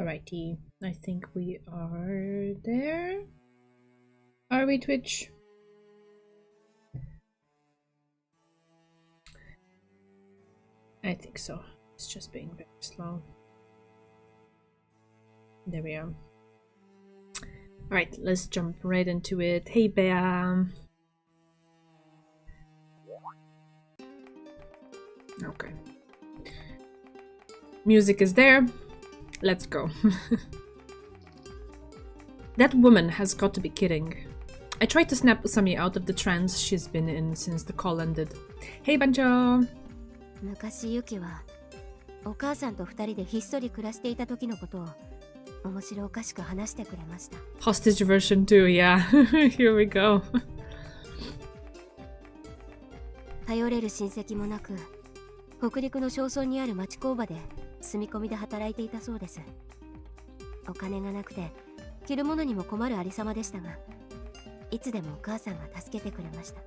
Alrighty, I think we are there. Are we, Twitch? I think so. It's just being very slow. There we are. Alright, let's jump right into it. Hey, Bea. Okay. Music is there. Let's go. That woman has got to be kidding. I tried to snap Usami out of the trance she's been in since the call ended. Hey, Banjo! 昔ユキはお母さんと二人でひっそり暮らしていた時のことを面白おかしく話してくれました。 Hostage version 2, yeah. Here we go. 頼れる親戚もなく北陸の商村にある町工場で住み込みで働いていたそうです。お金がなくて着るものにも困るありさまでしたが、いつでもお母さんが助けてくれました。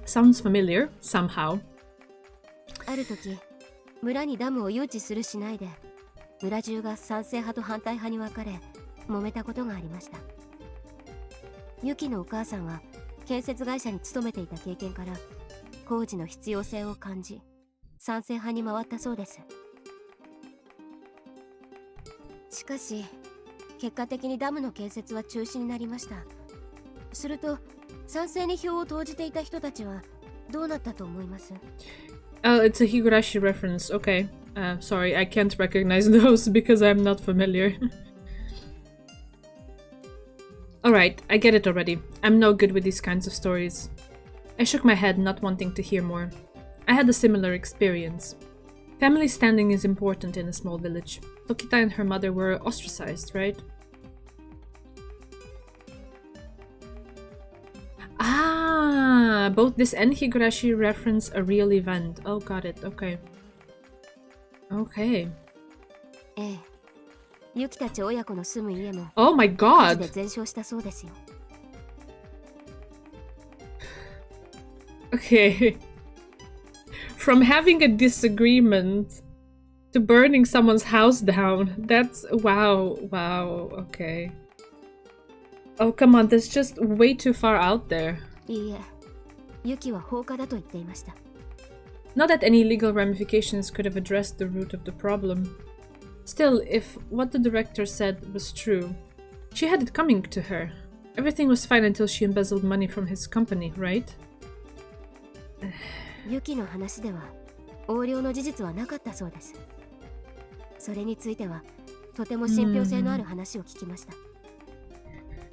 Sounds familiar, somehow. ある時、村にダムを誘致するしないで村中が賛成派と反対派に分かれ揉めたことがありました。ユキのお母さんは建設会社に勤めていた経験から工事の必要性を感じ賛成派に回ったそうです。しかし結果的にダムの建設は中止になりました。すると賛成に票を投じていた人たちはどうなったと思います？ Oh, it's a Higurashi reference. Okay. Sorry, I can't recognize those because I'm not familiar. Alright, I get it already. I'm no good with these kinds of stories. I shook my head, not wanting to hear more. I had a similar experience. Family standing is important in a small village. Tokita and her mother were ostracized, right? Ah, both this and Higurashi reference a real event. Oh, got it. Okay. Okay. ええ、ユキたち親子の住む家も Oh my 火事 god! で全焼したそうですよ。 Okay. From having a disagreement to burning someone's house down. That's... wow. Wow. Okay. Oh, come on. That's just way too far out there. いいえ、ユキは放火だと言っていました。 Not that any legal ramifications could have addressed the root of the problem. Still, if what the director said was true, she had it coming to her. Everything was fine until she embezzled money from his company, right? ユキの話では横領の事実はなかったそうです。それについてはとても信憑性のある話を聞きました。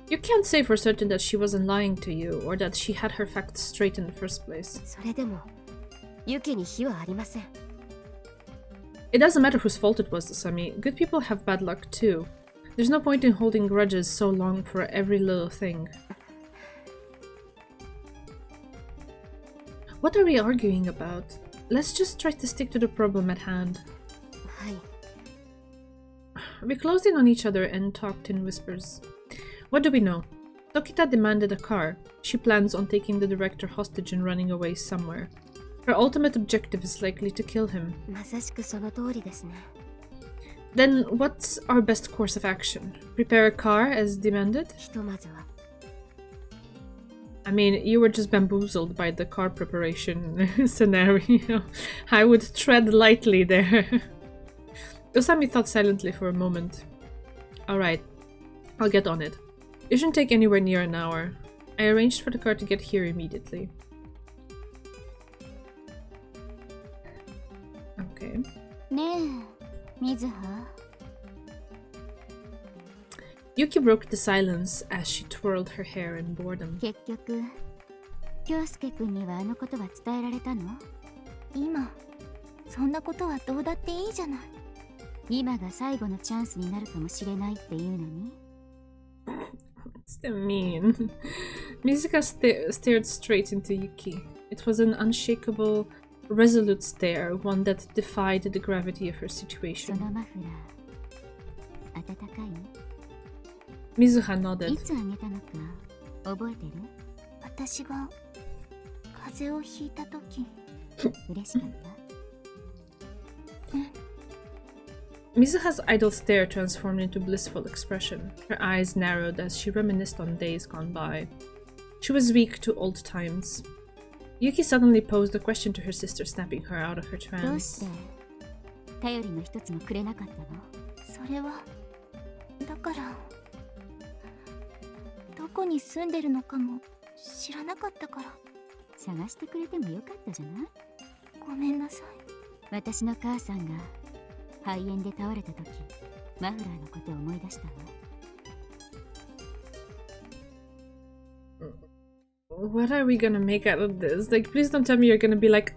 You can't say for certain that she wasn't lying to you, or that she had her facts straight in the first place. それでもユキに非はありません。 It doesn't matter whose fault it was, Asami. Good people have bad luck too. There's no point in holding grudges so long for every little thing. What are we arguing about? Let's just try to stick to the problem at hand. はい。 We closed in on each other and talked in whispers. What do we know? Tokita demanded a car. She plans on taking the director hostage and running away somewhere. Her ultimate objective is likely to kill him. まさしくその通りですね。 Then what's our best course of action? Prepare a car as demanded? ひとまずは I mean, you were just bamboozled by the car preparation scenario. I would tread lightly there. Usami thought silently for a moment. Alright, I'll get on it. It shouldn't take anywhere near an hour. I arranged for the car to get here immediately. Okay. ねえ、ミズハ。 Yuki broke the silence as she twirled her hair in boredom. 結局、京介くんにはあのことは伝えられたの？今、そんなことはどうだっていいじゃない。今が最後のチャンスになるかもしれないっていうのに。What's that mean? Mizuka stared straight into Yuki. It was an unshakable, resolute stare, one that defied the gravity of her そ situation. のマフラー、暖かい？ Mizuha い nodded. つあげたのか覚えてる？私が風邪をひいた時。嬉しかった？ Mizuha's idle stare transformed into blissful expression. Her eyes narrowed as she reminisced on days gone by. She was weak to old times. Yuki suddenly posed a question to her sister, snapping her out of her どうし trance. て頼りの一つもくれなかったの？それはだからどこに住んでるのかも知らなかったから。探してくれてもよかったじゃない？ごめんなさい。私の母さんが肺炎で倒れた時、マフラーのことを思い出したわ。What are we gonna make out of this? Like, please don't tell me you're gonna be like,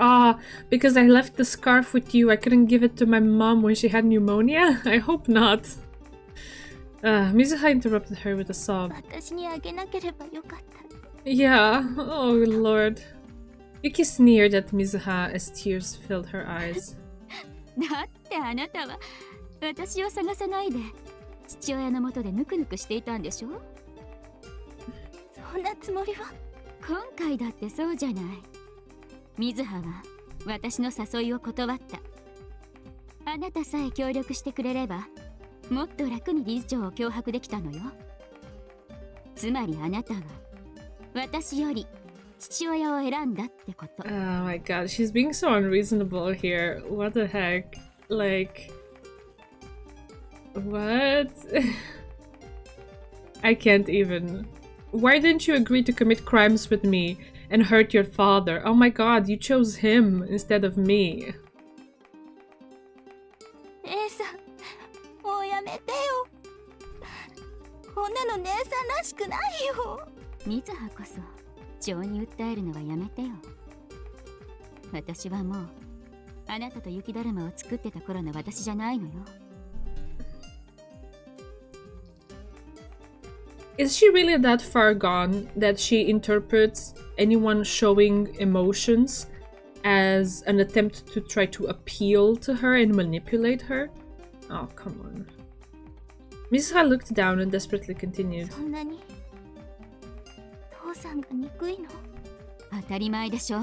because I left the scarf with you, I couldn't give it to my mom when she had pneumonia? I hope not. Mizuha interrupted her with a sob. 私にあげなければよかった。Yeah, oh lord. Yuki sneered at Mizuha as tears filled her eyes. だってあなたは私を探さないで父親のもとでぬくぬくしていたんでしょ？そんなつもりは。今回だってそうじゃない。水葉は私の誘いを断った。あなたさえ協力してくれればもっと楽に理事長を脅迫できたのよ。つまりあなたは私より父親を選んだってこと。Oh my god, she's being so unreasonable here. What the heck? Like... What? I can't even. Why didn't you agree to commit crimes with me and hurt your father? Oh my god, you chose him instead of me. 姉さん、もうやめてよ。こんなの姉さんらしくないよ。水葉こそ情に訴えるのはやめてよ。私はもうあなたと雪だるまを作ってた頃の私じゃないのよ。Is she really that far gone that she interprets anyone showing emotions as an attempt to try to appeal to her and manipulate her? Oh, come on. Mizuha looked down and desperately continued. そんなに父さんが憎いの？当たり前でしょ。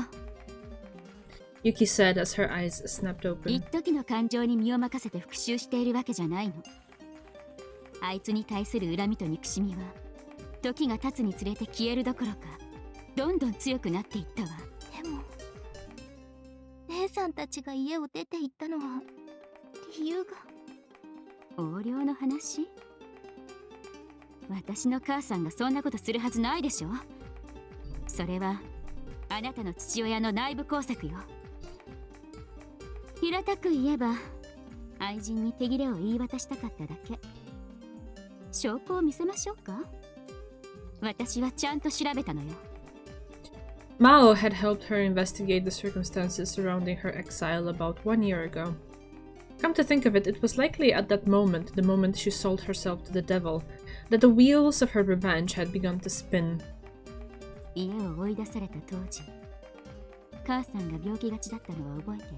Yuki said as her eyes snapped 一 open. 時の感情に身を任せて復讐しているわけじゃないの。あいつに対する恨みと憎しみは時が経つにつれて消えるどころかどんどん強くなっていったわ。でも姉さんたちが家を出て行ったのは理由が。横領の話？私の母さんがそんなことするはずないでしょ。それはあなたの父親の内部工作よ。平たく言えば愛人に手切れを言い渡したかっただけ。証拠を見せましょうか？私はちゃんと調べたのよ。Maou had helped her investigate the circumstances surrounding her exile about 1 year ago. Come to think of it, it was likely at that moment, the moment she sold herself to the devil, that the wheels of her revenge had begun to spin. 家を追い出された当時、母さんが病気がちだったのは覚えてる？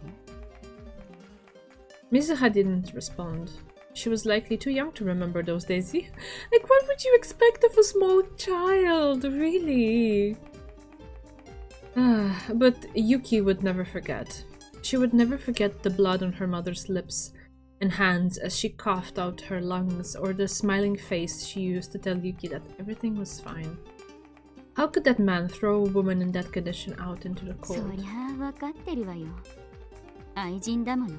Mizuha didn't respond. She was likely too young to remember those days. Like, what would you expect of a small child, really? But Yuki would never forget. She would never forget the blood on her mother's lips and hands as she coughed out her lungs, or the smiling face she used to tell Yuki that everything was fine. How could that man throw a woman in that condition out into the そ cold? りゃあ分かってるわよ。愛人だもの。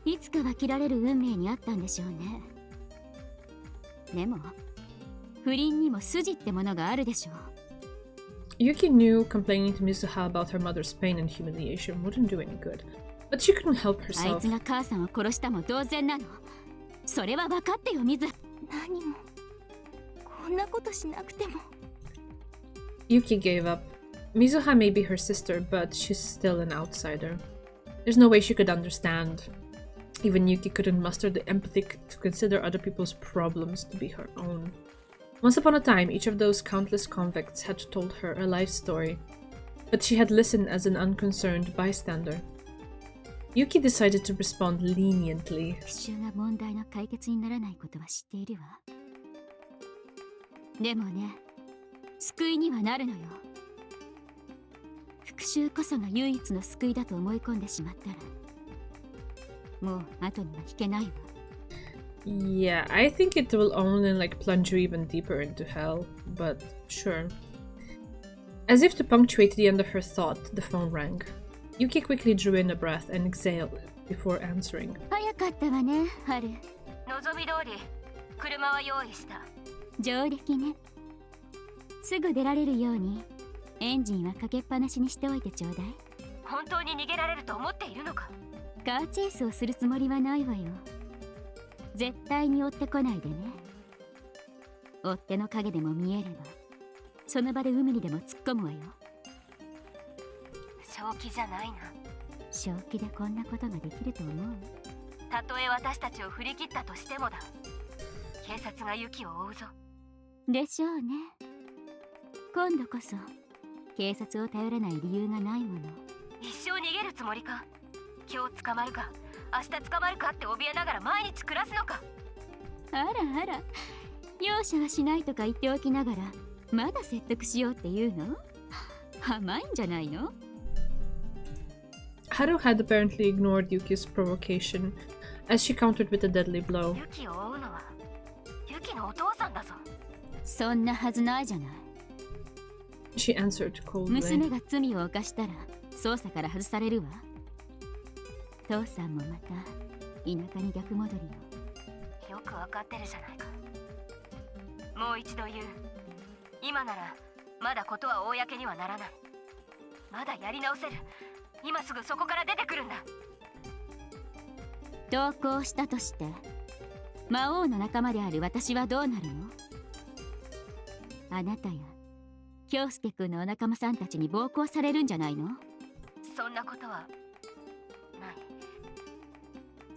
いつかは切られる運命にあったんでしょうね。でも不倫にも筋ってものがあるでしょう。Yuki knew complaining to Mizuha about her mother's pain and humiliation wouldn't do any good, but she couldn't help あい herself. つが母さんを殺したも同然なの。それは分かってよ、水。何もこんなことしなくても。Yuki gave up. Mizuha may be her sister, but she's still an outsider. There's no way she could understand. Even Yuki couldn't muster the empathy to consider other people's problems to be her own. Once upon a time, each of those countless convicts had told her a life story, but she had listened as an unconcerned bystander. Yuki decided to respond leniently. 復讐が問題の解決にならないことは知っているわ。でもね、救いにはなるのよ。復讐こそが唯一の救いだと思い込んでしまったら、もう後には引けないわ。 Yeah, I think it will only like plunge you even deeper into hell, but sure. As if to punctuate the end of her thought, the phone rang. Yuki quickly drew in a breath and exhaled before answering. 早かったわね、春。望み通り、車は用意した。上出来ね。すぐ出られるように、エンジンはかけっぱなしにしておいてちょうだい。本当に逃げられると思っているのか？カーチェイスをするつもりはないわよ。絶対に追ってこないでね。追っ手の影でも見えれば、その場で海にでも突っ込むわよ。正気じゃないな。正気でこんなことができると思う？たとえ私たちを振り切ったとしてもだ。警察が雪を追うぞ。でしょうね。今度こそ警察を頼らない理由がないもの。一生逃げるつもりか？今日捕まるか明日捕まるかって怯えながら毎日暮らすのか？あらあら、容赦はしないとか言っておきながらまだ説得しようって言うの？甘いんじゃないの？ Haru had apparently ignored Yuki's provocation as she countered with a deadly blow. ユキを追うのはユキのお父さんだぞ。そんなはずないじゃない。 She answered coldly. 娘が罪を犯したら捜査から外されるわ。父さんもまた田舎に逆戻りよ。よくわかってるじゃないか。もう一度言う。今ならまだことは公にはならない。まだやり直せる。今すぐそこから出てくるんだ。同行したとして魔王の仲間である私はどうなるの？あなたや京介君のお仲間さんたちに暴行されるんじゃないの？そんなことはない。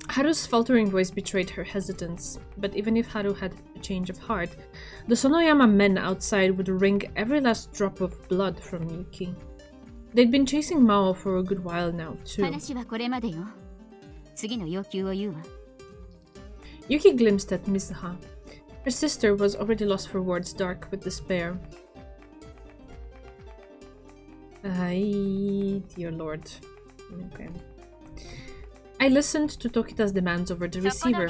Haru's faltering voice betrayed her hesitance, but even if Haru had a change of heart, the Sonoyama men outside would wring every last drop of blood from Yuki. They'd been chasing Maou for a good while now, too. 話はこれまでよ。次の要求を言うわ。 Yuki glimpsed at Misaha. Her sister was already lost for words, dark with despair. Ay, dear lord. Okay. I listened to Tokita's demands over the receiver.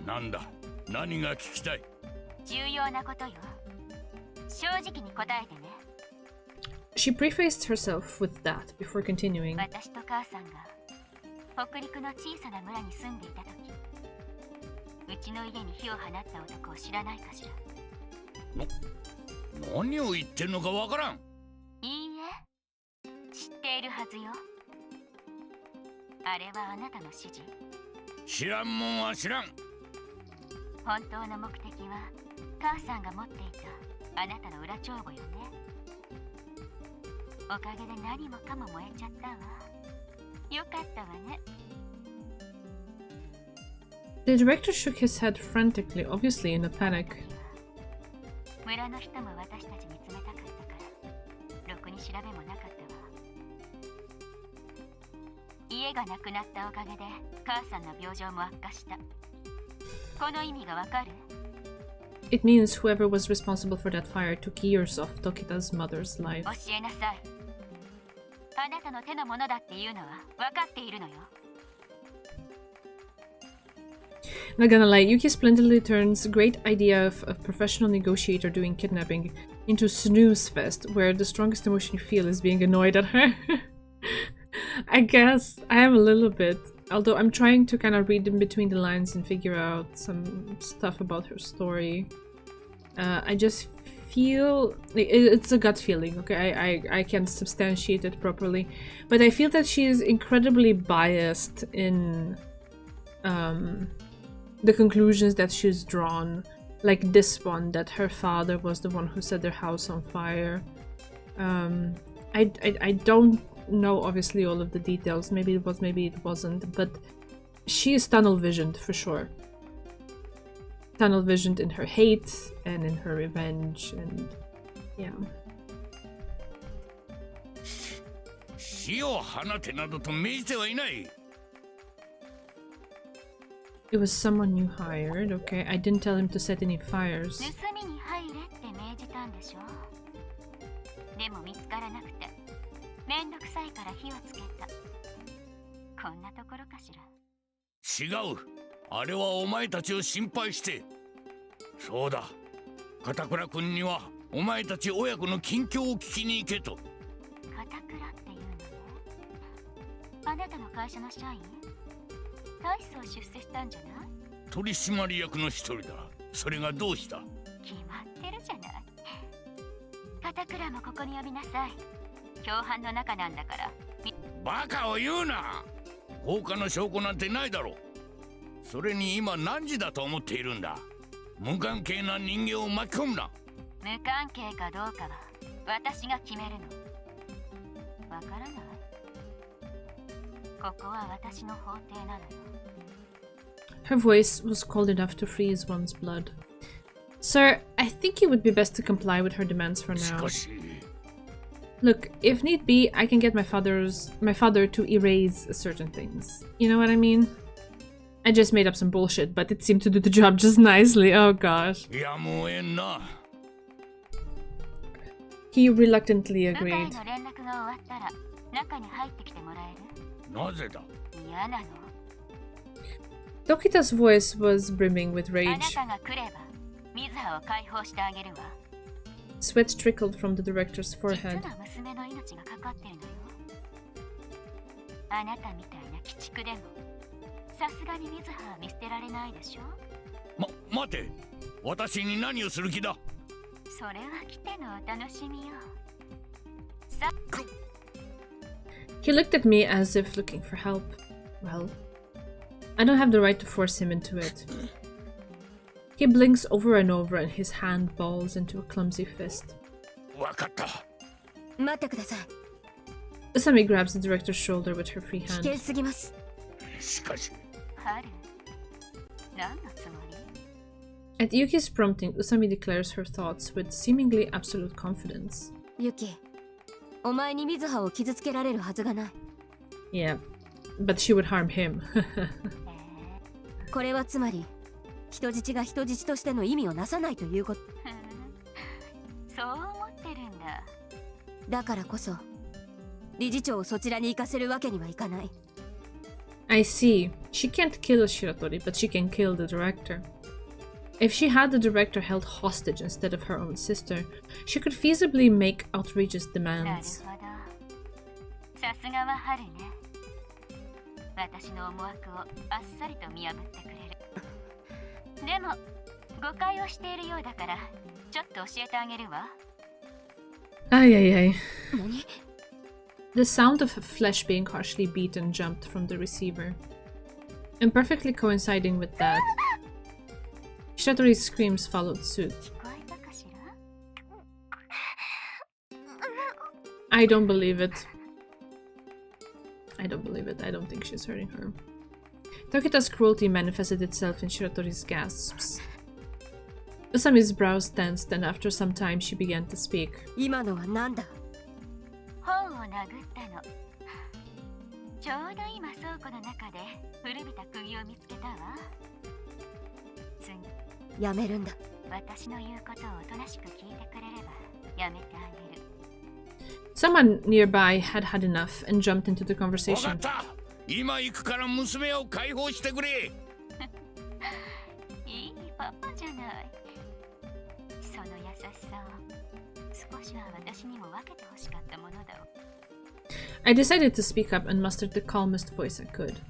なんだ、何が聞きたい？重要なことよ。正直に答えてね。 She prefaced herself with that before continuing. 私と母さんが北陸の小さな村に住んでいた時、うちの家に火を放った男を知らないかしら。何を言ってるのかわからん。いいえ、知っているはずよ。あれはあなたの指示？知らんもんは知らん。本当の目的は母さんが持っていたあなたの裏帳簿よね。おかげで何もかも燃えちゃったわ。よかったわね。 The director shook his head frantically, obviously in a panic. 村の人も私たちに冷たかったからろくに調べもなかったわ。家がなくなったおかげで母さんの病状も悪化した。この意味がわかる？ It means whoever was responsible for that fire took years off Tokita's mother's life. 教えなさい。あなたの手のものだっていうのは分かっているのよ。 Not gonna lie, Yuki splendidly turns great idea of a professional negotiator doing kidnapping into snooze fest, where the strongest emotion you feel is being annoyed at her. I guess I am a little bit, although I'm trying to kind of read in between the lines and figure out some stuff about her story. I just feel it's a gut feeling, okay? I can't substantiate it properly, but I feel that she is incredibly biased in the conclusions that she's drawn, like this one, that her father was the one who set their house on fire. I don't know obviously all of the details, maybe it was, maybe it wasn't, but she is tunnel visioned for sure. Tunnel visioned in her hate and in her revenge, and yeah. 死を放てなどと命じてはいない。 It was someone you hired, okay? I didn't tell him to set any fires. 盗みに入れって命じたんでしょ。でも見つからなくてめんどくさいから火をつけた。こんなところかしら。違う。あれはお前たちを心配して。そうだ。片倉君にはお前たち親子の近況を聞きに行けと。片倉っていうのね。あなたの会社の社員？大層出世したんじゃない？取締役の一人だ。それがどうした？決まってるじゃない。片倉もここに呼びなさい。共犯の中なんだから。バカを言うな。放火の証拠なんてないだろう。それに今何時だと思っているんだ。無関係な人間を巻き込むな。無関係かどうかは私が決めるの。わからない？ここは私の法廷なのよ。Her voice was cold enough to freeze one's blood. Sir, I think it would be best to comply with her demands for し now. かし Look, if need be, I can get my father to erase certain things. You know what I mean? I just made up some bullshit, but it seemed to do the job just nicely. Oh gosh. いやもうええな。 He reluctantly 部下へ agreed. の連絡が終わったら中に入ってきてもらえる？なぜだ。嫌なの？ Tokita's voice was brimming with あな rage. たが来れば水葉を解放してあげるわ。 Sweat trickled from the director's 実 forehead. は娘の命がかかってるのよ。あなたみたいな鬼畜でもさすがに水葉は見捨てられないでしょ。待て。私に何をする気だ。それは来てのお楽しみよ。 He looked at me as if looking for help. Well, I don't have the right to force him into it. He blinks over and over and his hand balls into a clumsy fist. わかった。待ってください。 Usami grabs the director's shoulder with her free 危険 hand. すぎます。しかし春、何のつもり？ At Yuki's prompting, Usami declares her thoughts with seemingly absolute confidence. ユキ、お前に水葉を傷つけられるはずがない。 Yeah, but she would harm him. これはつまり、人質が人質としての意味をなさないということ。そう思ってるんだ。だからこそ、理事長をそちらに行かせるわけにはいかない。I see. She can't kill Shiratori, but she can kill the director. If she had the director held hostage instead of her own sister, she could feasibly make outrageous なる demands. ほど。さすがは春ね。私の思惑をあっさりと見破ってくれる。でも誤解をしているようだからちょっと教えてあげるわ。 Ay ay ay. 何？ The sound of flesh being harshly beaten jumped from the receiver. And perfectly coinciding with that, Shiratori's screams followed suit. 聞こえたかしら？ I don't believe it. I don't believe it. I don't think she's hurting her. Tokita's cruelty manifested itself in Shiratori's gasps. Usami's brows tensed, and after some time she began to speak. 今のは何だ？本を殴ったの。ちょうど今倉庫の中で古びた釘を見つけたわ。次、やめるんだ。私の言うことをおとなしく聞いてくれればやめてあげる。 Someone nearby had had enough and jumped into the わか conversation. った。今行くから娘を解放してくれ。いいパパじゃない。その優しさを少しは私にも分けてほしかったものだわ。 I decided to speak up and mustered the calmest voice I could.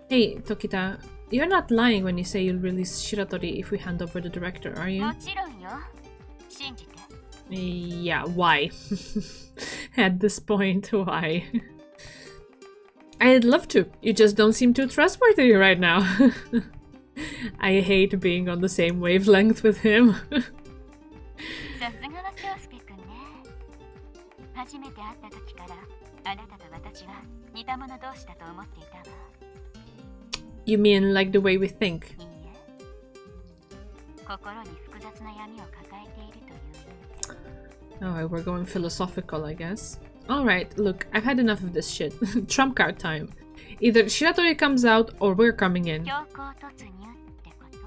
Hey, Tokita, you're not lying when you say you'll release Shiratori if we hand over the director, are you? もちろんよ。信じて。 Yeah, why? At this point, why? I'd love to. You just don't seem too trustworthy right now. I hate being on the same wavelength with him. さすがは京介くんね。初めて会った時からあなたと私は似た者同士だと思っていたわ。 You mean like the way we think? いいえ。心に複雑な闇を抱えているという意味で。 Oh, we're going philosophical, I guess. Alright, look, I've had enough of this shit. Trump card time. Either Shiratori comes out or we're coming in. 強行突入ってこと？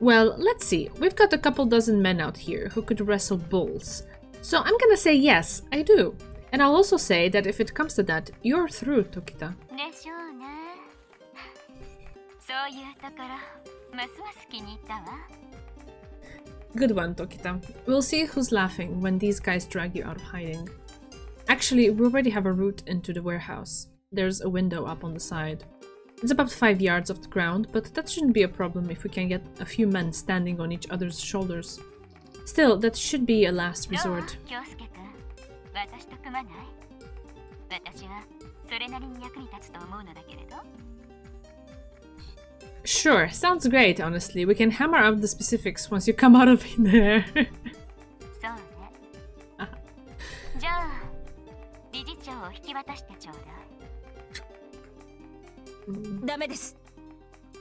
Well, let's see. We've got a couple dozen men out here who could wrestle bulls. So I'm gonna say yes, I do. And I'll also say that if it comes to that, you're through, Tokita. でしょうね。そういうところ、ますます気に入ったわ。Good one, Tokita. We'll see who's laughing when these guys drag you out of hiding. Actually, we already have a route into the warehouse. There's a window up on the side. It's about 5 yards off the ground, but that shouldn't be a problem if we can get a few men standing on each other's shoulders. Still, that should be a last どう resort. 京介くん、私と組まない？私はそれなりに役に立つと思うのだけれど。Sure, sounds great, honestly. We can hammer out the specifics once you come out of there. そうね。あじゃあ、理事長を引き渡してちょうだい。ダメです。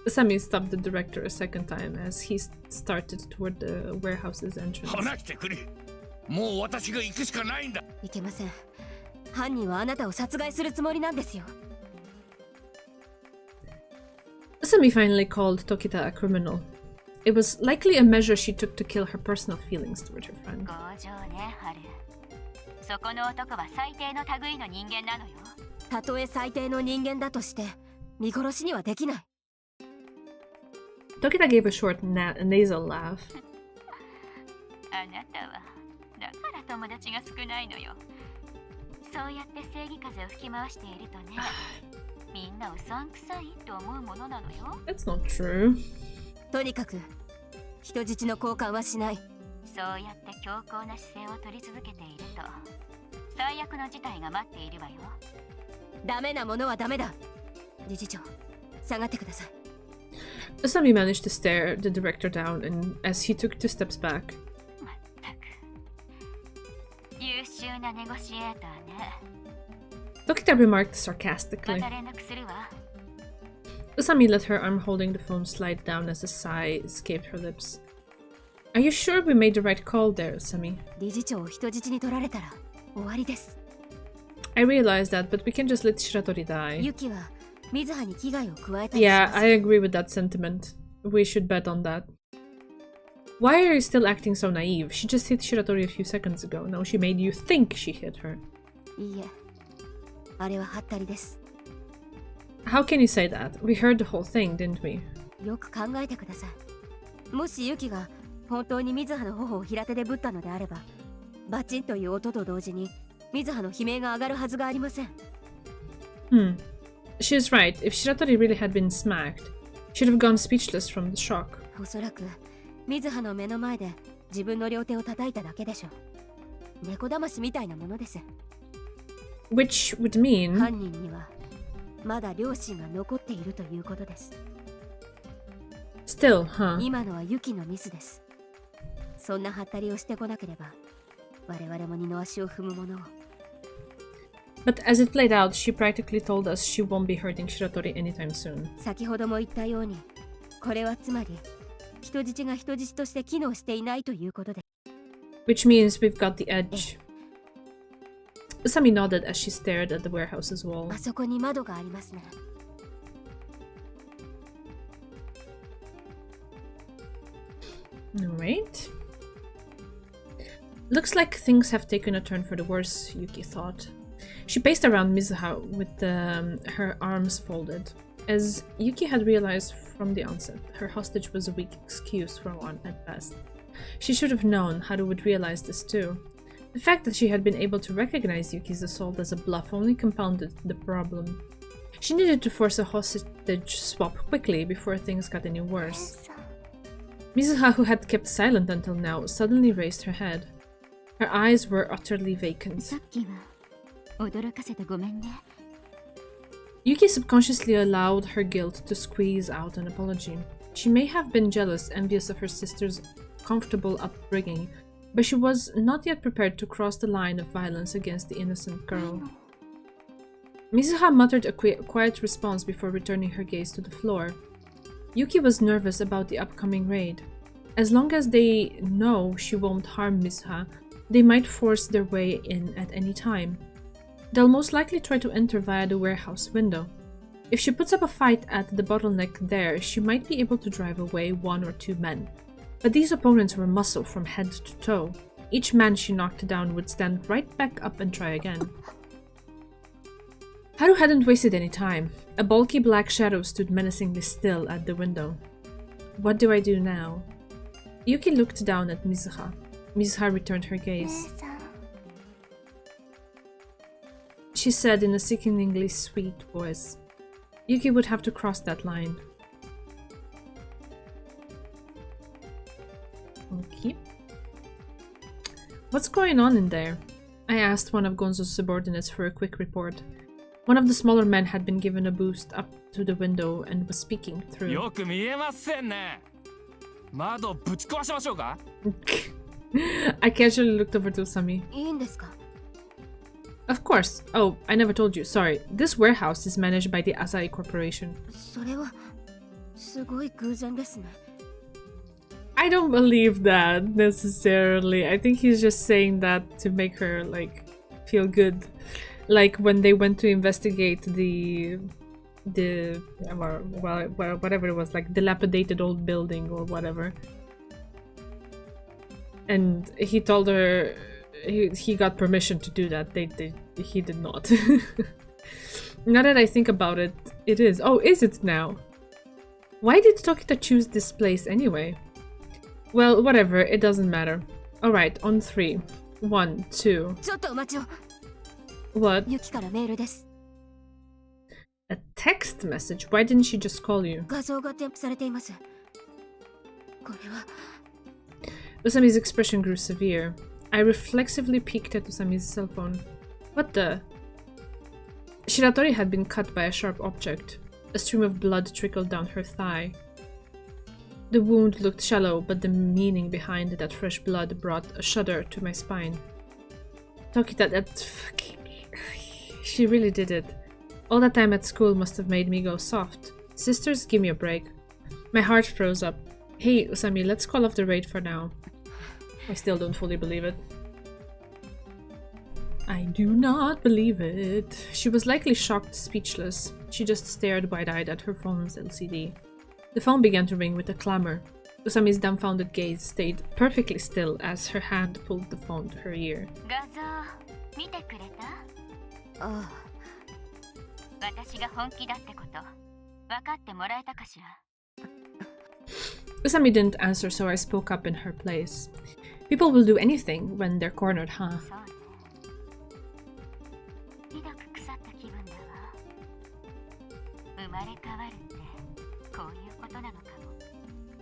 Sammy stopped the director a second time as he started toward the warehouse's entrance. 話してくれ。もう私が行くしかないんだ。いけません。犯人はあなたを殺害するつもりなんですよ。Sammy finally called Tokita a criminal. It was likely a measure she took to kill her personal feelings toward her friend. 強情ね、ハル。そこの男は最低の類の人間なのよ。たとえ最低の人間だとして、見殺しにはできない。Tokita gave a short nasal laugh. あなたは、だから友達が少ないのよ。そうやって正義風を吹き回しているとね、みんなうさんくさいと思うものなのよ。That's not true. とにかく、人質の交換はしない。そうやって強硬な姿勢を取り続けていると、最悪の事態が待っているわよ。ダメなものはダメだ。理事長、下がってください。Sammy managed to stare the director down and as he took 2 steps back. まったく。優秀なネゴシエーターね。Tokita remarked ま sarcastically. た連絡するわ。Usami let her arm holding the phone slide down as a sigh escaped her lips. Are you sure we made the right call there, Usami? 理事長を人質に取られたら終わりです。I realize that, but we can just let Shiratori die. ユキは水葉に危害を加えたりし Yeah, ます。 I agree with that sentiment. We should bet on that. Why are you still acting so naive? She just hit Shiratori a few seconds ago. Now she made you think she hit her. いいえ、あれはハッタリです。 How can you say that? We heard the whole thing, didn't we? よく考えてください。もしユキが本当に水葉の頬を平手でぶったのであれば、バチンという音と同時に水葉の悲鳴が上がるはずがありません。She's right. If Shiratori really had been smacked, she'd have gone speechless from the shock. おそらく水葉の目の前で自分の両手を叩いただけでしょう。猫だましみたいなものです。 Which would mean... 犯人にはまだ良心が残っているということです。 Still, huh? 今のはユキのミスです。そんなハッタリをしてこなければ我々も二の足を踏むものを。 But as it played out, she practically told us she won't be hurting Shiratori anytime soon. 先ほども言ったように、これはつまり人質が人質として機能していないということで。 Which means we've got the edge. Usami nodded as she stared at the warehouse's wall. あそこに窓がありますね。 Alright. Looks like things have taken a turn for the worse, Yuki thought. She paced around Mizuha with her arms folded. As Yuki had realized from the onset, her hostage was a weak excuse for one at best. She should have known Haru would realize this too. The fact that she had been able to recognize Yuki's assault as a bluff only compounded the problem. She needed to force a hostage swap quickly before things got any worse. Mizuha, who had kept silent until now, suddenly raised her head. Her eyes were utterly vacant. さっきは驚かせてごめんね。 Yuki subconsciously allowed her guilt to squeeze out an apology. She may have been jealous, envious of her sister's comfortable upbringing, but she was not yet prepared to cross the line of violence against the innocent girl. Mizuha muttered a quiet response before returning her gaze to the floor. Yuki was nervous about the upcoming raid. As long as they know she won't harm Mizuha, they might force their way in at any time. They'll most likely try to enter via the warehouse window. If she puts up a fight at the bottleneck there, she might be able to drive away 1 or 2 men. But these opponents were muscle from head to toe. Each man she knocked down would stand right back up and try again. Haru hadn't wasted any time. A bulky black shadow stood menacingly still at the window. What do I do now? Yuki looked down at Mizuha. Mizuha returned her gaze. She said in a sickeningly sweet voice. Yuki would have to cross that line. Okay. What's going on in there? I asked one of Gonzo's subordinates for a quick report. One of the smaller men had been given a boost up to the window and was speaking through. I casually looked over to Usami. Of course. Oh, I never told you. Sorry. This warehouse is managed by the Asahi Corporation. I don't believe that necessarily. I think he's just saying that to make her like feel good. Like when they went to investigate the well, whatever it was, like dilapidated old building or whatever. And he told her he got permission to do that. He did not. Now that I think about it, it is. Oh, is it now? Why did Tokita choose this place anyway? Well, whatever, it doesn't matter. Alright, on 3. 1, 2. What? A text message? Why didn't she just call you? Usami's expression grew severe. I reflexively peeked at Usami's cell phone. What the? Shiratori had been cut by a sharp object. A stream of blood trickled down her thigh. The wound looked shallow, but the meaning behind that fresh blood brought a shudder to my spine. Tokita, that fucking... She really did it. All that time at school must have made me go soft. Sisters, give me a break. My heart froze up. Hey, Usami, let's call off the raid for now. I still don't fully believe it. I do not believe it. She was likely shocked, speechless. She just stared wide-eyed at her phone's LCD. The phone began to ring with a clamor. Usami's dumbfounded gaze stayed perfectly still as her hand pulled the phone to her ear. Usami didn't answer, so I spoke up in her place. People will do anything when they're cornered, huh?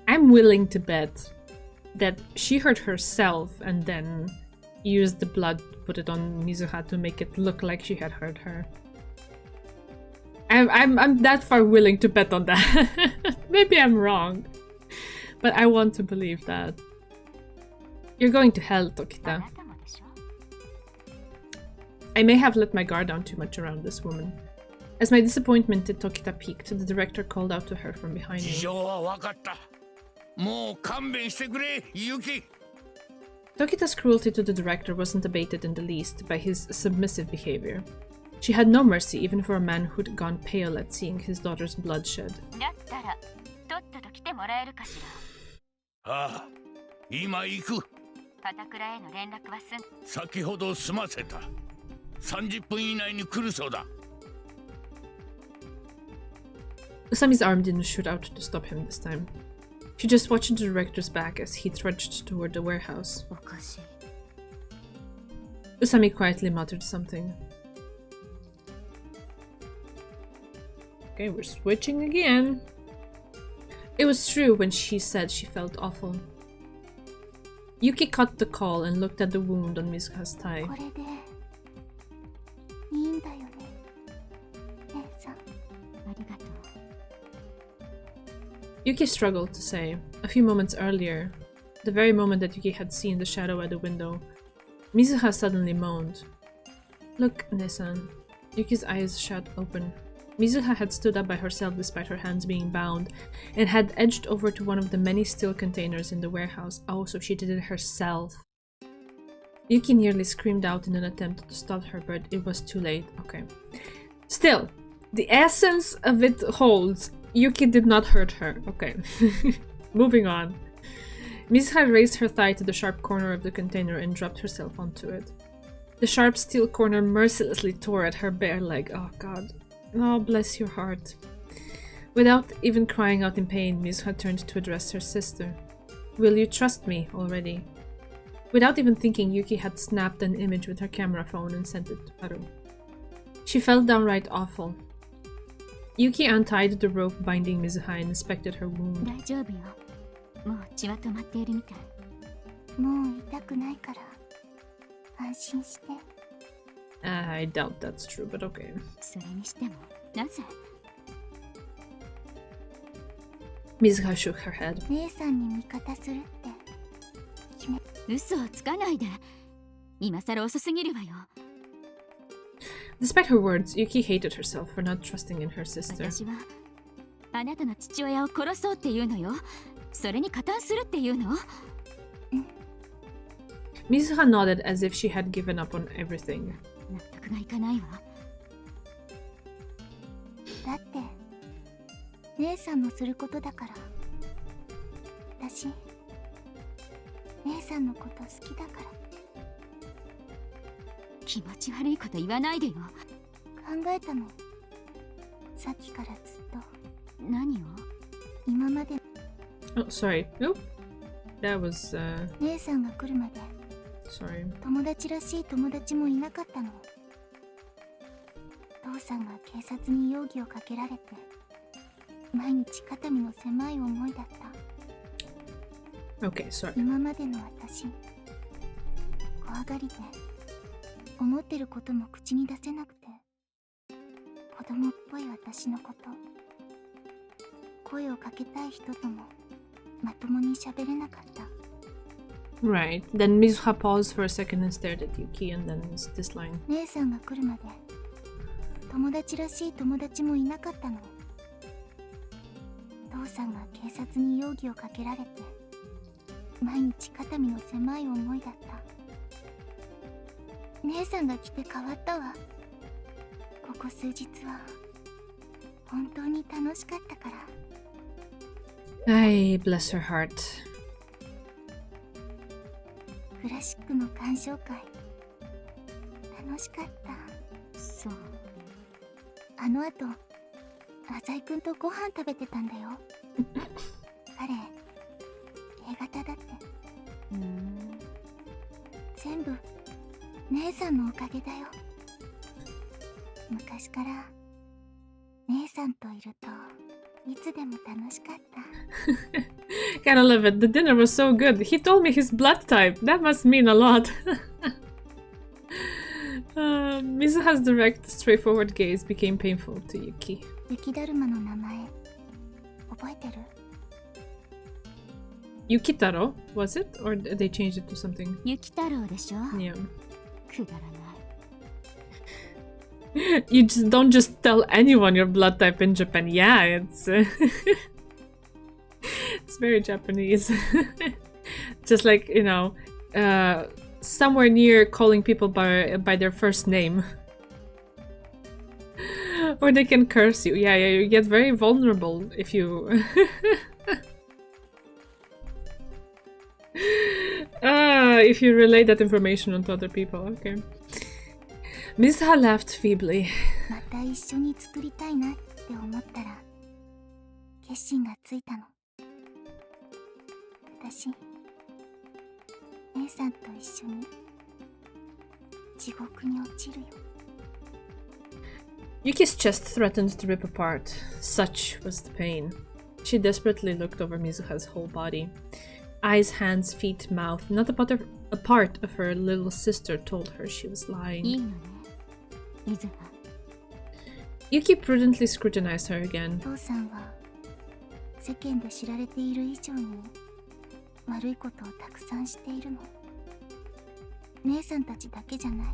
I'm willing to bet that she hurt herself and then used the blood to put it on Mizuha to make it look like she had hurt her. I'm that far willing to bet on that. Maybe I'm wrong, but I want to believe that. You're going to hell, Tokita. I may have let my guard down too much around this woman. As my disappointment at Tokita peaked, the director called out to her from behind me. Tokita's cruelty to the director wasn't abated in the least by his submissive behavior. She had no mercy even for a man who'd gone pale at seeing his daughter's bloodshed. Usami's arm didn't shoot out to stop him this time. She just watched the director's back as he trudged toward the warehouse. Usami quietly muttered something. Okay, we're switching again. It was true when she said she felt awful. Yuki cut the call and looked at the wound on Mizuha's thigh. Yuki struggled to say. A few moments earlier, the very moment that Yuki had seen the shadow at the window, Mizuha suddenly moaned. Look, Nesan. Yuki's eyes shut open. Mizuha had stood up by herself despite her hands being bound, and had edged over to one of the many steel containers in the warehouse. Oh, so she did it herself. Yuki nearly screamed out in an attempt to stop her, but it was too late. Okay. Still, the essence of it holds. Yuki did not hurt her. Okay. Moving on. Mizuha raised her thigh to the sharp corner of the container and dropped herself onto it. The sharp steel corner mercilessly tore at her bare leg. Oh god. Oh, bless your heart. Without even crying out in pain, Mizuha turned to address her sister. Will you trust me already? Without even thinking, Yuki had snapped an image with her camera phone and sent it to Haru. She felt downright awful. Yuki untied the rope binding Mizuha and inspected her wound. 大丈夫よ。もう血は止まっているみたい。もう痛くないから安心して。I doubt that's true, but okay. それにしても、なぜ？ Mizuha shook her head. 姉さんに味方するって決め。嘘をつかないで。今更遅すぎるわよ。Despite her words, Yuki hated herself for not trusting in her sister. 私はあなたの父親を殺そうっていうのよ。それに加担するっていうの？ Mizuha nodded as if she had given up on everything. 納得がいかないわ。だって姉さんのすることだから。私姉さんのこと好きだから。気持ち悪いこと言わないでよ。考えたの。さっきからずっと。何を？今まで。Oh, sorry. Nope. That was, 姉さんが来るまで sorry. 友達らしい友達もいなかったの。父さんが警察に容疑をかけられて毎日肩身の狭い思いだった。 Okay, sorry. 今までの私怖がりで思ってることも口に出せなくて、子供っぽい私のこと、声をかけたい人ともまともに喋れなかった。 Right. Then Mizuha paused for a second and stared at Yuki, and then this line. 姉さんが来るまで友達らしい友達もいなかったの。父さんが警察に容疑をかけられて毎日肩身の狭い思いだった。姉さんが来て変わったわ。ここ数日は本当に楽しかったから。 Ay, bless her heart. クラシックの鑑賞会楽しかった。そう。あの後浅井くんとご飯食べてたんだよ。彼 A 型だって。全部姉さんのおかげだよ。昔から姉さんといるといつでも楽しかった。Gotta love it. The dinner was so good. He told me his blood type. That must mean a lot. Mizuha's direct, straightforward gaze became painful to Yuki. 雪だるまの名前覚えてる？ Yukitaro, was it? Or they changed it to something? 雪太郎でしょ？ Yeah. くだらない。 You just don't just tell anyone your blood type in Japan. Yeah, it's it's very Japanese. Just like, you know, somewhere near calling people by their first name. Or they can curse you. Yeah, you get very vulnerable if you if you relay that information onto other people. Okay. Mizuha laughed feebly. また一緒に作りたいなって思ったら決心がついたの。私姉さんと一緒に地獄に落ちるよ。 Yuki's chest threatened to rip apart. Such was the pain. She desperately looked over Mizuha's whole body. Eyes, hands, feet, mouth. Not a part of her little sister told her she was いい lying. のね、水は。 Yuki prudently scrutinized her again. 父さんは世間で知られている以上に悪いことをたくさんしているの。姉さんたちだけじゃない。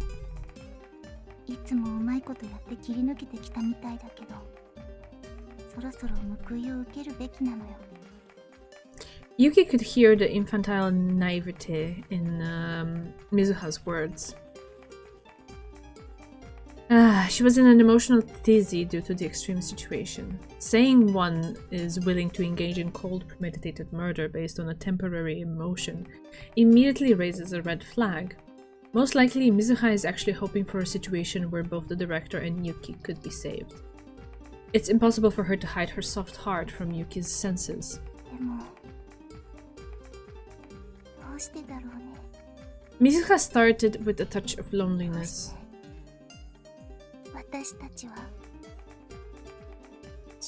いつもうまいことやって切り抜けてきたみたいだけど、そろそろ報いを受けるべきなのよ。 Yuki could hear the infantile naivete in Mizuha's words. She was in an emotional tizzy due to the extreme situation. Saying one is willing to engage in cold, premeditated murder based on a temporary emotion immediately raises a red flag. Most likely, Mizuha is actually hoping for a situation where both the director and Yuki could be saved. It's impossible for her to hide her soft heart from Yuki's senses. でもどうしてだろうね。 Mizuha started with a touch of loneliness. 私たちは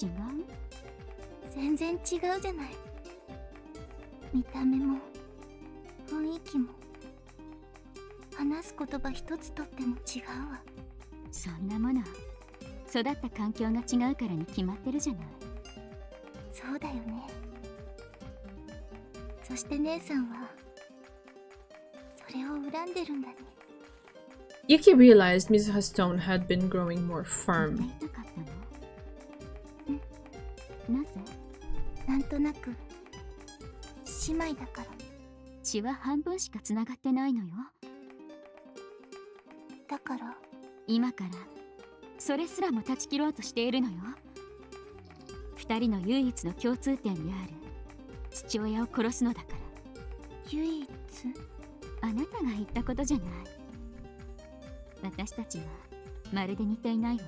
違う？全然違うじゃない。見た目も雰囲気も話す言葉一つとっても違うわ。そんなもの育った環境が違うからに決まってるじゃない。そうだよね。そして姉さんはそれを恨んでるんだね。 Yuki realized Mizuha's tone had been growing more そん firm. な痛かったの？なぜ？なんとなく姉妹だから。血は半分しかつながってないのよ。だから今からそれすらも断ち切ろうとしているのよ。二人の唯一の共通点である父親を殺すのだから。唯一。あなたが言ったことじゃない。私たちはまるで似ていないわ。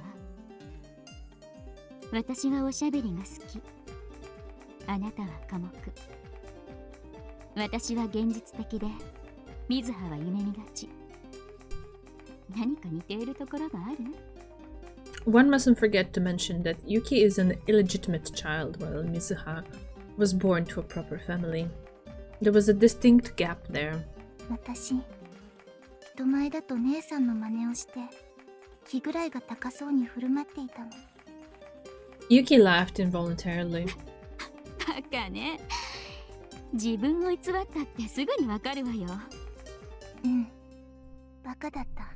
私はおしゃべりが好き。あなたは寡黙。私は現実的で、水葉は夢見がち。何か似ているところがある？ One mustn't forget to mention that Yuki is an illegitimate child while Mizuha was born to a proper family. There was a distinct gap there. 私人前だと姉さんの真似をして気ぐらいが高そうに振る舞っていたの。 Yuki laughed involuntarily. バカね。自分を偽ったってすぐにわかるわよ。うん、バカだった。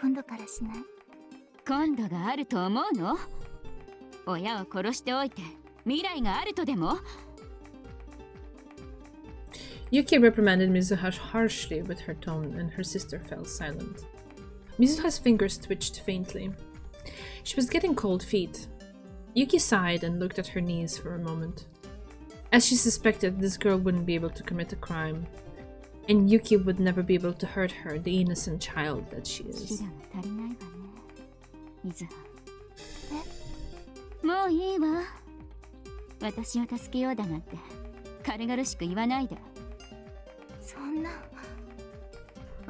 今度からしない？今度があると思うの？親を殺しておいて未来があるとでも？ Yuki reprimanded Mizuha harshly with her tone, and her sister fell silent. Mizuha's fingers twitched faintly. She was getting cold feet. Yuki sighed and looked at her knees for a moment. As she suspected, this girl wouldn't be able to commit a crime, and Yuki would never be able to hurt her, the innocent child that she is. もういいわ。私を助けようだなんて軽々しく言わないで。そんな。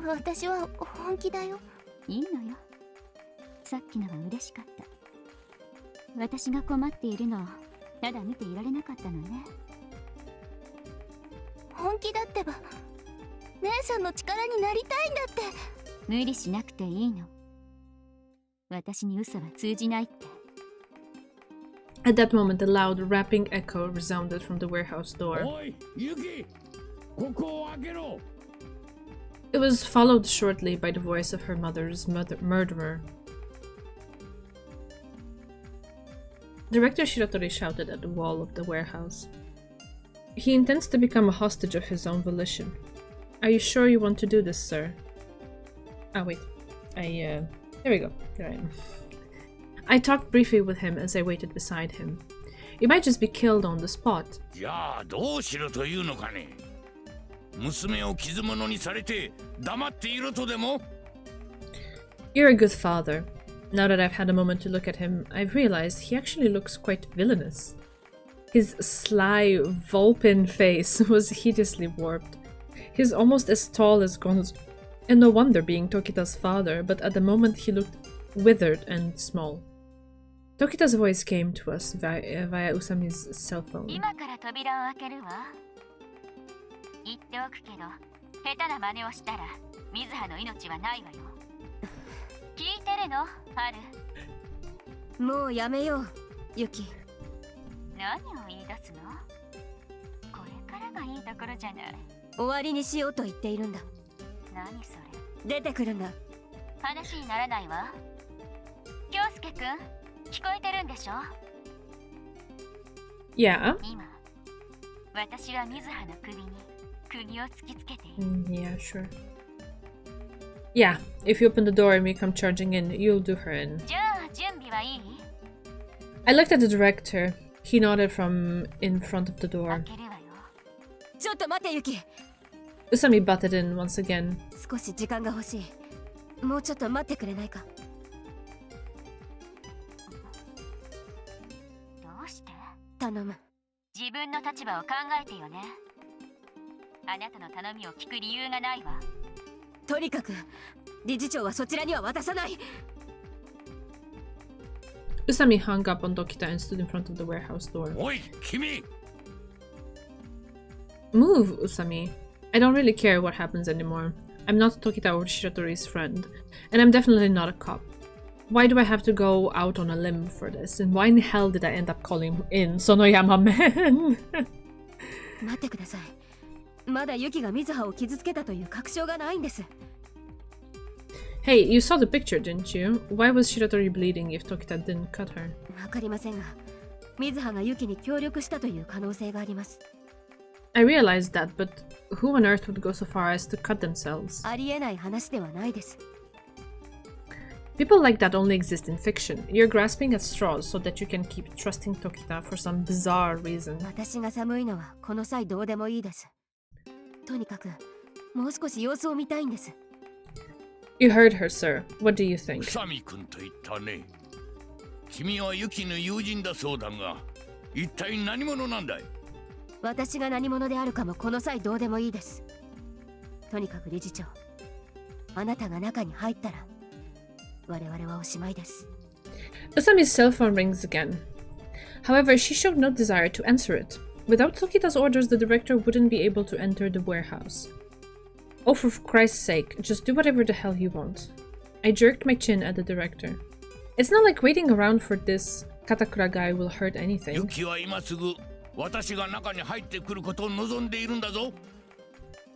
私は本気だよ。いいのよ。さっきのは嬉しかった。私が困っているのをただ見ていられなかったのね。本気だってば姉さんの力になりたいんだって。無理しなくていいの。私に嘘は通じないって。 At that moment, a loud rapping echo resounded from the warehouse door. おい、ユキ、ここを開けろ。 It was followed shortly by the voice of her mother's murderer. Director Shiratori shouted at the wall of the warehouse. He intends to become a hostage of his own volition. Are you sure you want to do this, sir? Ah, wait. There we go. There I am. I talked briefly with him as I waited beside him. You might just be killed on the spot. じゃあどうしろというのかね。娘を傷物にされて黙っていろとでも？ You're a good father. Now that I've had a moment to look at him, I've realized he actually looks quite villainous. His sly, vulpine face was hideously warped. He's almost as tall as Gonzo, and no wonder being Tokita's father, but at the moment he looked withered and small. Tokita's voice came to us via Usami's cell phone. 今から扉を開けるわ。言っておくけど、下手な真似をしたら水葉の命はないわよ。聞いてるの、ハル。もうやめよう、ユキ。何を言い出すの？これからがいいところじゃない。終わりにしようと言っているんだ。何それ？出てくるんだ。話にならないわ。京介くん、聞こえてるんでしょ？ Yeah? 今、私は水葉の首に釘を突きつけている。Yeah, sure. Yeah, if you open the door and we come charging in, you'll do her in. じゃあ準備はいい？ I looked at the director. He nodded from in front of the door. 開けるわよ。ちょっと待ってユキ。 Usami butted in once again. 少し時間が欲しい。もうちょっと待ってくれないか。どうして？頼む。自分の立場を考えてよね。あなたの頼みを聞く理由がないわ。とにかく理事長はそちらには渡さない。 Usami hung up on Dokita and stood in front of the warehouse door. おい君 Move, Usami. I don't really care what happens anymore. I'm not Tokita or Shiratori's friend, and I'm definitely not a cop. Why do I have to go out on a limb for this? And why in the hell did I end up calling in Sonoyama Man? 待ってください。まだユキが水葉を傷つけたという確証がないんです。 Hey, you saw the picture, didn't you? Why was Shiratori bleeding if Tokita didn't cut her? わかりませんが、水葉がユキに協力したという可能性があります。 I realized that, but who on earth would go so far as to cut themselves? ありえない話ではないです。 People like that only exist in fiction. You're grasping at straws so that you can keep trusting Tokita for some bizarre reason. 私が寒いのはこの際どうでもいいです。とにかくもう少し様子を見たいんです。 You heard her, sir. What do you think? 宇佐美君と言ったね。君はユキの友人だそうだが、一体何者なんだい？私が何者であるかもこの際どうでもいいです。とにかく理事長、あなたが中に入ったら我々はおしまいです。 Usami's cell phone rings again. However, she showed no desire to answer it. Without Tokita's orders, the director wouldn't be able to enter the warehouse. Oh, for Christ's sake, just do whatever the hell you want. I jerked my chin at the director. It's not like waiting around for this Katakura guy will hurt ユ anything. キは今すぐ私が中に入ってくることを望んでいるんだぞ。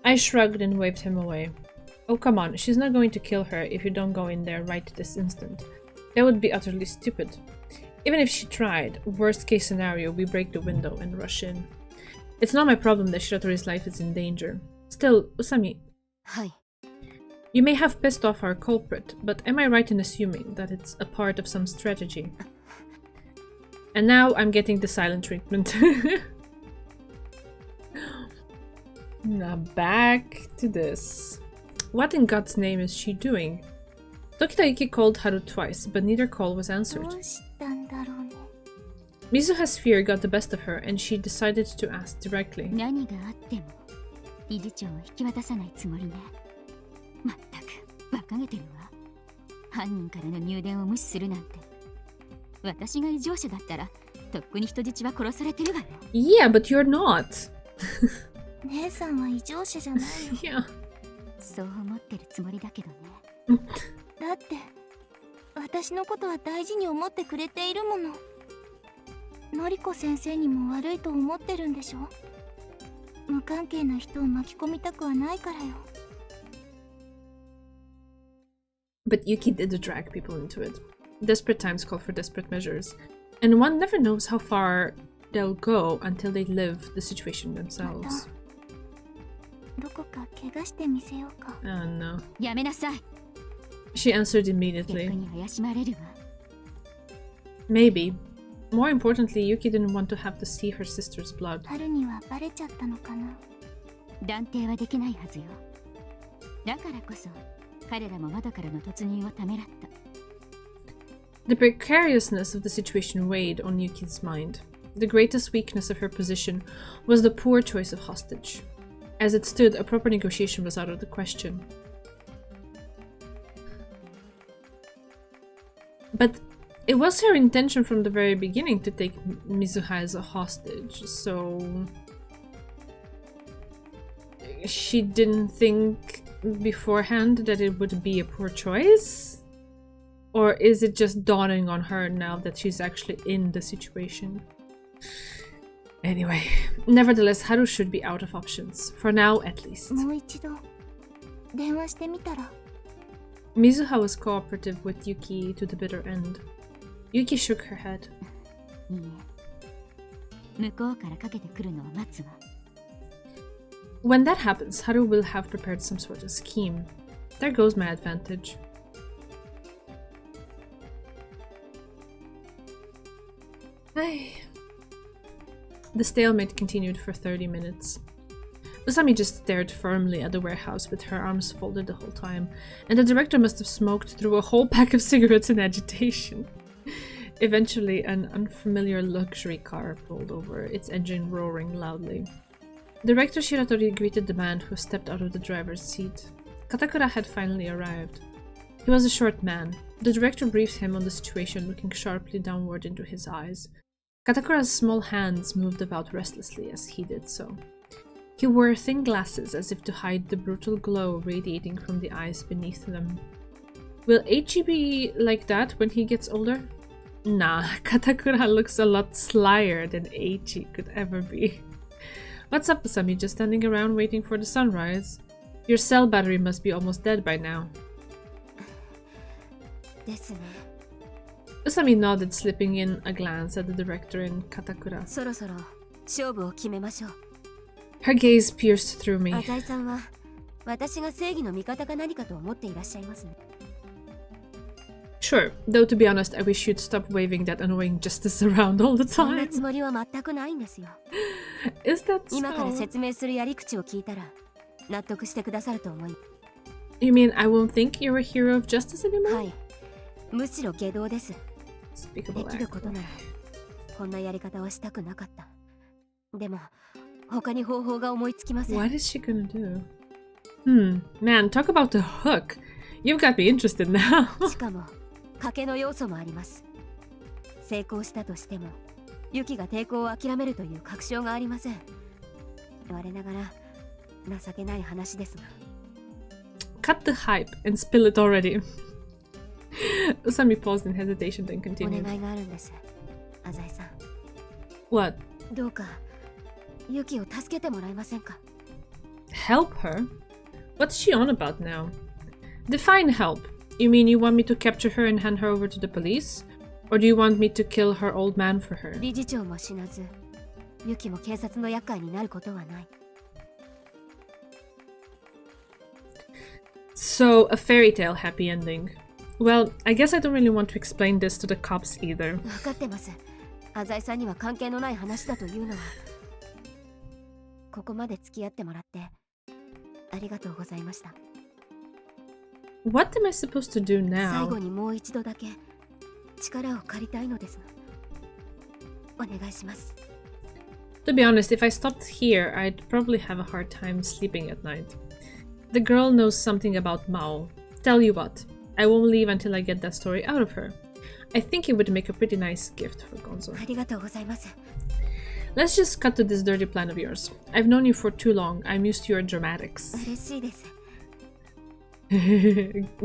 I shrugged and waved him away. Oh, come on, she's not going to kill her if you don't go in there right this instant. That would be utterly stupid. Even if she tried, worst case scenario, we break the window and rush in. It's not my problem that Shiratori's life is in danger. Still, Usami, はい。 you may have pissed off our culprit, but am I right in assuming that it's a part of some strategy? And now I'm getting the silent treatment. Now back to this. What in God's name is she doing? Tokita Yuki called Haru twice, but neither call was answered. どうしたんだろうね。 Mizuha's fear got the best of her, and she decided to ask directly. 何があっても理事長を引き渡さないつもりね。まったく馬鹿げてるわ。犯人からの入電を無視するなんて。私が異常者だったらとっくに人質は殺されてるわよ。Yeah, but you're not. 姉さんは異常者じゃないよ。 Yeah. そう思ってるつもりだけどね。だって私のことは大事に思ってくれているもの。のりこ先生にも悪いと思ってるんでしょ。無関係な人を巻き込みたくはないからよ。 But Yuki did drag people into it. Desperate times call for desperate measures, and one never knows how far they'll go until they live the situation themselves. どこか怪我してみせようか。 Oh no. やめなさい。 She answered 逆 immediately. に怪しまれるわ。 Maybe. More importantly, Yuki didn't want to have to see her sister's blood. 春にはバレちゃったのかな。断定はできないはずよ。だからこそ彼らも窓からの突入をためらった。 The precariousness of the situation weighed on Yuki's mind. The greatest weakness of her position was the poor choice of hostage. As it stood, a proper negotiation was out of the question. But it was her intention from the very beginning to take Mizuha as a hostage, so she didn't think beforehand that it would be a poor choice? Or is it just dawning on her now that she's actually in the situation? Anyway, nevertheless, Haru should be out of options, for now at least. もう一度電話してみたら。 Mizuha was cooperative with Yuki to the bitter end. Yuki shook her head. いいえ。向こうからかけてくるのを待つわ。 When that happens, Haru will have prepared some sort of scheme. There goes my advantage. The stalemate continued for 30 minutes. Usami just stared firmly at the warehouse with her arms folded the whole time, and the director must have smoked through a whole pack of cigarettes in agitation. Eventually, an unfamiliar luxury car pulled over, its engine roaring loudly. Director Shiratori greeted the man who stepped out of the driver's seat. Katakura had finally arrived. He was a short man. The director briefed him on the situation, looking sharply downward into his eyes. Katakura's small hands moved about restlessly as he did so. He wore thin glasses as if to hide the brutal glow radiating from the eyes beneath them. Will Eiichi be like that when he gets older? Nah, Katakura looks a lot slyer than Eiichi could ever be. What's up, Usami? Just standing around waiting for the sunrise? Your cell battery must be almost dead by now. Usami nodded, slipping in a glance at the director and Katakura. Her gaze pierced through me. Sure, though to be honest, I wish you'd stop waving that annoying justice around all the time. Is that so? You mean I won't think you're a hero of justice anymore? Speakable act. What is she gonna do? Man, talk about the hook. You've got me interested now. Cut the hype and spill it already. Usami paused in hesitation, then continued. What? Help her? What's she on about now? Define help. You mean you want me to capture her and hand her over to the police? Or do you want me to kill her old man for her? So, a fairy tale happy ending. Well, I guess I don't really want to explain this to the cops either. What am I supposed to do now? To be honest, if I stopped here, I'd probably have a hard time sleeping at night. The girl knows something about Maou. Tell you what, I won't leave until I get that story out of her. I think it would make a pretty nice gift for Gonzo. Let's just cut to this dirty plan of yours. I've known you for too long. I'm used to your dramatics.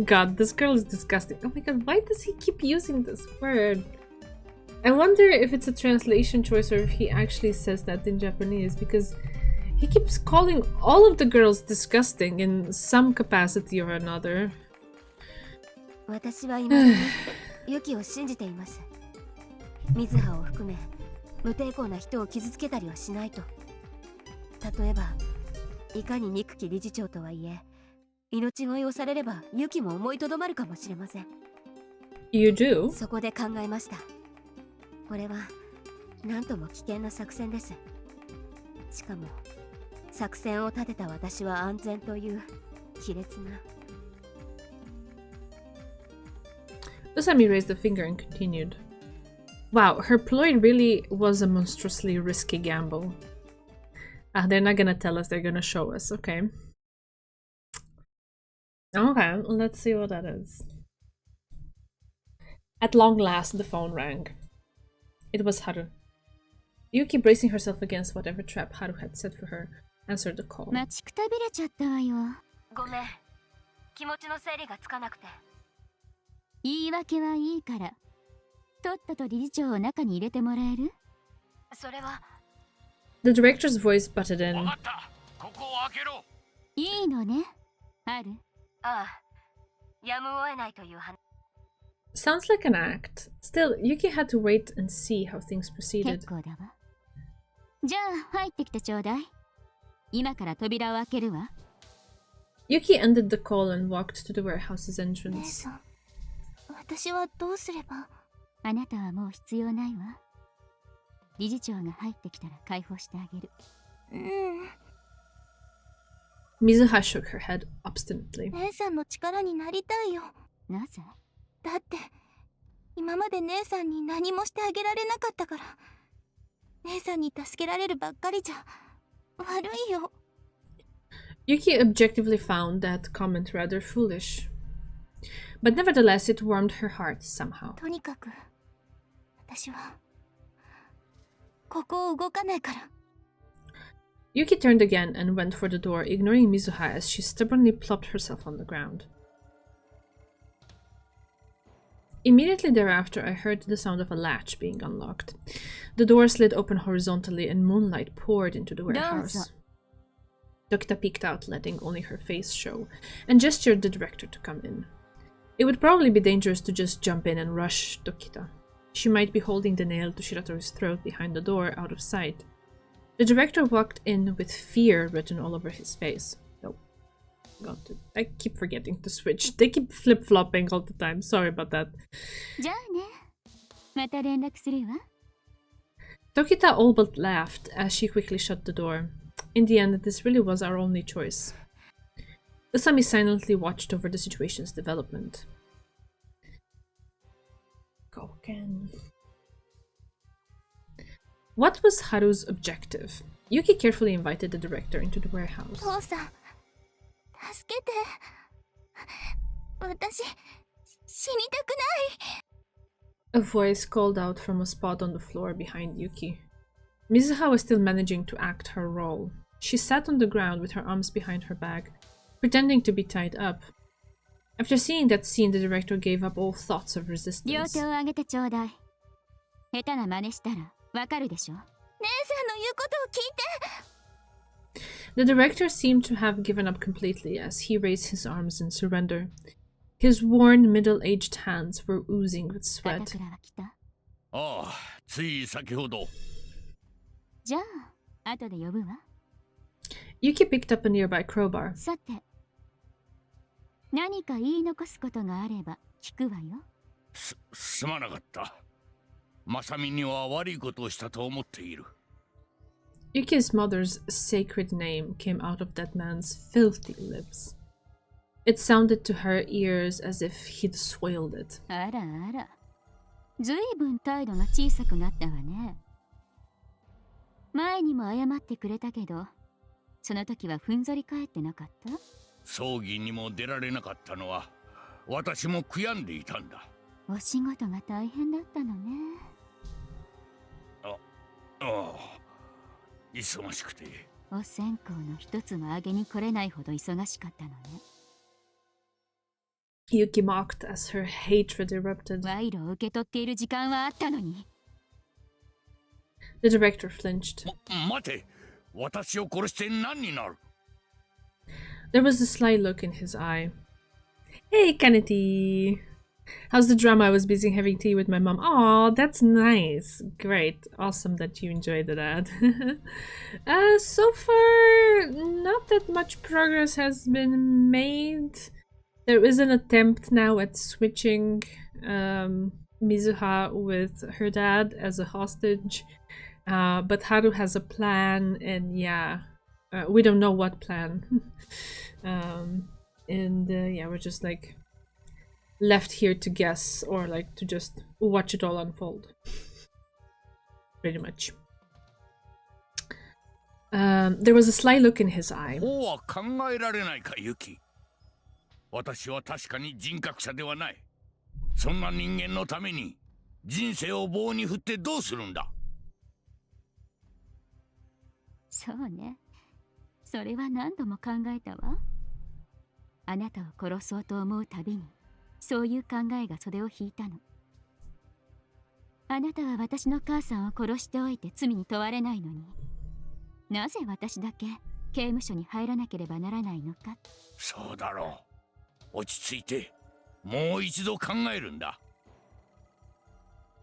God, this girl is disgusting. Oh my god, why does he keep using this word? I wonder if it's a translation choice or if he actually says that in Japanese, because he keeps calling all of the girls disgusting in some capacity or another. You do? そこで考えました。これは何とも危険な作戦です。しかも作戦を立てた私は安全という卑劣な。Usami raised a finger and continued. Wow, her ploy really was a monstrously risky gamble. They're not gonna tell us, they're gonna show us, okay? Okay, let's see what that is. At long last, the phone rang. It was Haru. Yuki, bracing herself against whatever trap Haru had set for her, answered the call. 待ちくたびれちゃったわよ。ごめん。気持ちの整理がつかなくて。言い訳はいいから。とっとと理事長を中に入れてもらえる？それは。The director's voice butted in. わかった。ここを開けろ。いいのね。ある？ああ。やむを得ないという話。Sounds like an act. Still, Yuki had to wait and see how things proceeded. 結構だわ。じゃあ入ってきてちょうだい。今から扉を開けるわ。Yuki ended the call and walked to the warehouse's 姉 entrance. さん、私はどうすれば。あなたはもう必要ないわ。理事長が入ってきたら解放してあげる。Mizuha shook her head obstinately. 姉さんの力になりたいよ。なぜ？だって今まで姉さんに何もしてあげられなかったから。姉さんに助けられるばっかりじゃ悪いよ。Yuki objectively found that comment rather foolish. But nevertheless, it warmed her heart somehow. とにかく私はここを動かないから。 Yuki turned again and went for the door, ignoring Mizuha as she stubbornly plopped herself on the ground. Immediately thereafter, I heard the sound of a latch being unlocked. The door slid open horizontally and moonlight poured into the warehouse. Dokita peeked out, letting only her face show, and gestured the director to come in. It would probably be dangerous to just jump in and rush Dokita. She might be holding the nail to Shiratori's throat behind the door, out of sight. The director walked in with fear written all over his face. Oh, I keep forgetting to switch. They keep flip-flopping all the time. Sorry about that. じゃあね。また連絡するわ。Dokita all but laughed as she quickly shut the door. In the end, this really was our only choice. Usami silently watched over the situation's development. Go again. What was Haru's objective? Yuki carefully invited the director into the warehouse. 父さん助けて。私死にたくない。 A voice called out from a spot on the floor behind Yuki. Mizuha was still managing to act her role. She sat on the ground with her arms behind her back, pretending to be tied up. After seeing that scene, the director gave up all thoughts of 両 resistance. 手を上げてちょうだい。下手な真似したらわかるでしょ。姉さんの言うことを聞いて。 The director seemed to have given up completely as he raised his arms in surrender. His worn, middle-aged hands were oozing with 片 sweat. 倉は来た。ああ、つい先ほど。じゃあ、後で呼ぶわ。Yuki picked up a nearby crowbar. さて、何か言い残すことがあれば聞くわよ。すまなかった。マサミには悪いことをしたと思っている。Yuki's mother's sacred name came out of that man's filthy lips. It sounded to her ears as if he'd soiled it. あらあら。ずいぶん態度が小さくなったわね。前にも謝ってくれたけど、その時はふんぞり返ってなかった？葬儀にも出られなかったのは私も悔やんでいたんだ。お仕事が大変だったのね。ああ、忙しくて。お線香の一つもあげに来れないほど忙しかったのね。Yuki mocked as her hatred erupted. 賄賂を受け取っている時間はあったのに。The director flinched. 待て、私を殺して何になる？ There was a sly look in his eye. Hey, Kaneti! How's the drama? I was busy having tea with my mom. Aw, that's nice. Great. Awesome that you enjoyed that. So far, not that much progress has been made. There is an attempt now at switching Mizuha with her dad as a hostage. But Haru has a plan, and yeah, we don't know what plan. Yeah, we're just like left here to guess or like to just watch it all unfold. Pretty much. There was a sly look in his eye. こうは考えられないか、ユキ。私は確かに人格者ではない。そんな人間のために人生を棒に振ってどうするんだ。そうね。それは何度も考えたわ。あなたを殺そうと思うたびに、そういう考えが袖を引いたの。あなたは私の母さんを殺しておいて罪に問われないのに、なぜ私だけ刑務所に入らなければならないのか。そうだろう。落ち着いて、もう一度考えるんだ。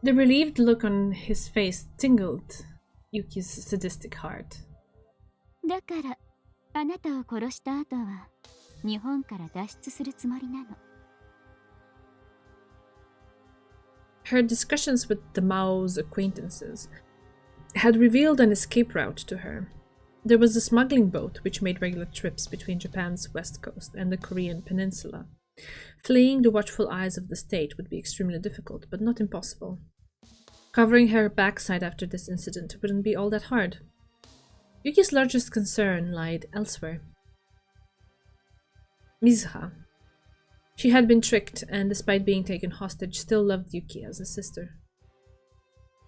The relieved look on his face tingled Yuki's sadistic heart. だから、あなたを殺した後は、日本から脱出するつもりなの。 Her discussions with the Mao's acquaintances had revealed an escape route to her. There was a smuggling boat which made regular trips between Japan's west coast and the Korean peninsula. Fleeing the watchful eyes of the state would be extremely difficult, but not impossible. Covering her backside after this incident wouldn't be all that hard. Yuki's largest concern lied elsewhere. Mizuha. She had been tricked and, despite being taken hostage, still loved Yuki as a sister.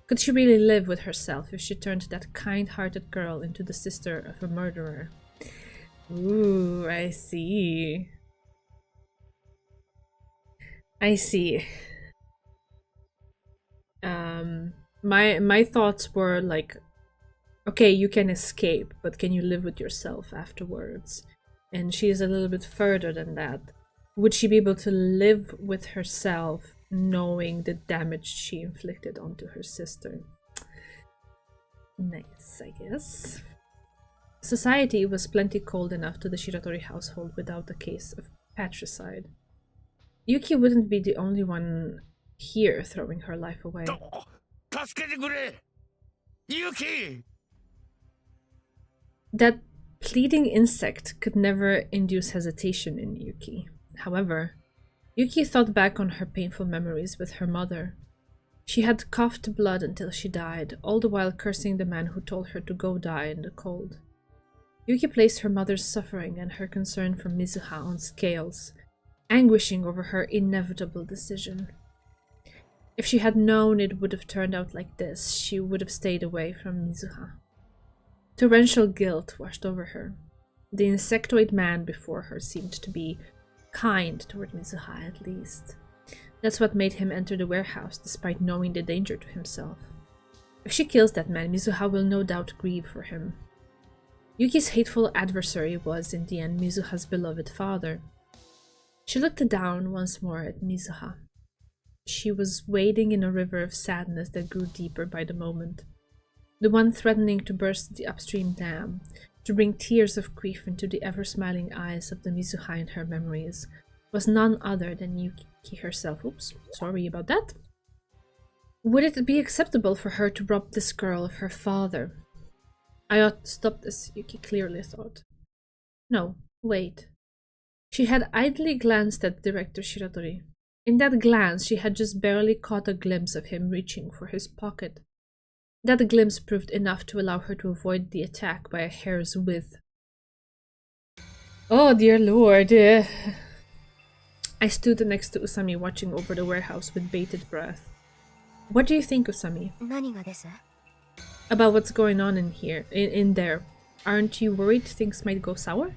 Could she really live with herself if she turned that kind-hearted girl into the sister of a murderer? Ooh, I see. I see. My thoughts were like, okay, you can escape, but can you live with yourself afterwards? And she is a little bit further than that. Would she be able to live with herself knowing the damage she inflicted onto her sister? Nice, I guess. Society was plenty cold enough to the Shiratori household without a case of patricide. Yuki wouldn't be the only one here throwing her life away. Yuki! That pleading insect could never induce hesitation in Yuki. However, Yuki thought back on her painful memories with her mother. She had coughed blood until she died, all the while cursing the man who told her to go die in the cold. Yuki placed her mother's suffering and her concern for Mizuha on scales, anguishing over her inevitable decision. If she had known it would have turned out like this, she would have stayed away from Mizuha. Torrential guilt washed over her. The insectoid man before her seemed to be kind toward Mizuha, at least. That's what made him enter the warehouse, despite knowing the danger to himself. If she kills that man, Mizuha will no doubt grieve for him. Yuki's hateful adversary was, in the end, Mizuha's beloved father. She looked down once more at Mizuha. She was wading in a river of sadness that grew deeper by the moment. The one threatening to burst the upstream dam, to bring tears of grief into the ever-smiling eyes of the Mizuha in her memories, was none other than Yuki herself. Oops, sorry about that. Would it be acceptable for her to rob this girl of her father? I ought to stop this, Yuki clearly thought. No, wait. She had idly glanced at Director Shiratori. In that glance, she had just barely caught a glimpse of him reaching for his pocket. That glimpse proved enough to allow her to avoid the attack by a hair's width. Oh dear lord. I stood next to Usami, watching over the warehouse with bated breath. What do you think, Usami? About what's going on in here, in there? Aren't you worried things might go sour?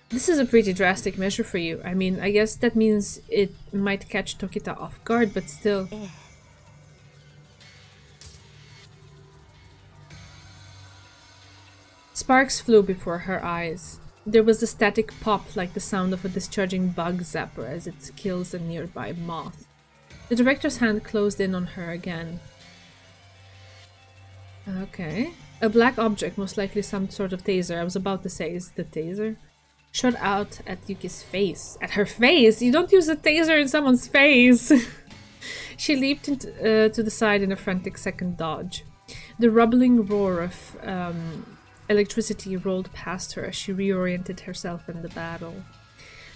This is a pretty drastic measure for you. I mean, I guess that means it might catch Tokita off guard, but still. Sparks flew before her eyes. There was a static pop like the sound of a discharging bug zapper as it kills a nearby moth. The director's hand closed in on her again. Okay. A black object, most likely some sort of taser. I was about to say, is the taser? Shot out at Yuki's face. At her face? You don't use a taser in someone's face! She leaped to the side in a frantic second dodge. The rumbling roar of electricity rolled past her as she reoriented herself in the battle.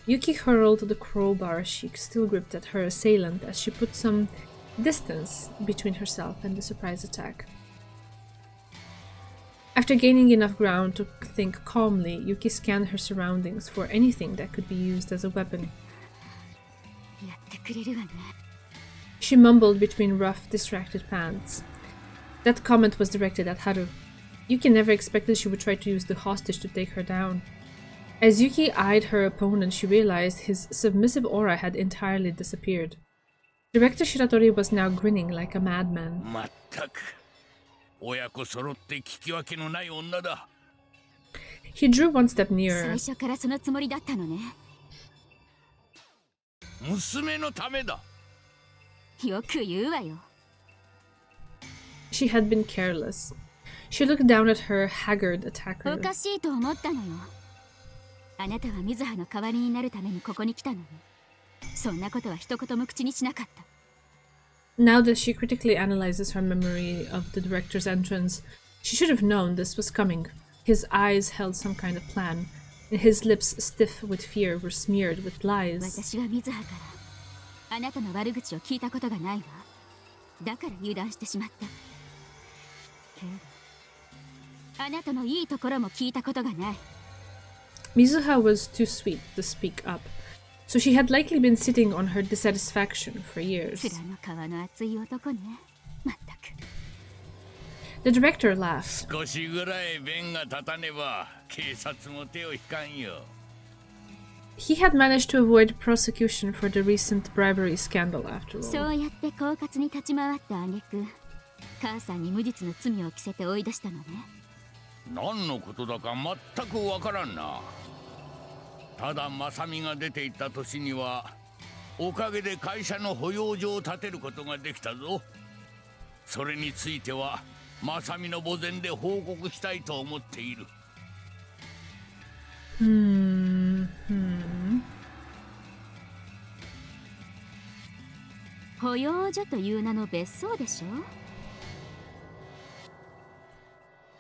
Yuki hurled the crowbar she still gripped at her assailant as she put some distance between herself and the surprise attack. After gaining enough ground to think calmly, Yuki scanned her surroundings for anything that could be used as a weapon. She mumbled between rough, distracted pants. That comment was directed at Haru. Yuki never expected she would try to use the hostage to take her down. As Yuki eyed her opponent, she realized his submissive aura had entirely disappeared. Director Shiratori was now grinning like a madman. He drew one step nearer. She had been careless. She looked down at her haggard お attacker. かしいと思ったのよ。あなたは水葉の代わりになるためにここに来たのに、そんなことは一言も口にしなかった。Now that she critically analyzes her memory of the director's entrance, she should have known this was coming. His eyes held some kind of plan, and his lips, stiff with fear, were smeared with lies. 私は水葉からあなたの悪口を聞いたことがないわ。だから油断してしまった。けどあなたのいいところも聞いたことがない。Mizuha was too sweet to speak up, so she had likely been sitting on her dissatisfaction for years. 面の皮の厚い男ね。まったく。The director laughed. 少しぐらい弁が立たねば警察も手を引かんよ。 He had managed to avoid prosecution for the recent bribery scandal after all. そうやって狡猾に立ち回った挙句、母さんに無実の罪を着せて追い出したのね。何のことだか全くわからんな。ただ正美が出て行った年にはおかげで会社の保養所を建てることができたぞ。それについては正美の墓前で報告したいと思っている。保養所という名の別荘でしょ。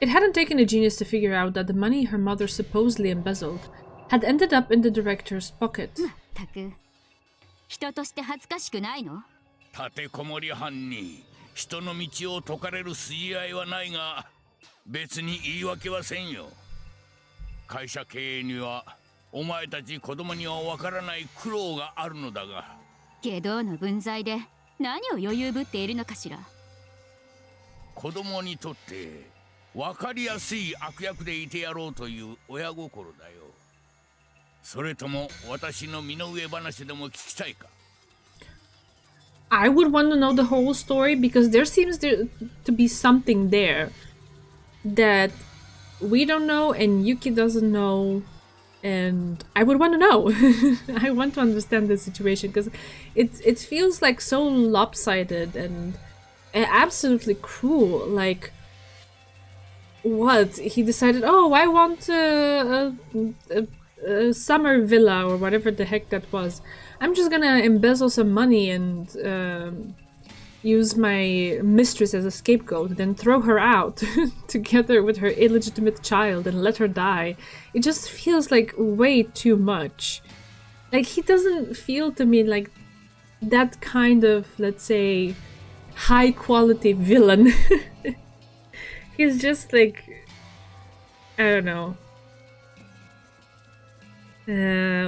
It hadn't taken a genius to figure out that the money her mother supposedly embezzled had ended up in the director's pocket. まったく、人として恥ずかしくないの？立てこもり犯に人の道を解かれる筋合いはないが、別に言い訳はせんよ。会社経営にはお前たち子供にはわからない苦労があるのだが。下道の分際で何を余裕ぶっているのかしら。子供にとって分かりやすい悪役でいてやろうという親心だよ。それとも私の身の上話でも聞きたいか？ I would want to know the whole story because there seems to be something there that we don't know and Yuki doesn't know, and I would want to know. I want to understand the situation because it feels like so lopsided and absolutely cruel. Like, what? He decided, oh, I want a summer villa or whatever the heck that was. I'm just gonna embezzle some money and use my mistress as a scapegoat, then throw her out together with her illegitimate child and let her die. It just feels like way too much. Like, he doesn't feel to me like that kind of, let's say, high quality villain. He's just like, I don't know.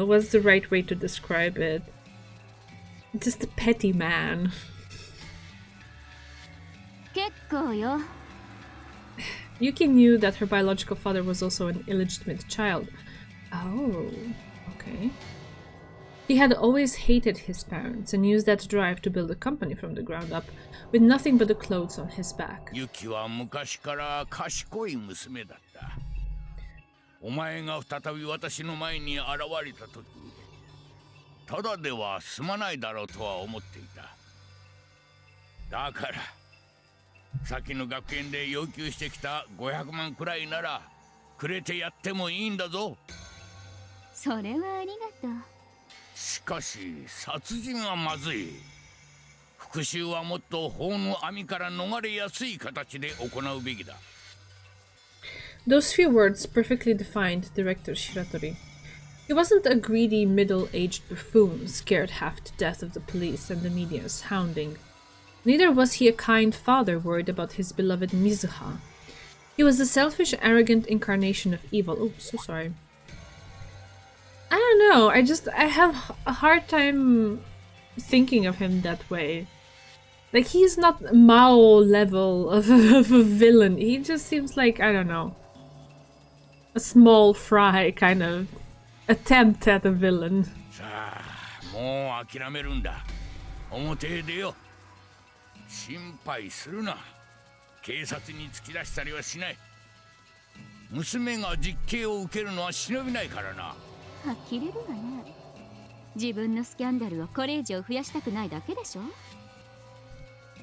What's the right way to describe it? Just a petty man. 結構よ。 Yuki knew that her biological father was also an illegitimate child. Oh, okay. He had always hated his parents and used that drive to build a company from the ground up, with nothing but the clothes on his back. ユキは昔から賢い娘だった。お前が再び私の前に現れた時、ただでは済まないだろうとは思っていた。だから、先の学園で要求してきた500万くらいならくれてやってもいいんだぞ。それはありがとう。しかし殺人はまずい。復讐はもっと法の網から逃れやすい形で行うべきだ。Those few words perfectly defined Director Shiratori. He wasn't a greedy, middle-aged buffoon scared half to death of the police and the media's hounding. Neither was he a kind father worried about his beloved Mizuha. He was a selfish, arrogant incarnation of evil. Oh, so sorry. I don't know, I have a hard time thinking of him that way. Like, he's not Maou level of a villain. He just seems like, I don't know, a small fry kind of attempt at a villain. さあ、もう諦めるんだ。表へ出よ。心配するな。警察に突き出したりはしない。娘が実刑を受けるのは忍びないからな。呆れるわね。自分のスキャンダルをこれ以上増やしたくないだけでしょ。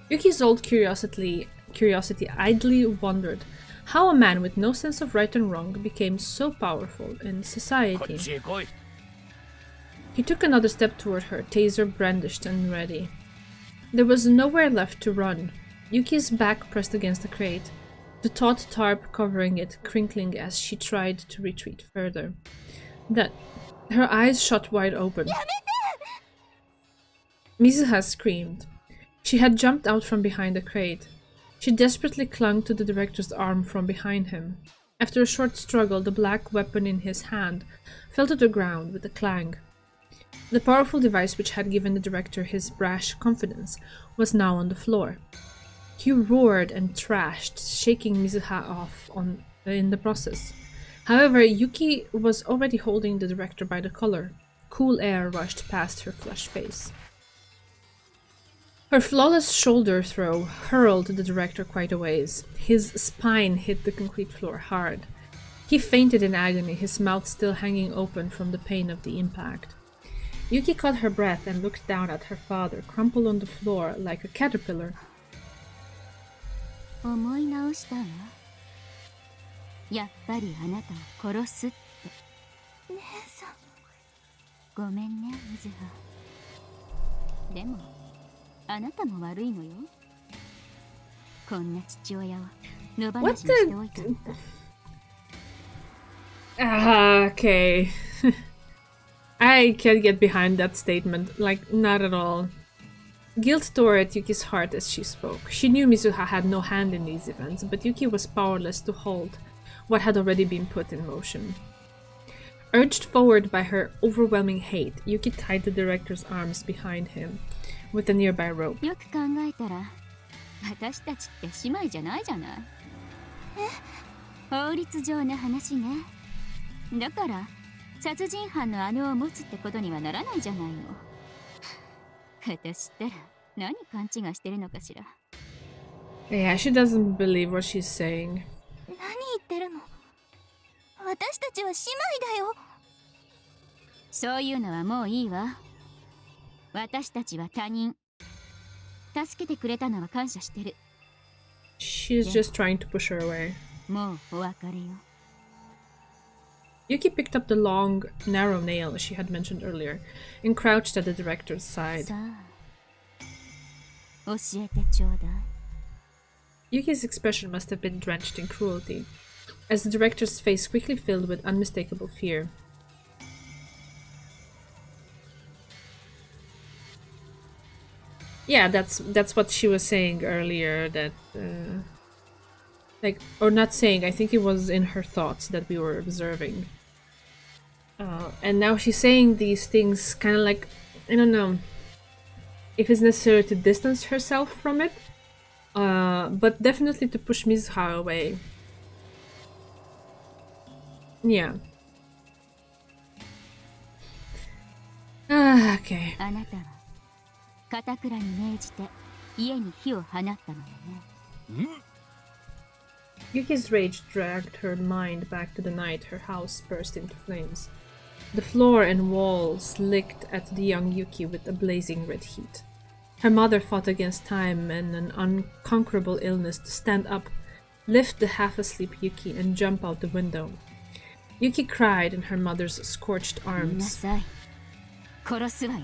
Yuki's old curiosity idly wondered how a man with no sense of right and wrong became so powerful in こっ society. ちへ来い。 He took another step toward her, taser brandished and ready. There was nowhere left to run. Yuki's back pressed against the crate, the taut tarp covering it, crinkling as she tried to retreat further. Then, her eyes shot wide open. Mizuha screamed. She had jumped out from behind the crate. She desperately clung to the director's arm from behind him. After a short struggle, the black weapon in his hand fell to the ground with a clang. The powerful device which had given the director his brash confidence was now on the floor. He roared and thrashed, shaking Mizuha off in the process. However, Yuki was already holding the director by the collar. Cool air rushed past her flushed face. Her flawless shoulder throw hurled the director quite a ways. His spine hit the concrete floor hard. He fainted in agony, his mouth still hanging open from the pain of the impact. Yuki caught her breath and looked down at her father, crumpled on the floor like a caterpillar. 思い直したわ。やっぱりあなたを殺すって。姉さん。ごめんね、ミズハ。でも、あなたも悪いのよ。こんな父親を野放しにしておいたんだ。Okay. I can't get behind that statement. Like, not at all. Guilt tore at Yuki's heart as she spoke. She knew Mizuha had no hand in these events, but Yuki was powerless to halt what had already been put in motion. Urged forward by her overwhelming hate, Yuki tied the director's arms behind him with a nearby rope. よく考えたら、私たちって姉妹じゃないじゃない。法律上の話ね。だから、殺人犯の姉を持つってことにはならないじゃないの。私ったら何勘違いしてるのかしら。Yeah, she doesn't believe what she's saying. 何言ってるの？私たちは姉妹だよ。そういうのはもういいわ。私たちは他人。助けてくれたのは感謝してる。She's just trying to push her away. もうお別れよ。Yuki picked up the long, narrow nail she had mentioned earlier and crouched at the director's side. さあ、教えてちょうだい。Yuki's expression must have been drenched in cruelty, as the director's face quickly filled with unmistakable fear. Yeah, that's what she was saying earlier, that like, or not saying, I think it was in her thoughts that we were observing. And now she's saying these things kind of like, I don't know if it's necessary to distance herself from it, but definitely to push Mizuha away. Yeah. Okay. あなたは片倉に命じて家に火を放ったのよね。Yuki's rage dragged her mind back to the night her house burst into flames. The floor and walls licked at the young Yuki with a blazing red heat. Her mother fought against time and an unconquerable illness to stand up, lift the half-asleep Yuki, and jump out the window. Yuki cried in her mother's scorched 言いな arms. さい。殺すわよ。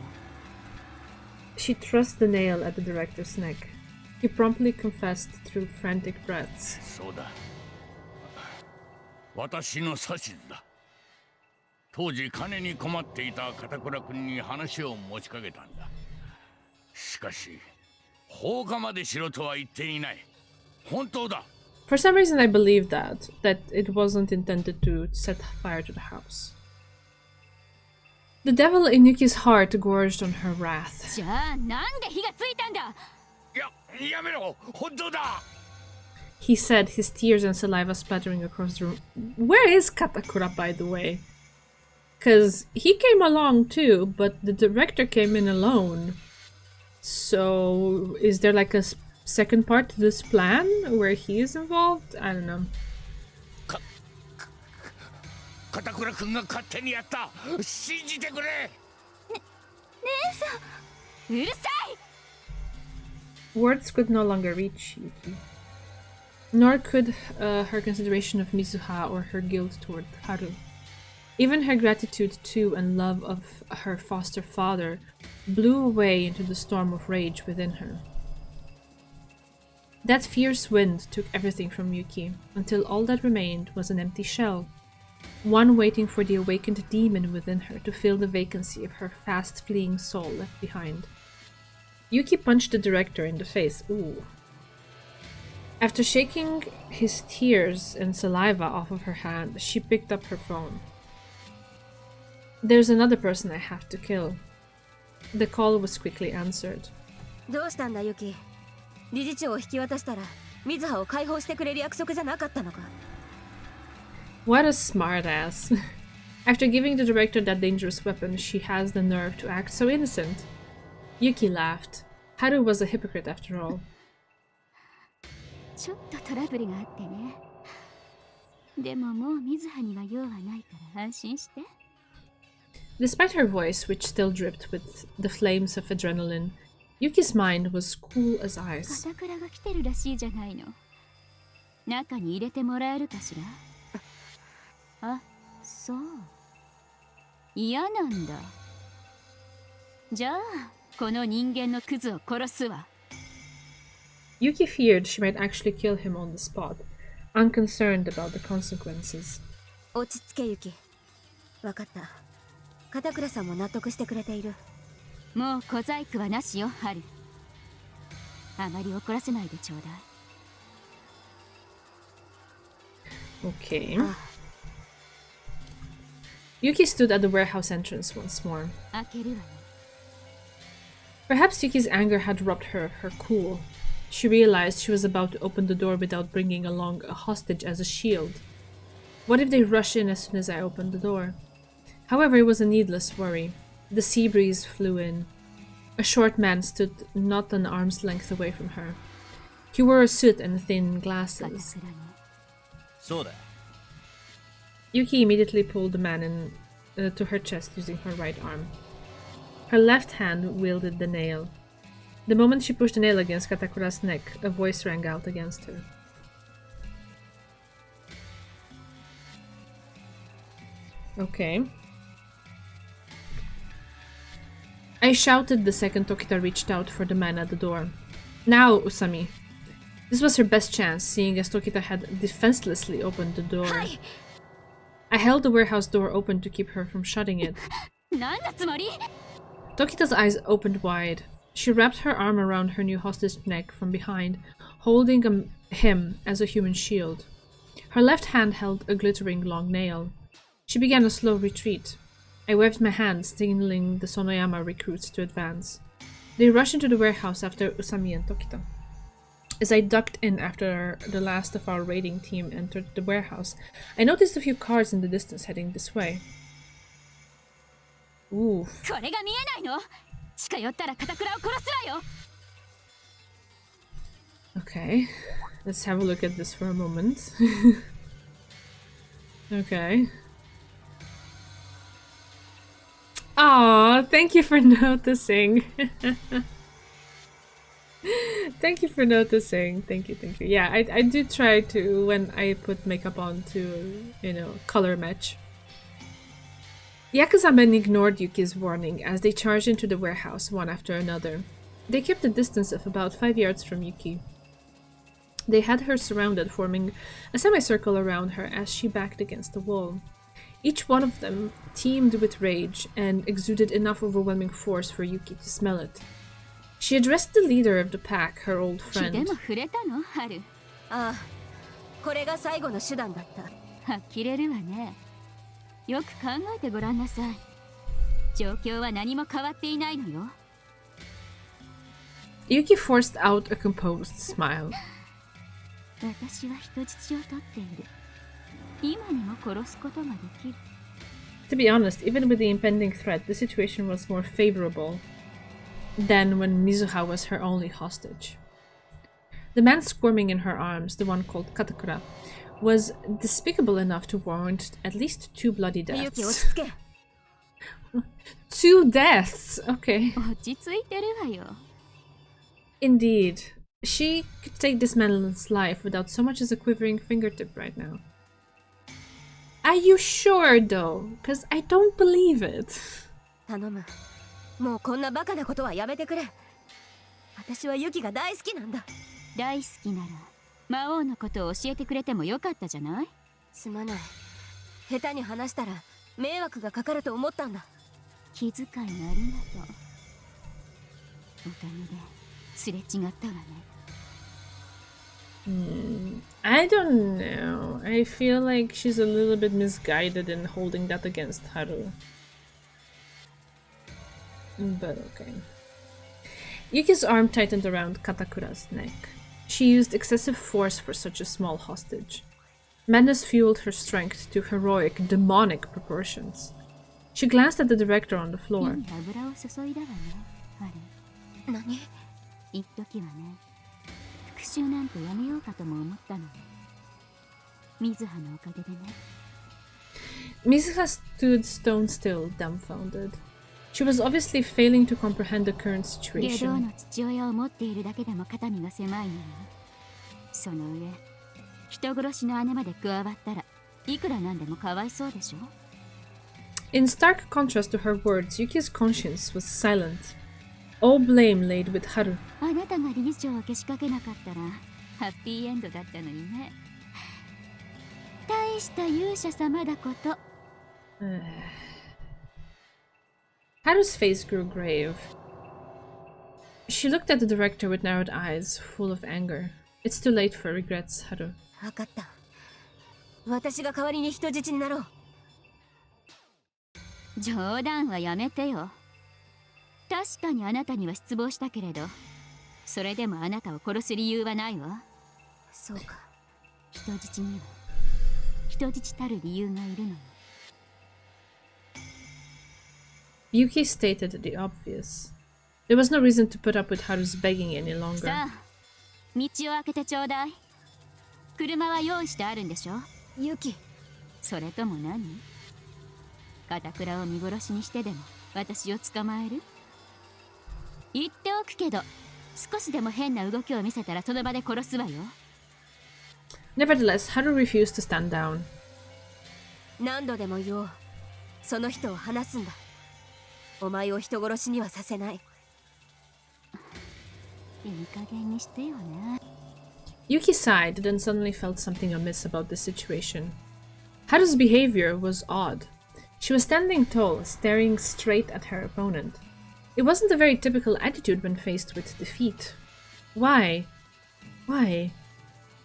She thrust the nail at the director's neck. He promptly confessed through frantic breaths. そうだ。私の指図だ。当時金に困っていた片倉君に話を持ちかけたんだ。しかし放火までしろとは言っていない。本当だ。For some reason I believe that it wasn't intended to set fire to the house. The devil in Yuki's heart gorged on her wrath. じゃあなんで火がついたんだ。やめろ。本当だ。 He said, his tears and saliva splattering across the room. Where is Katakura, by the way? Because he came along too, but the director came in alone. So, is there like a second part to this plan where he is involved? I don't know. 片倉君が勝手にやった。信じてくれ。うるさい。 Words could no longer reach Yuki. nor could her consideration of Mizuha or her guilt toward Haru. Even her gratitude to and love of her foster father blew away into the storm of rage within her. That fierce wind took everything from Yuki, until all that remained was an empty shell, one waiting for the awakened demon within her to fill the vacancy of her fast-fleeing soul left behind. Yuki punched the director in the face. Ooh. After shaking his tears and saliva off of her hand, she picked up her phone. There's another person I have to kill. The call was quickly answered. どうしたんだユキ。理事長を引き渡したら水葉を解放してくれる約束じゃなかったのか。What a smartass. After giving the director that dangerous weapon, she has the nerve to act so innocent. Yuki laughed. Haru was a hypocrite after all. ちょっとトラブルがあってね。でももう水葉には用はないから安心して。Despite her voice, which still dripped with the flames of adrenaline, Yuki's mind was cool as ice. 片倉が来てるらしいじゃないの。中に入れてもらえるかしら。あ、そう。嫌なんだ。じゃあ、この人間のクズを殺すわ。Yuki feared she might actually kill him on the spot, unconcerned about the consequences. 落ち着けユキ。わかった。片倉さんも納得してくれている。もう小細工はなしよ、ハル。あまり怒らせないでちょうだい。Okay. Yuki stood at the warehouse entrance once more. 開けるわね。Perhaps Yuki's anger had robbed her of her cool. She realized she was about to open the door without bringing along a hostage as a shield. What if they rush in as soon as I open the door? However, it was a needless worry. The sea breeze flew in. A short man stood not an arm's length away from her. He wore a suit and thin glasses. 片倉に。そうだ。Yuki immediately pulled the man to her chest using her right arm. Her left hand wielded the nail. The moment she pushed the nail against Katakura's neck, a voice rang out against her. Okay. I shouted the second Tokita reached out for the man at the door. Now, Usami. This was her best chance, seeing as Tokita had defenselessly opened the door. Hi. I held the warehouse door open to keep her from shutting it. なんだつもり？ Tokita's eyes opened wide. She wrapped her arm around her new hostage neck from behind, holding him as a human shield. Her left hand held a glittering long nail. She began a slow retreat. I waved my hand, signaling the Sonoyama recruits to advance. They rushed into the warehouse after Usami and Tokita. As I ducked in after the last of our raiding team entered the warehouse, I noticed a few cars in the distance heading this way. Ooh. これが見えないの？近寄ったら片倉を殺すわよ。Okay, let's have a look at this for a moment. Okay. Aw, thank you for noticing. Thank you for noticing. Thank you. Yeah, I do try to, when I put makeup on, to, you know, color match. Yakuza men ignored Yuki's warning as they charged into the warehouse one after another. They kept a distance of about 5 yards from Yuki. They had her surrounded, forming a semicircle around her as she backed against the wall. Each one of them teemed with rage and exuded enough overwhelming force for Yuki to smell it. She addressed the leader of the pack, her old 気で friend. も触れたの、ハル。ああ、これが最後の手段だった。呆れるわね。よく考えてごらんなさい。状況は何も変わっていないのよ。Yuki forced out a composed smile. 私は人質を取っている。今にも殺すことができる。To be honest, even with the impending threat, the situation was more favorable than when Mizuha was her only hostage. The man squirming in her arms, the one called Katakura, was despicable enough to warrant at least 2 bloody ユキ落 deaths. ち着け。 2 deaths! Okay. 落ち着いてるわよ。Indeed. She could take this man's life without so much as a quivering fingertip right now. Are you sure though? Because I don't believe it. 頼む。もうこんなバカなことはやめてくれ。私はユキが大好きなんだ。大好きなら魔王のことを教えてくれてもよかったじゃない？すまない。下手に話したら迷惑がかかると思ったんだ。気遣いありがとう。おかげですれ違ったわね。I don't know. I feel like she's a little bit misguided in holding that against Haru. But okay. Yuki's arm tightened around Katakura's neck. She used excessive force for such a small hostage. Madness fueled her strength to heroic, demonic proportions. She glanced at the director on the floor. 火に油を注いだわね、あれ。何？一時はね、復讐なんてやめようかとも思ったの。水葉のおかげでね。Mizuha stood stone still, dumbfounded. She was obviously failing to comprehend the current 外道 situation. の父親を持っているだけでも肩身が狭いのよ。その上、人殺しの姉まで加わったらいくらなんでもかわいそうでしょ。 In stark contrast to her words, Yuki's conscience was silent. All blame laid with Haru. あなたが理事長をけしかけなかったらハッピーエンドだったのにね。大した勇者様だこと。Haru's face grew grave. She looked at the director with narrowed eyes, full of anger. It's too late for regrets, Haru. 分かった。私が代わりに人質になろう。冗談はやめてよ。確かにあなたには失望したけれど、それでもあなたを殺す理由はないわ。そうか。人質には人質たる理由がいるのよ。Yuki stated the obvious. There was no reason to put up with Haru's begging any longer. さあ、道を開けてちょうだい。車は用意してあるんでしょ。ユキ。それとも何？片倉を見殺しにしてでも私を捕まえる？言っておくけど、少しでも変な動きを見せたらその場で殺すわよ。Nevertheless, Haru refused to stand down. 何度でも言おう。その人を離すんだ。お前を人殺しにはさせない。いい加減にしてよね。Yuki sighed, then suddenly felt something amiss about the situation. Haru's behavior was odd. She was standing tall, staring straight at her opponent. It wasn't a very typical attitude when faced with defeat. Why? Why?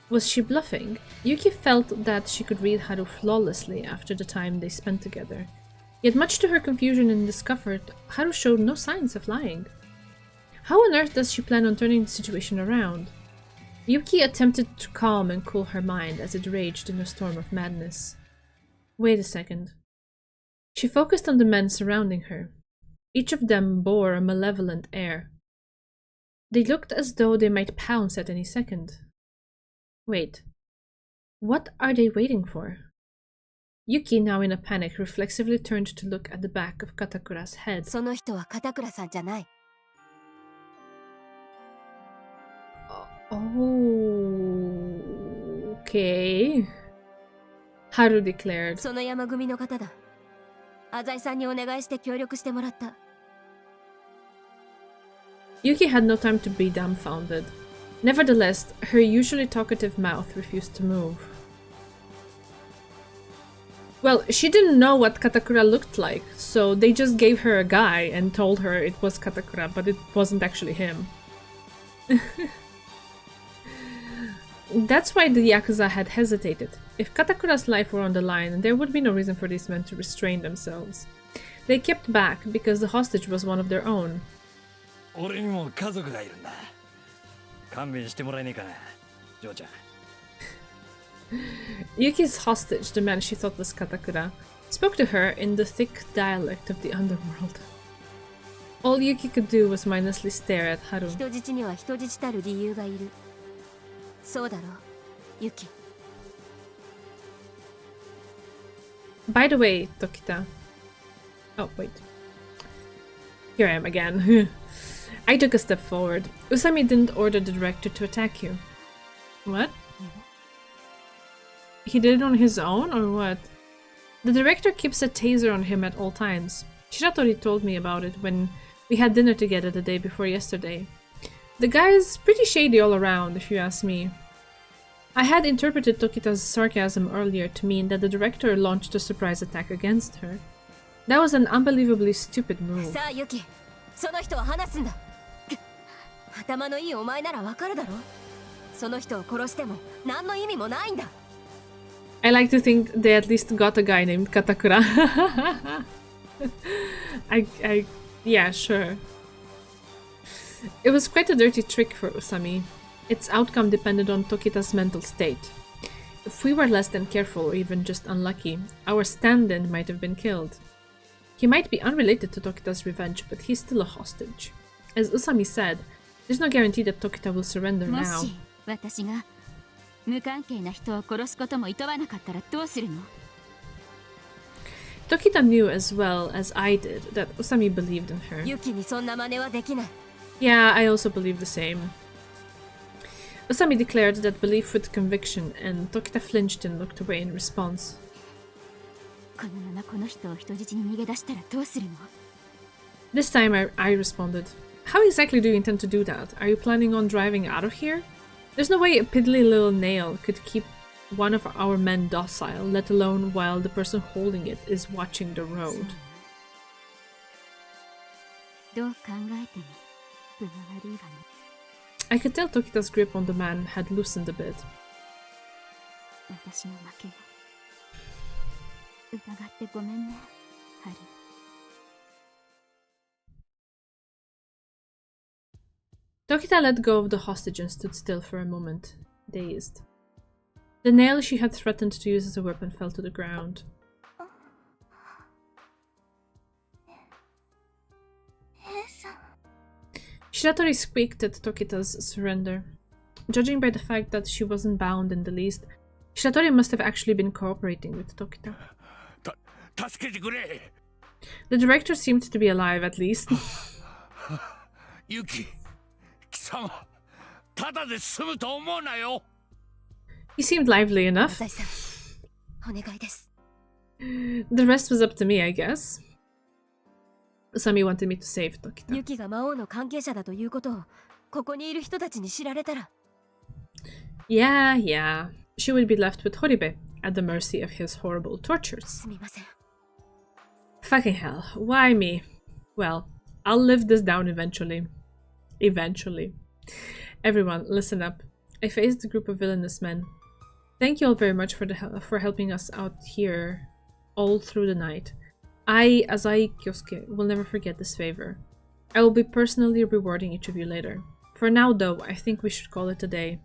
Was she bluffing? Yuki felt that she could read Haru flawlessly after the time they spent together. Yet much to her confusion and discomfort, Haru showed no signs of lying. How on earth does she plan on turning the situation around? Yuki attempted to calm and cool her mind as it raged in a storm of madness. Wait a second. She focused on the men surrounding her. Each of them bore a malevolent air. They looked as though they might pounce at any second. Wait. What are they waiting for? Yuki, now in a panic, reflexively turned to look at the back of Katakura's head. その人は片倉さんじゃない。Okay. Haru declared. その山組の方だ。浅井さんにお願いして協力してもらった。Yuki had no time to be dumbfounded. Nevertheless, her usually talkative mouth refused to move. Well, she didn't know what Katakura looked like, so they just gave her a guy and told her it was Katakura, but it wasn't actually him. That's why the Yakuza had hesitated. If Katakura's life were on the line, there would be no reason for these men to restrain themselves. They kept back because the hostage was one of their own. 俺にも家族がいるんだ。勘弁してもらえねえかな、嬢ちゃん。Yuki's hostage, the man she thought was Katakura, spoke to her in the thick dialect of the underworld. All Yuki could do was mindlessly stare at Haru. 人質には人質たる理由がいる。そうだろ、ユキ。By the way, Tokita. Oh, wait. Here I am again. I took a step forward. Usami didn't order the director to attack you. What? He did it on his own, or what? The director keeps a taser on him at all times. Shiratori told me about it when we had dinner together the day before yesterday. The guy is pretty shady all around, if you ask me. I had interpreted Tokita's sarcasm earlier to mean that the director launched a surprise attack against her. That was an unbelievably stupid move. さあユキ、その人は話すんだ。頭のいいお前ならわかるだろ。その人を殺しても何の意味もないんだ。I like to think they at least got a guy named Katakura. Yeah, sure. It was quite a dirty trick for Usami. Its outcome depended on Tokita's mental state. If we were less than careful or even just unlucky, our stand-in might have been killed. He might be unrelated to Tokita's revenge, but he's still a hostage. As Usami said, there's no guarantee that Tokita will surrender も now. し私が無関係な人を殺すことも厭わなかったらどうするの？ Tokita knew as well as I did that Usami believed in her. ユキにそんな真似はできない。 Yeah, I also believe the same. Usami declared that belief with conviction, and Tokita flinched and looked away in response. このままこの人を人質に逃げ出したらどうするの？ This time I responded, How exactly do you intend to do that? Are you planning on driving out of here? There's no way a piddly little nail could keep one of our men docile, let alone while the person holding it is watching the road. どう考えても分が悪いわね。 I could tell Tokita's grip on the man had loosened a bit. 私の負けよ。疑ってごめんね、ハリー。 Tokita let go of the hostage and stood still for a moment, dazed. The nail she had threatened to use as a weapon fell to the ground. Shiratori squeaked at Tokita's surrender. Judging by the fact that she wasn't bound in the least, Shiratori must have actually been cooperating with Tokita. 助けてくれ。 The director seemed to be alive, at least. ユキ、貴様、ただで済むと思うなよ。 He seemed lively enough. 朝井さん、お願いです。 The rest was up to me, I guess. Usami wanted me to save Tokita. ユキが魔王の関係者だということをここにいる人たちに知られたら。 Yeah. She would be left with Horibe, at the mercy of his horrible tortures. すみません。 Fucking hell, why me? Well, I'll live this down eventually. Eventually. Everyone, listen up. I faced a group of villainous men. Thank you all very much for helping us out here all through the night. I, Azai Kyosuke, will never forget this favor. I will be personally rewarding each of you later. For now, though, I think we should call it a day.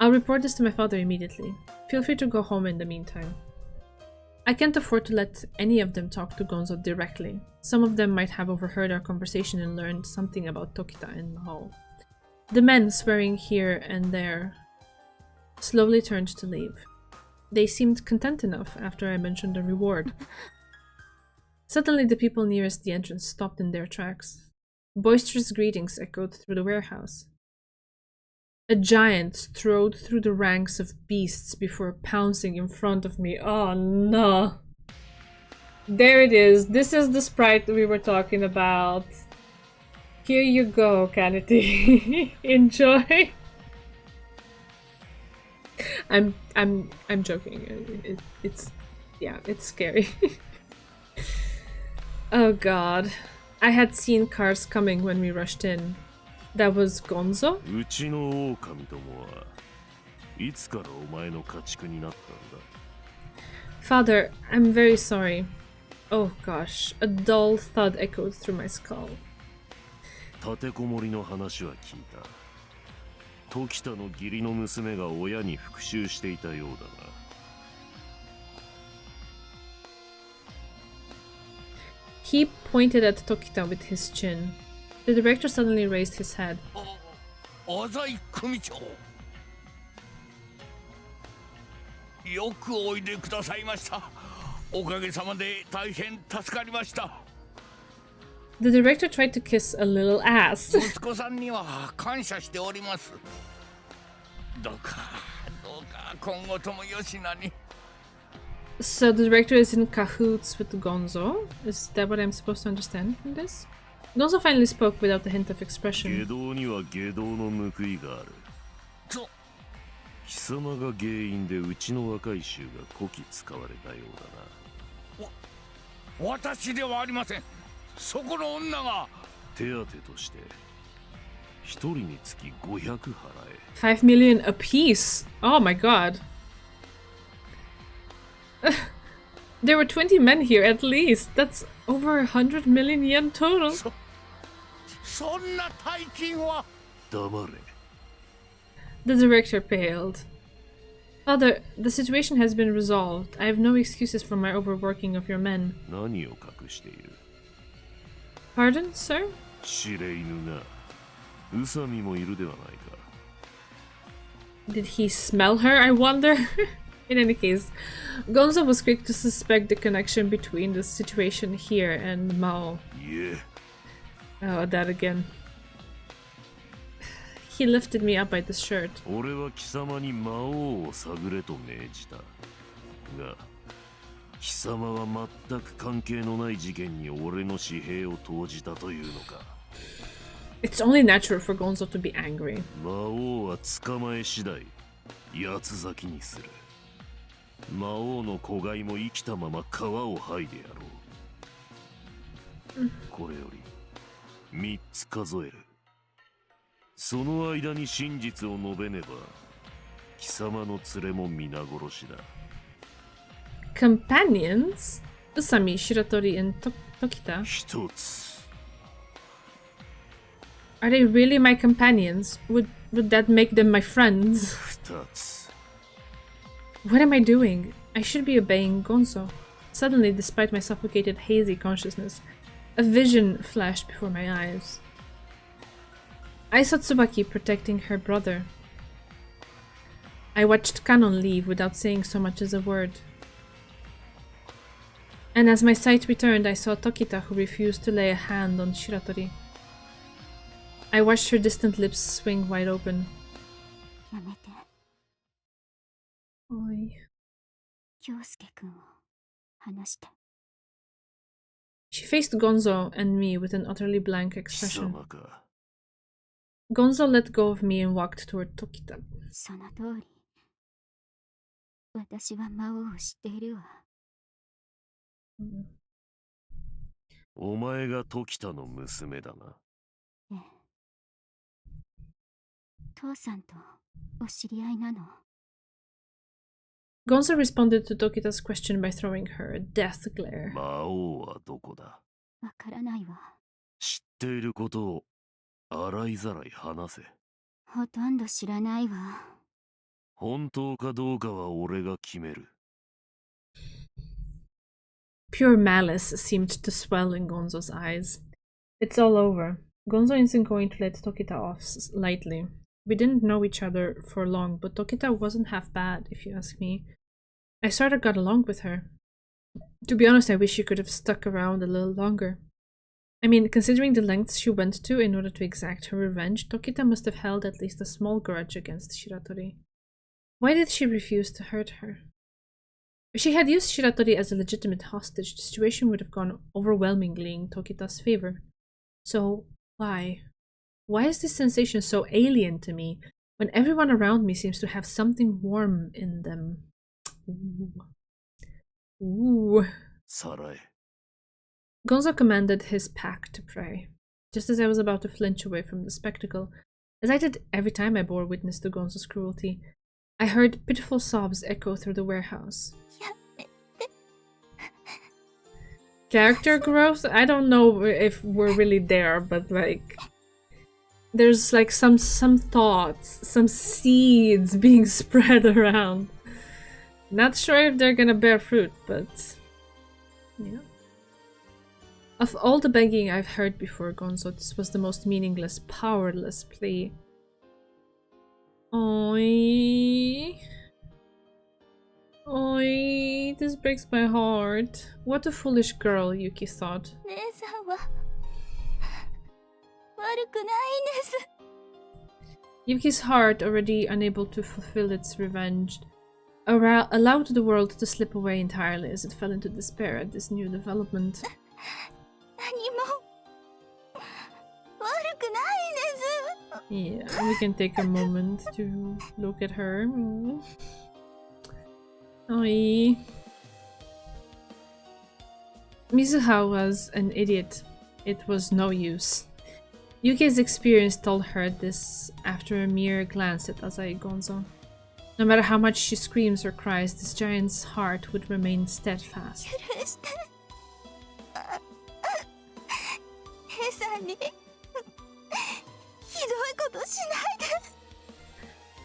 I'll report this to my father immediately. Feel free to go home in the meantime. I can't afford to let any of them talk to Gonzo directly. Some of them might have overheard our conversation and learned something about Tokita and Maou. The men, swearing here and there, slowly turned to leave. They seemed content enough after I mentioned the reward. Suddenly, the people nearest the entrance stopped in their tracks. Boisterous greetings echoed through the warehouse. A giant strode through the ranks of beasts before pouncing in front of me. Oh no. There it is. This is the sprite we were talking about. Here you go, Kanity. Enjoy. I'm joking. It's scary. Oh god. I had seen cars coming when we rushed in. That was Gonzo? うちの狼どもはいつからお前の家畜になったんだ Father, I'm very sorry. Oh gosh, a dull thud echoed through my skull. 立てこもりの話は聞いた時田の義理の娘が親に復讐していたようだな He pointed at Tokita with his chin. The director suddenly raised his head. 浅井組長よくおいでくださいましたおかげさまで大変助かりました The director tried to kiss a little ass. 息子さんには感謝しております。どうか今後ともよしなに。 So the director is in cahoots with Gonzo? Is that what I'm supposed to understand from this? Gonzo finally spoke without a hint of 下 expression. 道には下道の報いがある。貴様が原因でうちの若い衆がこき使われたようだな。私ではありません。そこの女が。手当として一人につき500払え。5 million apiece! Oh my god. There were 20 men here at least. That's over 100 million yen total. そんな大金は。黙れ。 The director paled. Father, the situation has been resolved. I have no excuses for my overworking of your men. 何を隠している？ Pardon, sir? 知れ犬が宇佐美もいるではないか。 Did he smell her, I wonder? In any case, Gonzo was quick to suspect the connection between the situation here and Maou. いえ。 Oh, that again. He lifted me up by the shirt. 俺は貴様に魔王を探れと命じた。が、貴様は全く関係のない事件に俺の私兵を投じたというのか。It's only natural for Gonzo to be angry. 魔王は捕まえ次第、八つ咲きにする。魔王の子飼いも生きたまま皮を剥いでやろう。これより3つ数える。その間に真実を述べねば、貴様の連れも皆殺しだ。Companions? Usami, Shiratori, and Tokita? 一つ。Are they really my companions? Would that make them my friends? 二つ。 What am I doing? I should be obeying Gonzo. Suddenly, despite my suffocated, hazy consciousness, a vision flashed before my eyes. I saw Tsubaki protecting her brother. I watched Kanon leave without saying so much as a word. And as my sight returned, I saw Tokita, who refused to lay a hand on Shiratori. I watched her distant lips swing wide open. やめて。 Oi. 京介くんを話して。 She faced Gonzo and me with an utterly blank 貴 expression. 様か。 Gonzo let go of me and walked toward Tokita. その通り。私は魔王を知っているわ。お前が時田の娘だな。ええ。父さんとお知り合いなの？ Gonzo responded to Tokita's question by throwing her a death glare. 魔王はどこだ？わからないわ。知っていることを洗いざらい話せ。ほとんど知らないわ。本当かどうかは俺が決める。Pure malice seemed to swell in Gonzo's eyes. It's all over. Gonzo isn't going to let Tokita off lightly. We didn't know each other for long, but Tokita wasn't half bad, if you ask me. I sort of got along with her. To be honest, I wish she could have stuck around a little longer. I mean, considering the lengths she went to in order to exact her revenge, Tokita must have held at least a small grudge against Shiratori. Why did she refuse to hurt her? If she had used Shiratori as a legitimate hostage, the situation would have gone overwhelmingly in Tokita's favor. So, why? Why is this sensation so alien to me, when everyone around me seems to have something warm in them? Ooh. Sarai. Gonzo commanded his pack to pray, just as I was about to flinch away from the spectacle, as I did every time I bore witness to Gonzo's cruelty. I heard pitiful sobs echo through the warehouse. Character growth? I don't know if we're really there, but like there's like some thoughts, some seeds being spread around. Not sure if they're gonna bear fruit, but yeah. Of all the begging I've heard before, Gonzo, this was the most meaningless, powerless plea. Oi. Oi, this breaks my heart. What a foolish girl, Yuki thought. 姉さんは悪くないんです。 Yuki's heart, already unable to fulfill its revenge, allowed the world to slip away entirely as it fell into despair at this new development. 何も悪くないんです。 Yeah, we can take a moment to look at her. Oi. Mizuha was an idiot. It was no use. Yuki's experience told her this after a mere glance at Asai Gonzo. No matter how much she screams or cries, this giant's heart would remain steadfast. 許して。姉さんにひどいことしないで。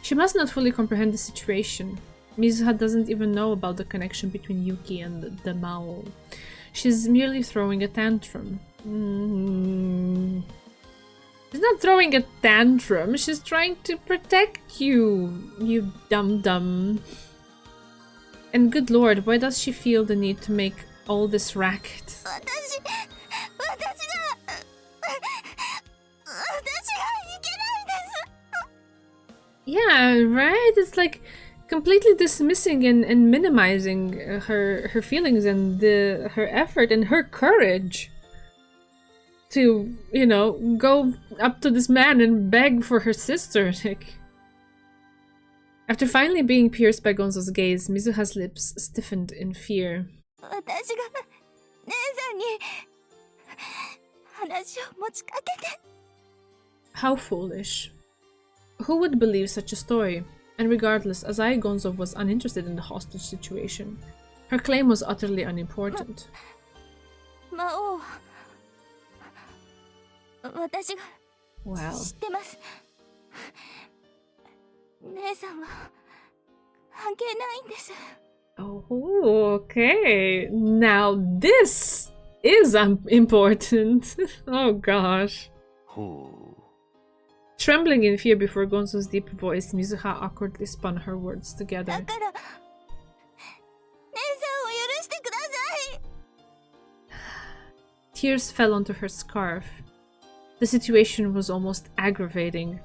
She must not fully comprehend the situation. Mizuha doesn't even know about the connection between Yuki and the Maou. She's merely throwing a tantrum. She's not throwing a tantrum, she's trying to protect you, you dum-dum. And good lord, why does she feel the need to make all this racket? 私がいけないんです。 Yeah, right? It's like completely dismissing and minimizing her feelings and her effort and her courage to, you know, go up to this man and beg for her sister. Like, after finally being pierced by Gonzo's gaze, Mizuha's lips stiffened in fear. 私が姉さんに話を持ちかけて。 How foolish. Who would believe such a story? And regardless, Asai Gonzo was uninterested in the hostage situation. Her claim was utterly unimportant. 魔王、私が Wow. 知ってます。姉さんは関係ないんです。 Oh, okay. Now this is important. Oh gosh. Trembling in fear before Gonzo's deep voice, Mizuha awkwardly spun her words だ together. から、姉さんを許してください。 Tears fell onto her scarf. The situation was almost aggravating.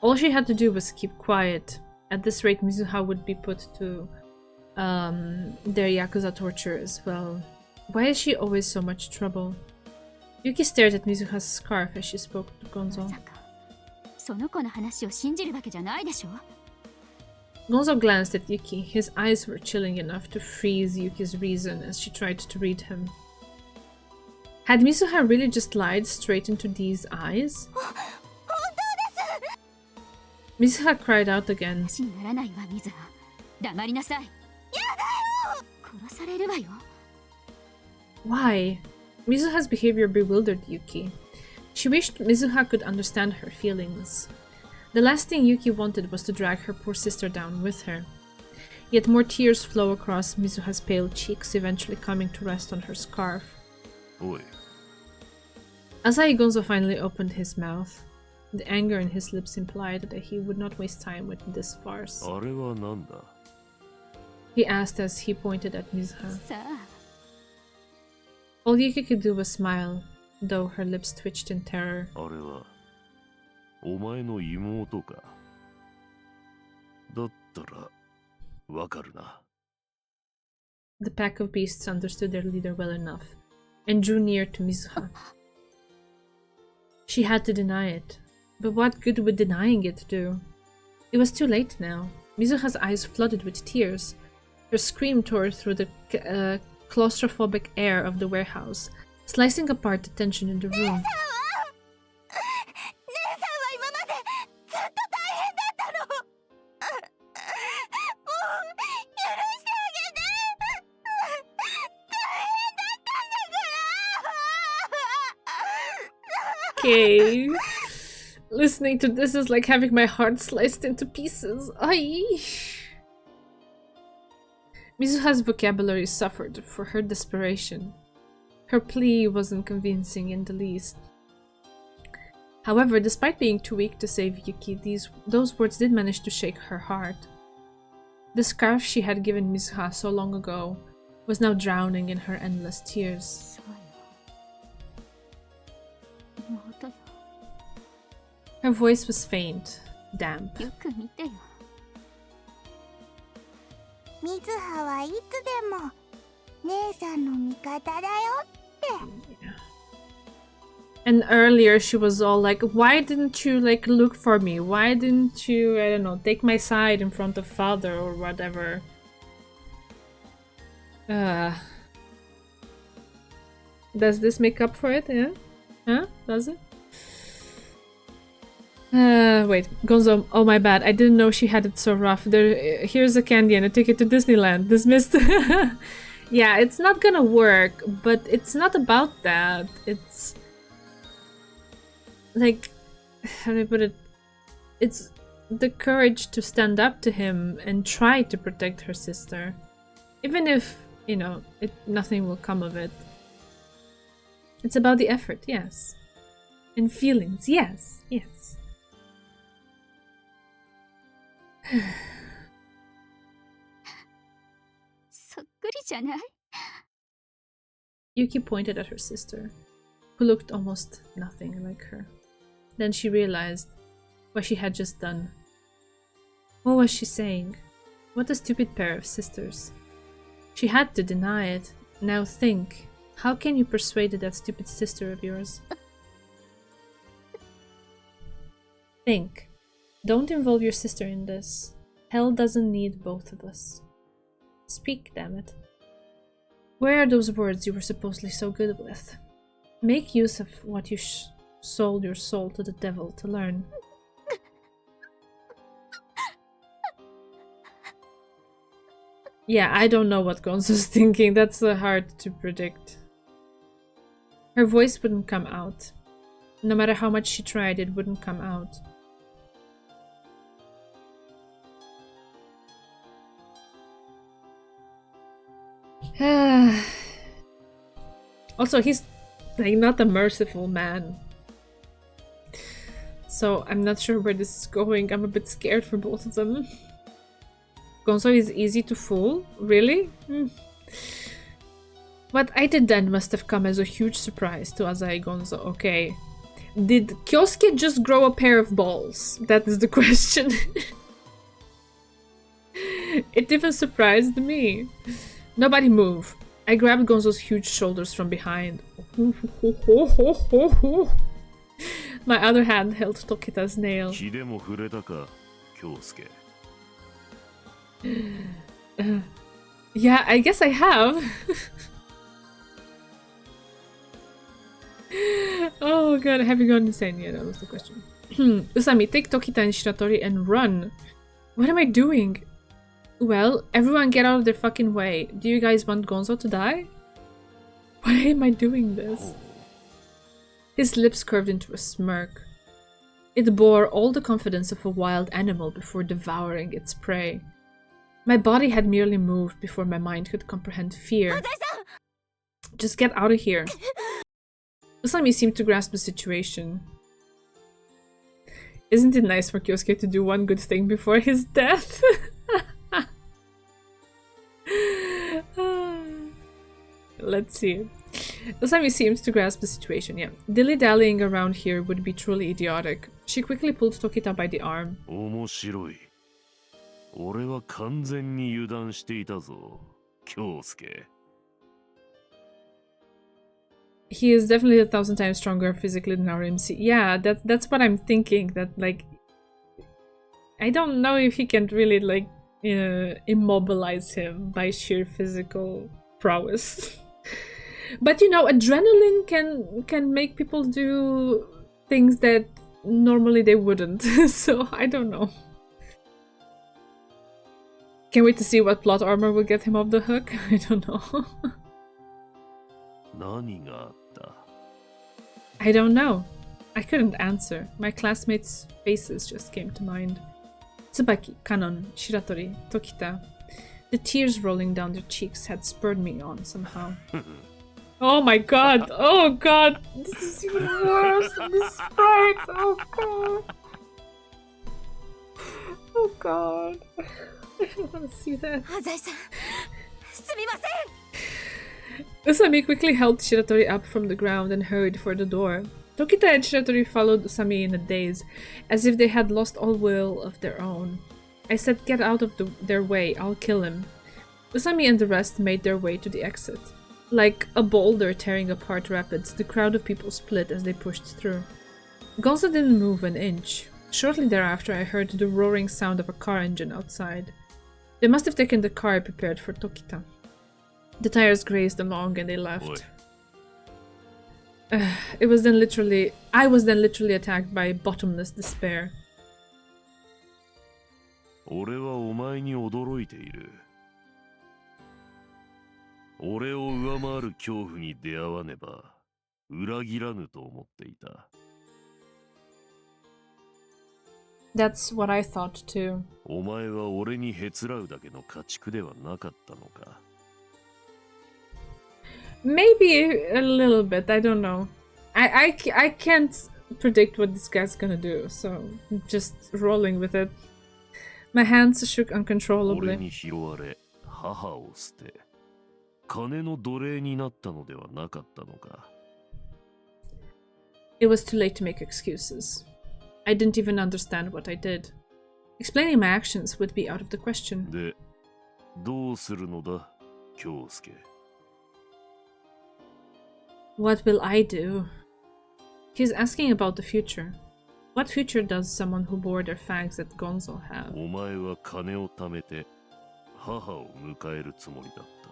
All she had to do was keep quiet. At this rate, Mizuha would be put to their Yakuza torture as well. Why is she always so much trouble? Yuki stared at Mizuha's scarf as she spoke to ま Gonzo. さかその子の話を信じるわけじゃないでしょ。 Gonzo glanced at Yuki. His eyes were chilling enough to freeze Yuki's reason as she tried to read him. Had Mizuha really just lied straight into these eyes? 本当です。 Mizuha cried out again. 話にならないわ、水葉。黙りなさい。やだよ。殺されるわよ。 Why? Mizuha's behavior bewildered Yuki. She wished Mizuha could understand her feelings. The last thing Yuki wanted was to drag her poor sister down with her. Yet more tears flow across Mizuha's pale cheeks, eventually coming to rest on her scarf. Oi. Asai Gonzo finally opened his mouth. The anger in his lips implied that he would not waste time with this farce. あれはなんだ? He asked as he pointed at Mizuha. さあ、 All Yuki could do was smile, though her lips twitched in terror. あれはお前の妹か。だったらわかるな。 The pack of beasts understood their leader well enough, and drew near to Mizuha. She had to deny it, but what good would denying it do? It was too late now. Mizuha's eyes flooded with tears. Her scream tore through the claustrophobic air of the warehouse, slicing apart the tension in the room. 姉さんは今までずっと大変だったの。もう許してあげて。大変だったんだから。 Okay. Listening to this is like having my heart sliced into pieces. Ay. Mizuha's vocabulary suffered for her desperation. Her plea wasn't convincing in the least. However, despite being too weak to save Yuki, those words did manage to shake her heart. The scarf she had given Mizuha so long ago was now drowning in her endless tears. そうよ。妹よ。 Her voice was faint, damp. よく見てよ。水葉はいつでも姉さんの味方だよって。 And earlier she was all like, why didn't you like look for me? Why didn't you, I don't know, take my side in front of father or whatever? Does this make up for it? Yeah? Huh? Does it? Wait, Gonzo, oh my bad, I didn't know she had it so rough. Here's a candy and a ticket to Disneyland. Dismissed. Yeah, it's not gonna work, but it's not about that. It's... like, how do I put it? It's the courage to stand up to him and try to protect her sister. Even if, you know, nothing will come of it. It's about the effort, yes. And feelings, yes, yes. そっくりじゃない？ Yuki pointed at her sister, who looked almost nothing like her. Then she realized what she had just done. What was she saying? What a stupid pair of sisters. She had to deny it. Now think, how can you persuade that stupid sister of yours? Think. Don't involve your sister in this. Hell doesn't need both of us. Speak, damn it. Where are those words you were supposedly so good with? Make use of what you sold your soul to the devil to learn. Yeah, I don't know what Gonzo's thinking. That's hard to predict. Her voice wouldn't come out. No matter how much she tried, it wouldn't come out. Also, he's like not a merciful man. So I'm not sure where this is going. I'm a bit scared for both of them. Gonzo is easy to fool? Really? What I did then must have come as a huge surprise to Azai Gonzo. Okay. Did Kyosuke just grow a pair of balls? That is the question. It even surprised me. Nobody move. I grabbed Gonzo's huge shoulders from behind. My other hand held Tokita's nail. Yeah, I guess I have. Oh god, have you gone insane? Yeah, that was the question. Usami, take Tokita and Shiratori and run. What am I doing? Well, everyone get out of their fucking way. Do you guys want Gonzo to die? Why am I doing this? His lips curved into a smirk. It bore all the confidence of a wild animal before devouring its prey. My body had merely moved before my mind could comprehend fear. Just get out of here. Usami seemed to grasp the situation. Isn't it nice for Kyosuke to do one good thing before his death? Let's see. Usami seems to grasp the situation, yeah. Dilly-dallying around here would be truly idiotic. She quickly pulled Tokita by the arm. He is definitely 1,000 times stronger physically than our MC. Yeah, that's what I'm thinking. That, like, I don't know if he can really, like, immobilize him by sheer physical prowess. But you know, adrenaline can make people do things that normally they wouldn't. So I don't know. Can't wait to see what plot armor will get him off the hook. I don't know. I don't know. I couldn't answer. My classmates' faces just came to mind. Tsubaki, Kanon, Shiratori, Tokita. The tears rolling down their cheeks had spurred me on somehow. Oh my god! Oh god! This is even worse than the sprite! Oh god! Oh god! I don't want to see that. Usami quickly helped Shiratori up from the ground and hurried for the door. Tokita and Shiratori followed Usami in a daze, as if they had lost all will of their own. I said, "Get out of their way, I'll kill him." Usami and the rest made their way to the exit. Like a boulder tearing apart rapids, the crowd of people split as they pushed through. Gonzo didn't move an inch. Shortly thereafter, I heard the roaring sound of a car engine outside. They must have taken the car prepared for Tokita. The tires grazed along and they left. I was then literally attacked by bottomless despair. 俺はお前に驚いている。俺を上回る恐怖に出会わねば裏切らぬと思っていた。That's what I thought too. お前は俺にへつらうだけの家畜ではなかったのか。Maybe a little bit, I don't know. I can't predict what this guy's gonna do, so I'm just rolling with it. My hands shook uncontrollably. 俺に拾われ、母を捨て、金の奴隷になったのではなかったのか。It was too late to make excuses. I didn't even understand what I did. Explaining my actions would be out of the question. で、どうするのだ、京介。What will I do? He's asking about the future. What future does someone who bore their fangs at Gonzo have? お前は金を貯めて母を迎えるつもりだった。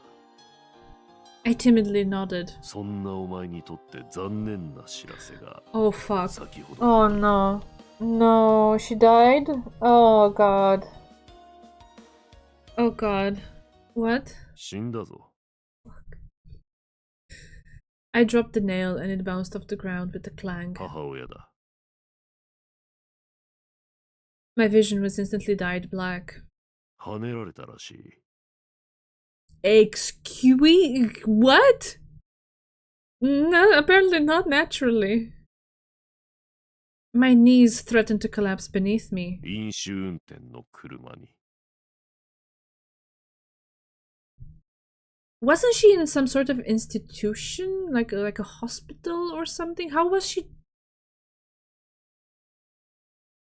I timidly nodded. そんなお前にとって残念な知らせが。Oh fuck. 先ほど。Oh no. No, she died? Oh god. Oh god. What? 死んだぞ。I dropped the nail and it bounced off the ground with a clang. 母親だ。My vision was instantly dyed black. 跳ねられたらしい。Excuse me? What? No, apparently not naturally. My knees threatened to collapse beneath me. 飲酒運転の車に。Wasn't she in some sort of institution? Like a hospital or something? How was she?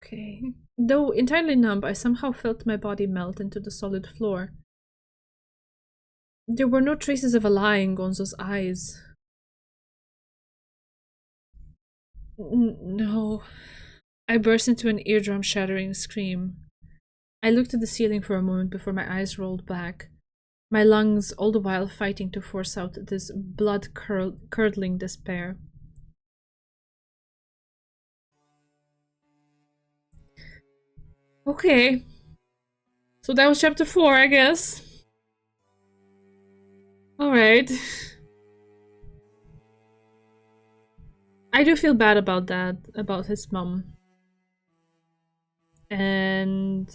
Okay. Though entirely numb, I somehow felt my body melt into the solid floor. There were no traces of a lie in Gonzo's eyes. No. I burst into an eardrum-shattering scream. I looked at the ceiling for a moment before my eyes rolled back, my lungs all the while fighting to force out this blood-curdling despair. Okay. So that was chapter 4, I guess. Alright. I do feel bad about that, about his mom. And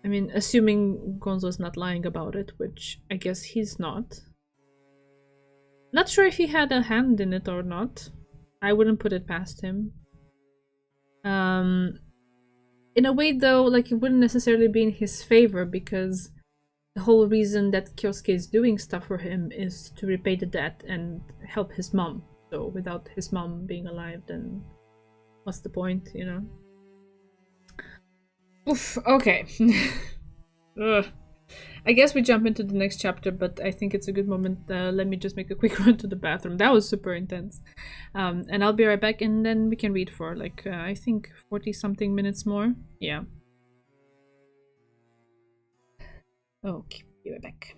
I mean, assuming Gonzo's not lying about it, which I guess he's not. Not sure if he had a hand in it or not. I wouldn't put it past him. In a way though, like it wouldn't necessarily be in his favor because the whole reason that Kyosuke is doing stuff for him is to repay the debt and help his mom. So without his mom being alive, then what's the point, you know? Oof, okay. Ugh. I guess we jump into the next chapter, but I think it's a good moment. Let me just make a quick run to the bathroom. That was super intense. And I'll be right back, and then we can read for like, I think 40-something minutes more. Yeah. Okay, be right back.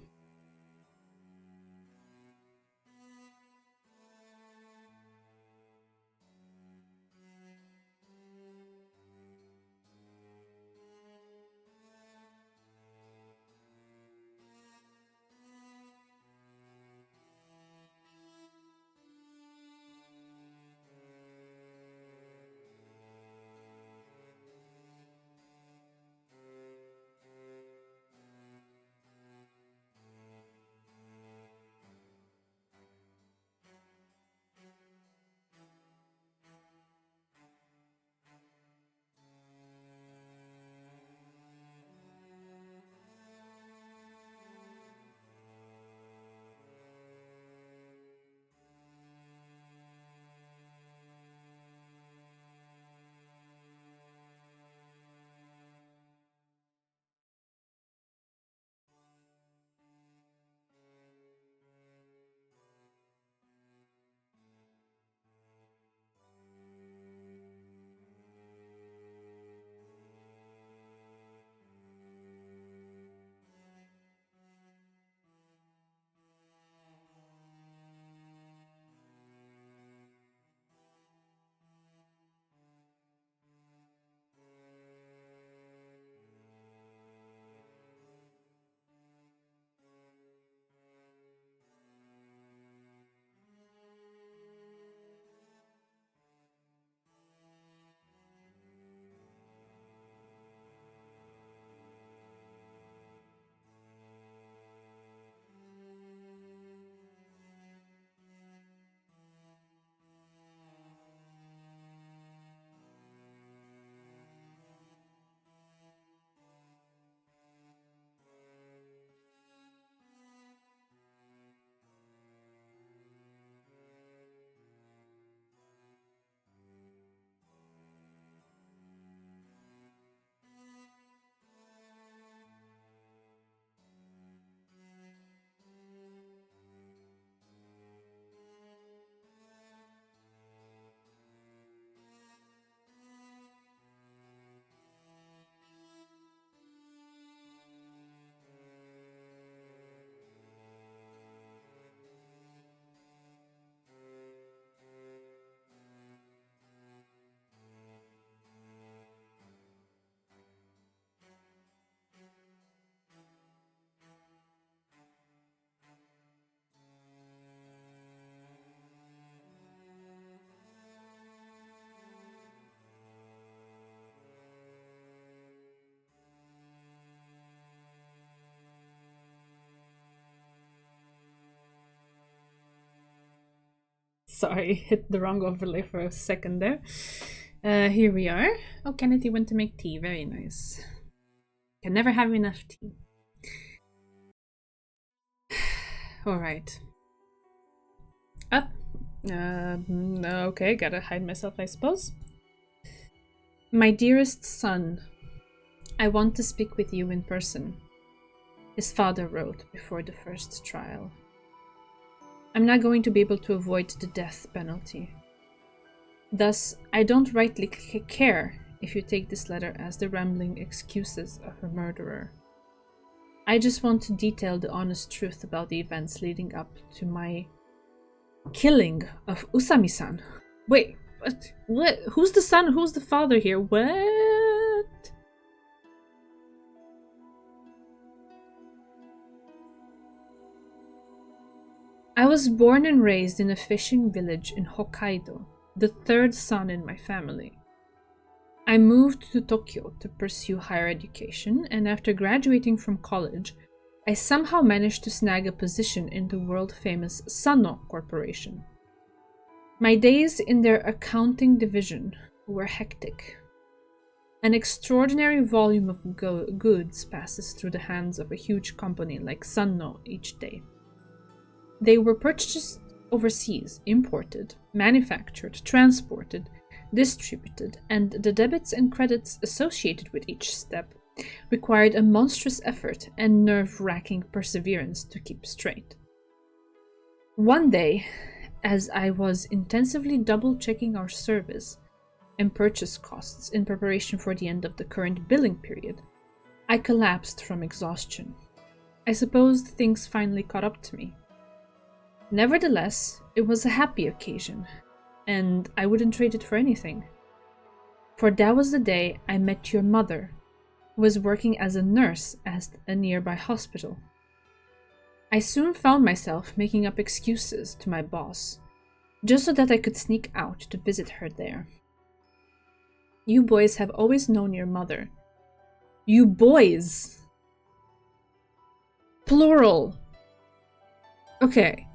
Sorry, hit the wrong overlay for a second there. Here we are. Oh, Kennedy went to make tea. Very nice. Can never have enough tea. Alright. Up. Okay, gotta hide myself, I suppose. My dearest son, I want to speak with you in person, his father wrote before the first trial. I'm not going to be able to avoid the death penalty. Thus, I don't rightly care if you take this letter as the rambling excuses of a murderer. I just want to detail the honest truth about the events leading up to my killing of Usami-san. Wait, what? Who's the son? Who's the father here? What? I was born and raised in a fishing village in Hokkaido, the third son in my family. I moved to Tokyo to pursue higher education, and after graduating from college, I somehow managed to snag a position in the world-famous Sanno Corporation. My days in their accounting division were hectic. An extraordinary volume of goods passes through the hands of a huge company like Sanno each day. They were purchased overseas, imported, manufactured, transported, distributed, and the debits and credits associated with each step required a monstrous effort and nerve-wracking perseverance to keep straight. One day, as I was intensively double-checking our service and purchase costs in preparation for the end of the current billing period, I collapsed from exhaustion. I supposed things finally caught up to me. Nevertheless, it was a happy occasion, and I wouldn't trade it for anything. For that was the day I met your mother, who was working as a nurse at a nearby hospital. I soon found myself making up excuses to my boss, just so that I could sneak out to visit her there. You boys have always known your mother. You boys! Plural. Okay.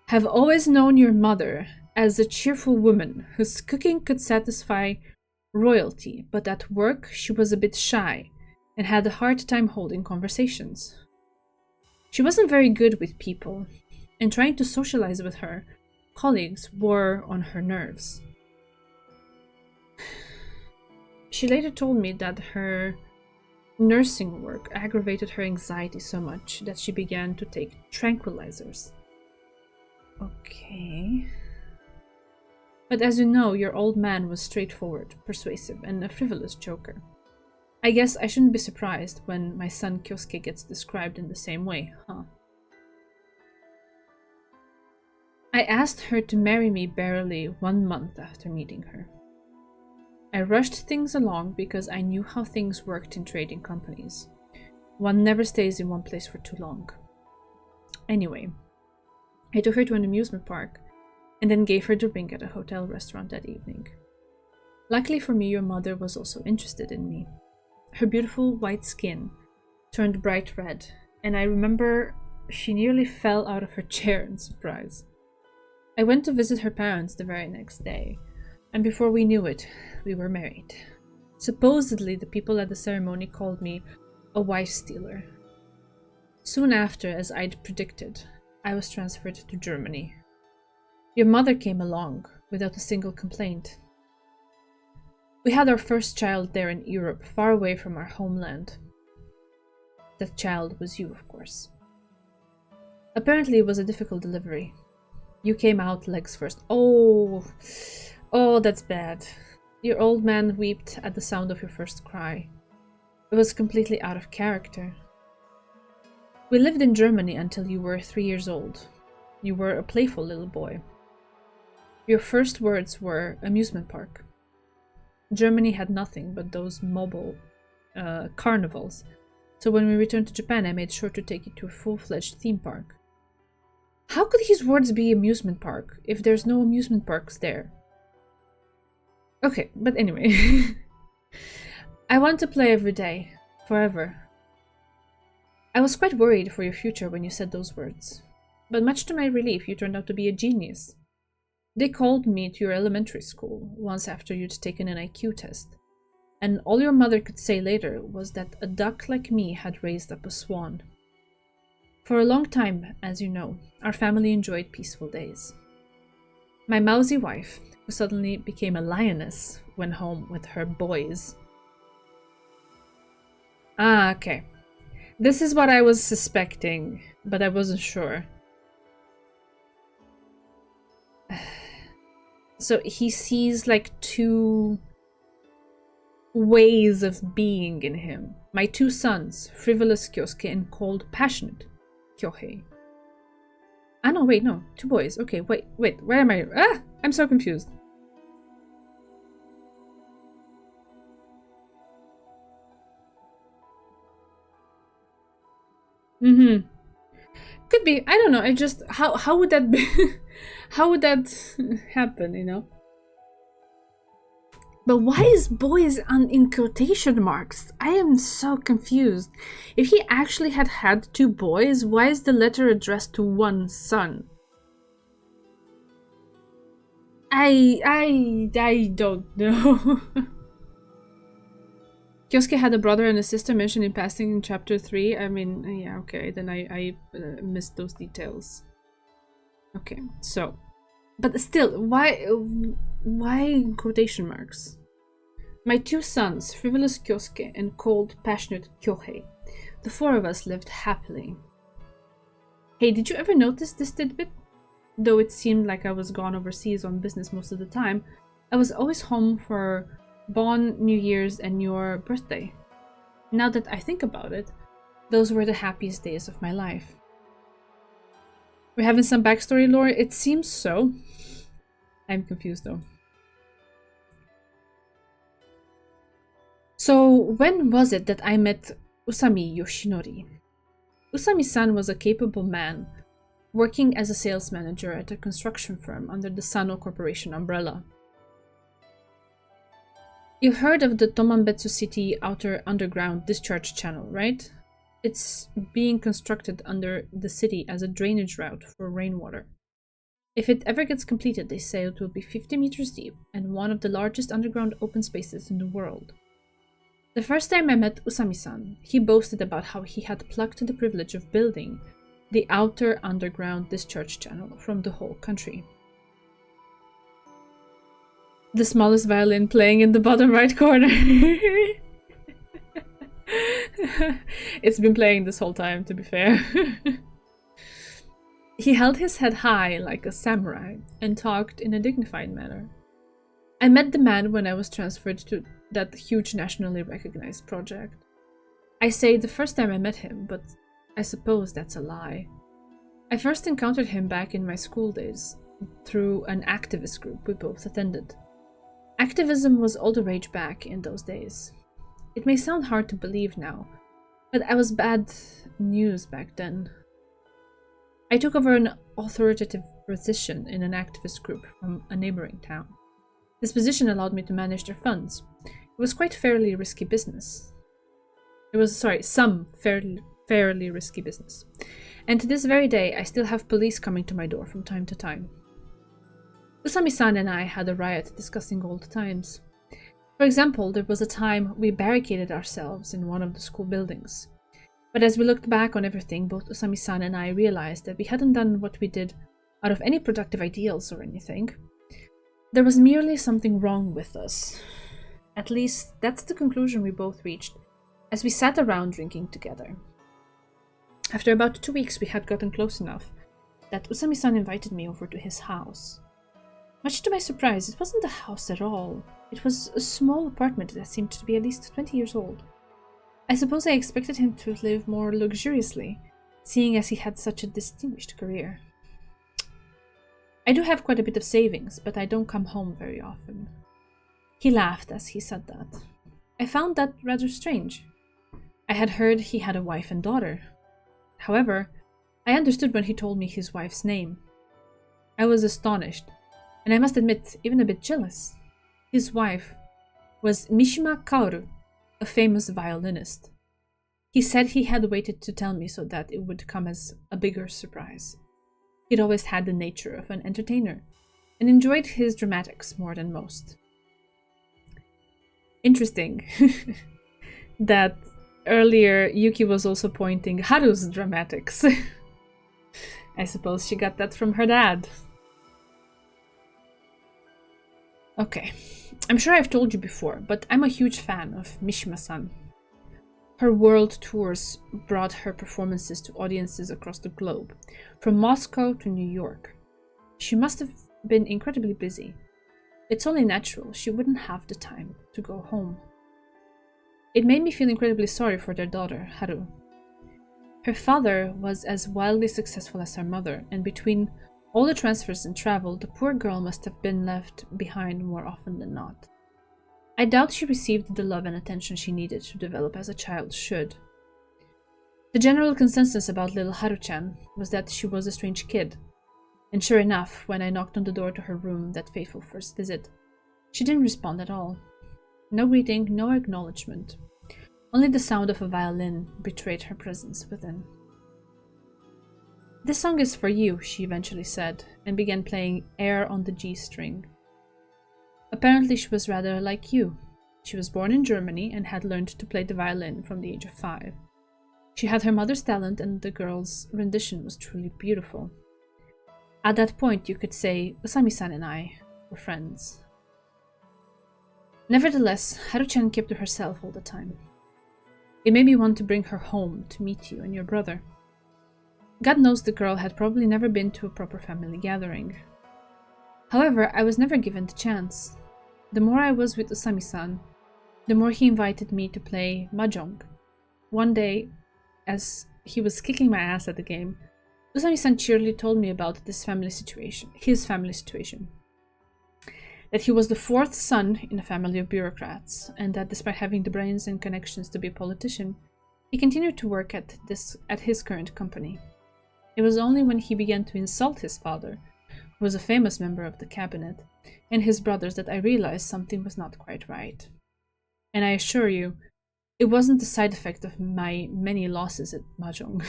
Have always known your mother as a cheerful woman whose cooking could satisfy royalty, but at work she was a bit shy and had a hard time holding conversations. She wasn't very good with people, and trying to socialize with her colleagues wore on her nerves. She later told me that her nursing work aggravated her anxiety so much that she began to take tranquilizers. Okay. But as you know, your old man was straightforward, persuasive, and a frivolous joker. I guess I shouldn't be surprised when my son Kyosuke gets described in the same way, huh? I asked her to marry me barely 1 month after meeting her. I rushed things along because I knew how things worked in trading companies. One never stays in one place for too long. Anyway, I took her to an amusement park and then gave her the ring at a hotel restaurant that evening. Luckily for me, your mother was also interested in me. Her beautiful white skin turned bright red, and I remember she nearly fell out of her chair in surprise. I went to visit her parents the very next day, and before we knew it, we were married. Supposedly, the people at the ceremony called me a wife stealer. Soon after, as I'd predicted, I was transferred to Germany. Your mother came along without a single complaint. We had our first child there in Europe, far away from our homeland. That child was you, of course. Apparently it was a difficult delivery. You came out legs first. Oh, that's bad. Your old man wept at the sound of your first cry. It was completely out of character. We lived in Germany until you were 3 years old. You were a playful little boy. Your first words were amusement park. Germany had nothing but those mobile carnivals, so when we returned to Japan, I made sure to take you to a full-fledged theme park. How could his words be amusement park if there's no amusement parks there? Okay, but anyway. I want to play every day, forever. I was quite worried for your future when you said those words. but much to my relief, you turned out to be a genius. They called me to your elementary school once after you'd taken an IQ test, and all your mother could say later was that a duck like me had raised up a swan. For a long time, as you know, our family enjoyed peaceful days. My mousy wife, who suddenly became a lioness, went home with her boys. Ah, okay. This is what I was suspecting, but I wasn't sure. So he sees like two ways of being in him. My two sons, frivolous Kyosuke and cold, passionate Kyohei. Ah no, wait, no. Two boys. Okay, wait, where am I? Ah! I'm so confused. Could be. I don't know. I just how would that be? How would that happen, you know? But why is boys in quotation marks? I am so confused. If he actually had two boys, why is the letter addressed to one son? I don't know. Kyosuke had a brother and a sister mentioned in passing in chapter 3. I mean, yeah, okay, then I missed those details. Okay, so, but still, why quotation marks? My two sons, frivolous Kyosuke and cold, passionate Kyohei. The four of us lived happily. Hey, did you ever notice this tidbit? Though it seemed like I was gone overseas on business most of the time, I was always home for Bon, New Year's, and your birthday. Now that I think about it, those were the happiest days of my life. We're having some backstory lore? It seems so. I'm confused though. So, when was it that I met Usami Yoshinori? Usami-san was a capable man, working as a sales manager at a construction firm under the Sano Corporation umbrella. You heard of the Tomanbetsu City Outer Underground Discharge Channel, right? It's being constructed under the city as a drainage route for rainwater. If it ever gets completed, they say it will be 50 meters deep and one of the largest underground open spaces in the world. The first time I met Usami-san, he boasted about how he had plucked the privilege of building the Outer Underground Discharge Channel from the whole country. The smallest violin playing in the bottom right corner. It's been playing this whole time, to be fair. He held his head high like a samurai and talked in a dignified manner. I met the man when I was transferred to that huge nationally recognized project. I say the first time I met him, but I suppose that's a lie. I first encountered him back in my school days through an activist group we both attended. Activism was all the rage back in those days. It may sound hard to believe now, but I was bad news back then. I took over an authoritative position in an activist group from a neighboring town. This position allowed me to manage their funds. It was quite fairly risky business. Some fairly risky business. And to this very day, I still have police coming to my door from time to time. Usami-san and I had a riot discussing old times. For example, there was a time we barricaded ourselves in one of the school buildings. But as we looked back on everything, both Usami-san and I realized that we hadn't done what we did out of any productive ideals or anything. There was merely something wrong with us. At least, that's the conclusion we both reached as we sat around drinking together. After about 2 weeks, we had gotten close enough that Usami-san invited me over to his house. Much to my surprise, it wasn't a house at all. It was a small apartment that seemed to be at least 20 years old. I suppose I expected him to live more luxuriously, seeing as he had such a distinguished career. I do have quite a bit of savings, but I don't come home very often. He laughed as he said that. I found that rather strange. I had heard he had a wife and daughter. However, I understood when he told me his wife's name. I was astonished, and I must admit, even a bit jealous. His wife was Mishima Kaoru, a famous violinist. He said he had waited to tell me so that it would come as a bigger surprise. He'd always had the nature of an entertainer, and enjoyed his dramatics more than most. Interesting that earlier Yuki was also pointing Haru's dramatics. I suppose she got that from her dad. Okay, I'm sure I've told you before, but I'm a huge fan of Mishima-san. Her world tours brought her performances to audiences across the globe, from Moscow to New York. She must have been incredibly busy. It's only natural she wouldn't have the time to go home. It made me feel incredibly sorry for their daughter, Haru. Her father was as wildly successful as her mother, and between all the transfers and travel, the poor girl must have been left behind more often than not. I doubt she received the love and attention she needed to develop as a child should. The general consensus about little Haru-chan was that she was a strange kid, and sure enough, when I knocked on the door to her room that fateful first visit, she didn't respond at all. No greeting, no acknowledgement. Only the sound of a violin betrayed her presence within. "This song is for you," she eventually said, and began playing Air on the G string. Apparently she was rather like you. She was born in Germany and had learned to play the violin from the age of 5. She had her mother's talent, and the girl's rendition was truly beautiful. At that point, you could say Usami-san and I were friends. Nevertheless, Haru-chan kept to herself all the time. It made me want to bring her home to meet you and your brother. God knows the girl had probably never been to a proper family gathering. However, I was never given the chance. The more I was with Usami-san, the more he invited me to play mahjong. One day, as he was kicking my ass at the game, Usami-san cheerily told me about his family situation. That he was the 4th son in a family of bureaucrats, and that despite having the brains and connections to be a politician, he continued to work at his current company. It was only when he began to insult his father, who was a famous member of the cabinet, and his brothers that I realized something was not quite right. And I assure you, it wasn't the side effect of my many losses at mahjong.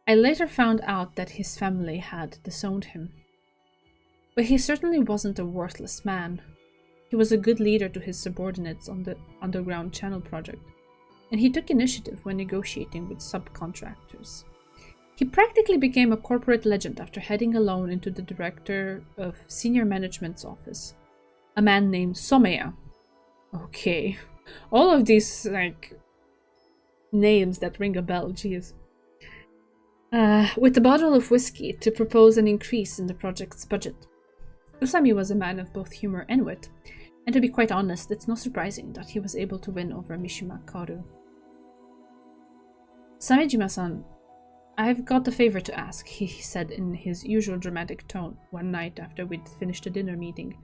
I later found out that his family had disowned him. But he certainly wasn't a worthless man. He was a good leader to his subordinates on the underground channel project, and he took initiative when negotiating with subcontractors. He practically became a corporate legend after heading alone into the director of senior management's office, a man named Someya. Okay, all of these, names that ring a bell, jeez. With a bottle of whiskey to propose an increase in the project's budget. Usami was a man of both humor and wit, and to be quite honest, it's not surprising that he was able to win over Mishima Kaoru. "Samejima-san, I've got a favor to ask," he said in his usual dramatic tone one night after we'd finished a dinner meeting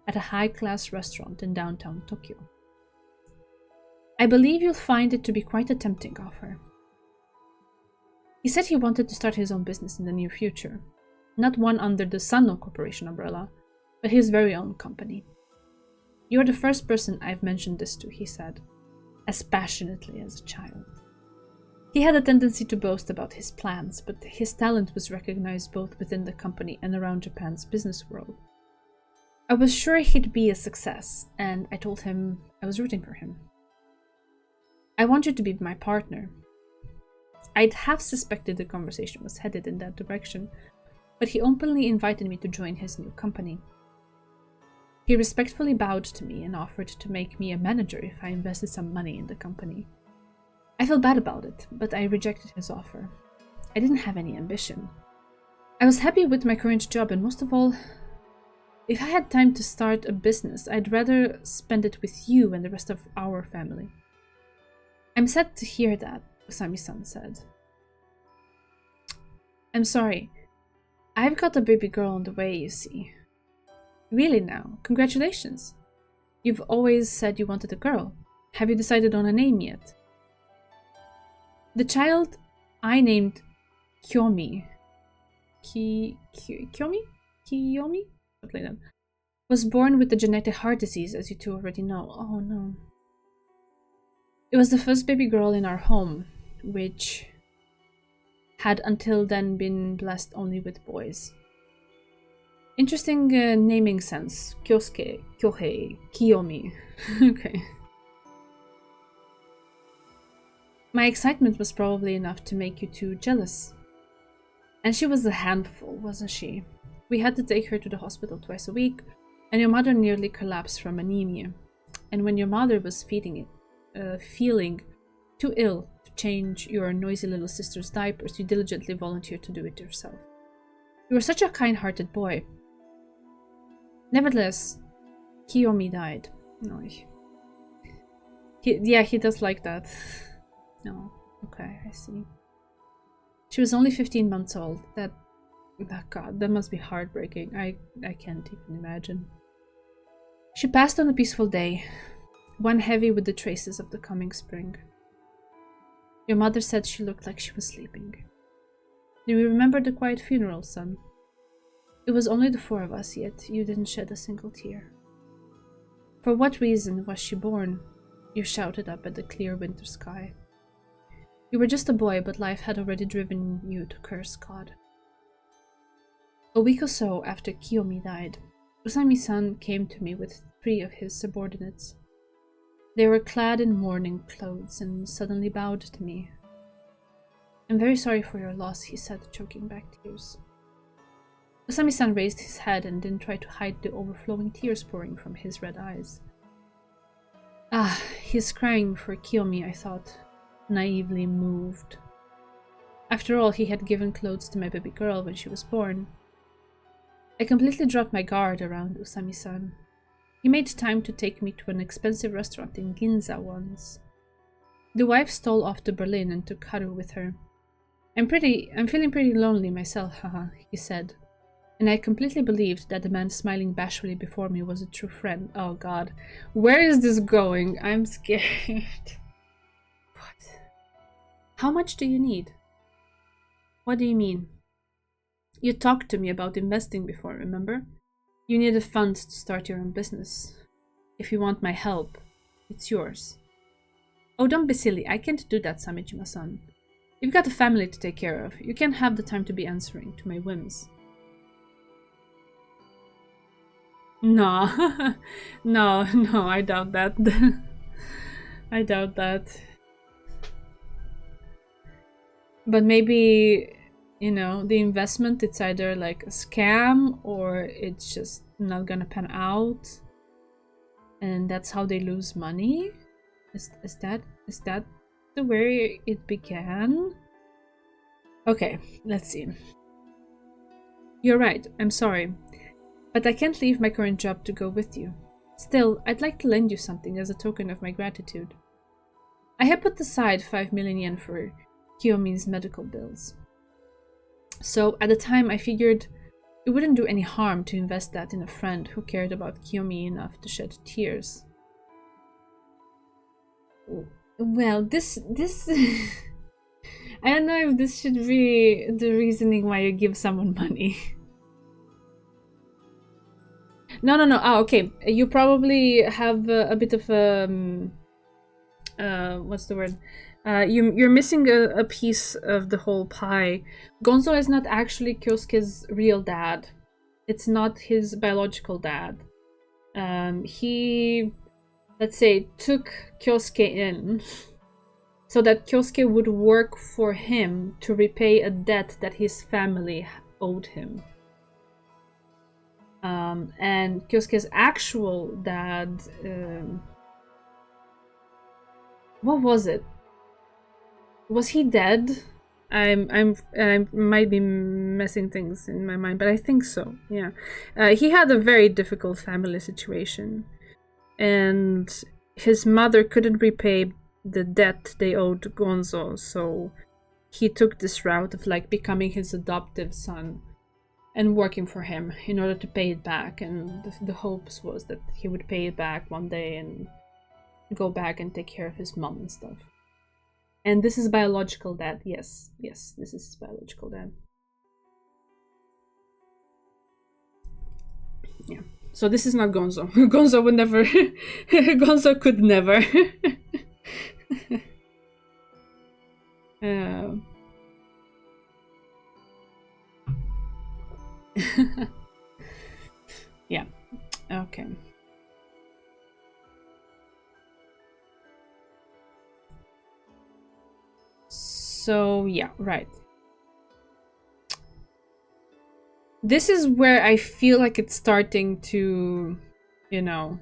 at a high-class restaurant in downtown Tokyo. "I believe you'll find it to be quite a tempting offer." He said he wanted to start his own business in the near future, not one under the Sanno Corporation umbrella, but his very own company. "You're the first person I've mentioned this to," he said, as passionately as a child. He had a tendency to boast about his plans, but his talent was recognized both within the company and around Japan's business world. I was sure he'd be a success, and I told him I was rooting for him. "I want you to be my partner." I'd half suspected the conversation was headed in that direction, but he openly invited me to join his new company. He respectfully bowed to me and offered to make me a manager if I invested some money in the company. I felt bad about it, but I rejected his offer. I didn't have any ambition. I was happy with my current job, and most of all, if I had time to start a business, I'd rather spend it with you and the rest of our family. "I'm sad to hear that," Usami-san said. "I'm sorry. I've got a baby girl on the way, you see." "Really now? Congratulations. You've always said you wanted a girl. Have you decided on a name yet?" "The child I named Kiyomi, Kiyomi? Something like that, was born with the genetic heart disease, as you two already know." "Oh no." "It was the first baby girl in our home, which had until then been blessed only with boys. Interesting naming sense. Kyosuke, Kyohei, Kiyomi. Okay. My excitement was probably enough to make you two jealous. And she was a handful, wasn't she? We had to take her to the hospital twice a week, and your mother nearly collapsed from anemia. And when your mother was feeling too ill to change your noisy little sister's diapers, you diligently volunteered to do it yourself. You were such a kind-hearted boy. Nevertheless, Kiyomi died. No, he does like that. No, okay, I see. She was only 15 months old. God, that must be heartbreaking. I can't even imagine. She passed on a peaceful day, one heavy with the traces of the coming spring. Your mother said she looked like she was sleeping. Do you remember the quiet funeral, son? It was only the four of us, yet you didn't shed a single tear. For what reason was she born? You shouted up at the clear winter sky. You were just a boy, but life had already driven you to curse God. A week or so after Kiyomi died, Usami-san came to me with 3 of his subordinates. They were clad in mourning clothes and suddenly bowed to me. I'm very sorry for your loss, he said, choking back tears. Usami-san raised his head and didn't try to hide the overflowing tears pouring from his red eyes. Ah, he's crying for Kiyomi, I thought, naively moved. After all, he had given clothes to my baby girl when she was born. I completely dropped my guard around Usami-san. He made time to take me to an expensive restaurant in Ginza once. The wife stole off to Berlin and took Haru with her. I'm feeling pretty lonely myself, haha, he said. And I completely believed that the man smiling bashfully before me was a true friend. Oh god. Where is this going? I'm scared. What? How much do you need? What do you mean? You talked to me about investing before, remember? You needed funds to start your own business. If you want my help, it's yours. Oh, don't be silly. I can't do that, Samejima-san. You've got a family to take care of. You can't have the time to be answering to my whims. No. No, I doubt that. I doubt that. But maybe, you know, the investment, it's either like a scam or it's just not gonna pan out. And that's how they lose money? Is that the way it began? Okay, let's see. You're right, I'm sorry. But I can't leave my current job to go with you. Still, I'd like to lend you something as a token of my gratitude. I had put aside 5 million yen for Kiyomi's medical bills. So at the time I figured it wouldn't do any harm to invest that in a friend who cared about Kiyomi enough to shed tears. Well, this I don't know if this should be the reasoning why you give someone money. No. Ah, okay. You probably have a bit of what's the word? You're missing a piece of the whole pie. Gonzo is not actually Kyosuke's real dad. It's not his biological dad. He, let's say, took Kyosuke in so that Kyosuke would work for him to repay a debt that his family owed him. And Kyosuke's actual dad, what was it? Was he dead? I might be messing things in my mind, but I think so. Yeah, he had a very difficult family situation, and his mother couldn't repay the debt they owed Gonzo, so he took this route of like becoming his adoptive son and working for him in order to pay it back. And the hopes was that he would pay it back one day and go back and take care of his mom and stuff. And this is biological dad. Yes, this is his biological dad. Yeah. So this is not Gonzo. Gonzo would never. Gonzo could never. Yeah, okay. So, yeah, right. This is where I feel like it's starting to, you know,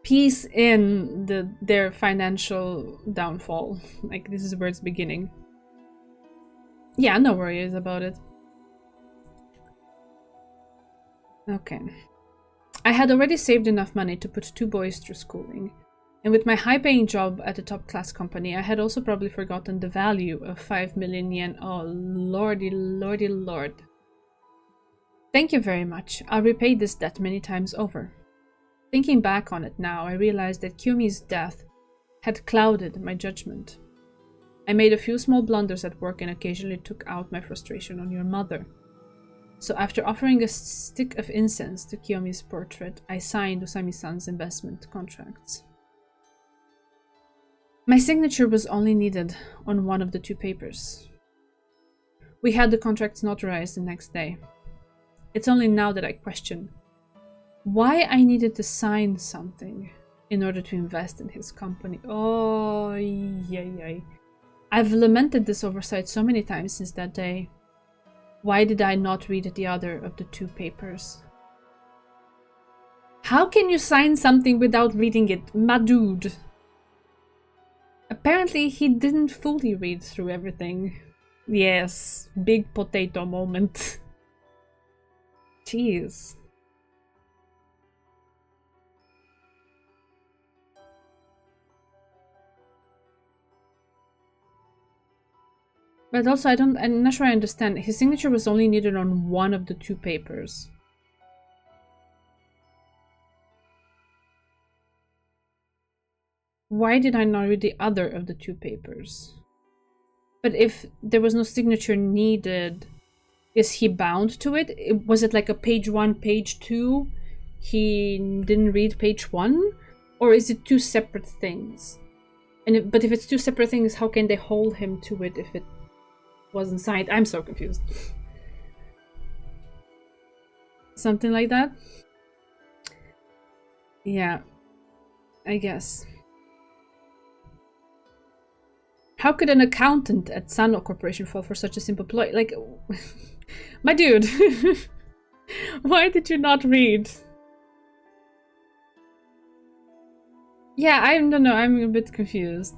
piece in their financial downfall. Like, this is where it's beginning. Yeah, no worries about it. Okay. I had already saved enough money to put 2 boys through schooling. And with my high-paying job at a top-class company, I had also probably forgotten the value of 5 million yen. Oh, lordy, lordy, lord. Thank you very much. I'll repay this debt many times over. Thinking back on it now, I realized that Kiyomi's death had clouded my judgment. I made a few small blunders at work and occasionally took out my frustration on your mother. So after offering a stick of incense to Kiyomi's portrait, I signed Usami-san's investment contracts. My signature was only needed on one of the 2 papers. We had the contracts notarized the next day. It's only now that I question why I needed to sign something in order to invest in his company. Oh, yay. I've lamented this oversight so many times since that day. Why did I not read the other of the 2 papers? How can you sign something without reading it, my dude? Apparently, he didn't fully read through everything. Yes, big potato moment. Jeez. But also, I'm not sure I understand. His signature was only needed on one of the 2 papers. Why did I not read the other of the 2 papers? But if there was no signature needed, is he bound to it? Was it like a page 1, page 2? He didn't read page 1? Or is it 2 separate things? But if it's 2 separate things, how can they hold him to it if it wasn't signed? I'm so confused. Something like that? Yeah, I guess. How could an accountant at Sano Corporation fall for such a simple ploy? Like, my dude, why did you not read? Yeah, I don't know, I'm a bit confused.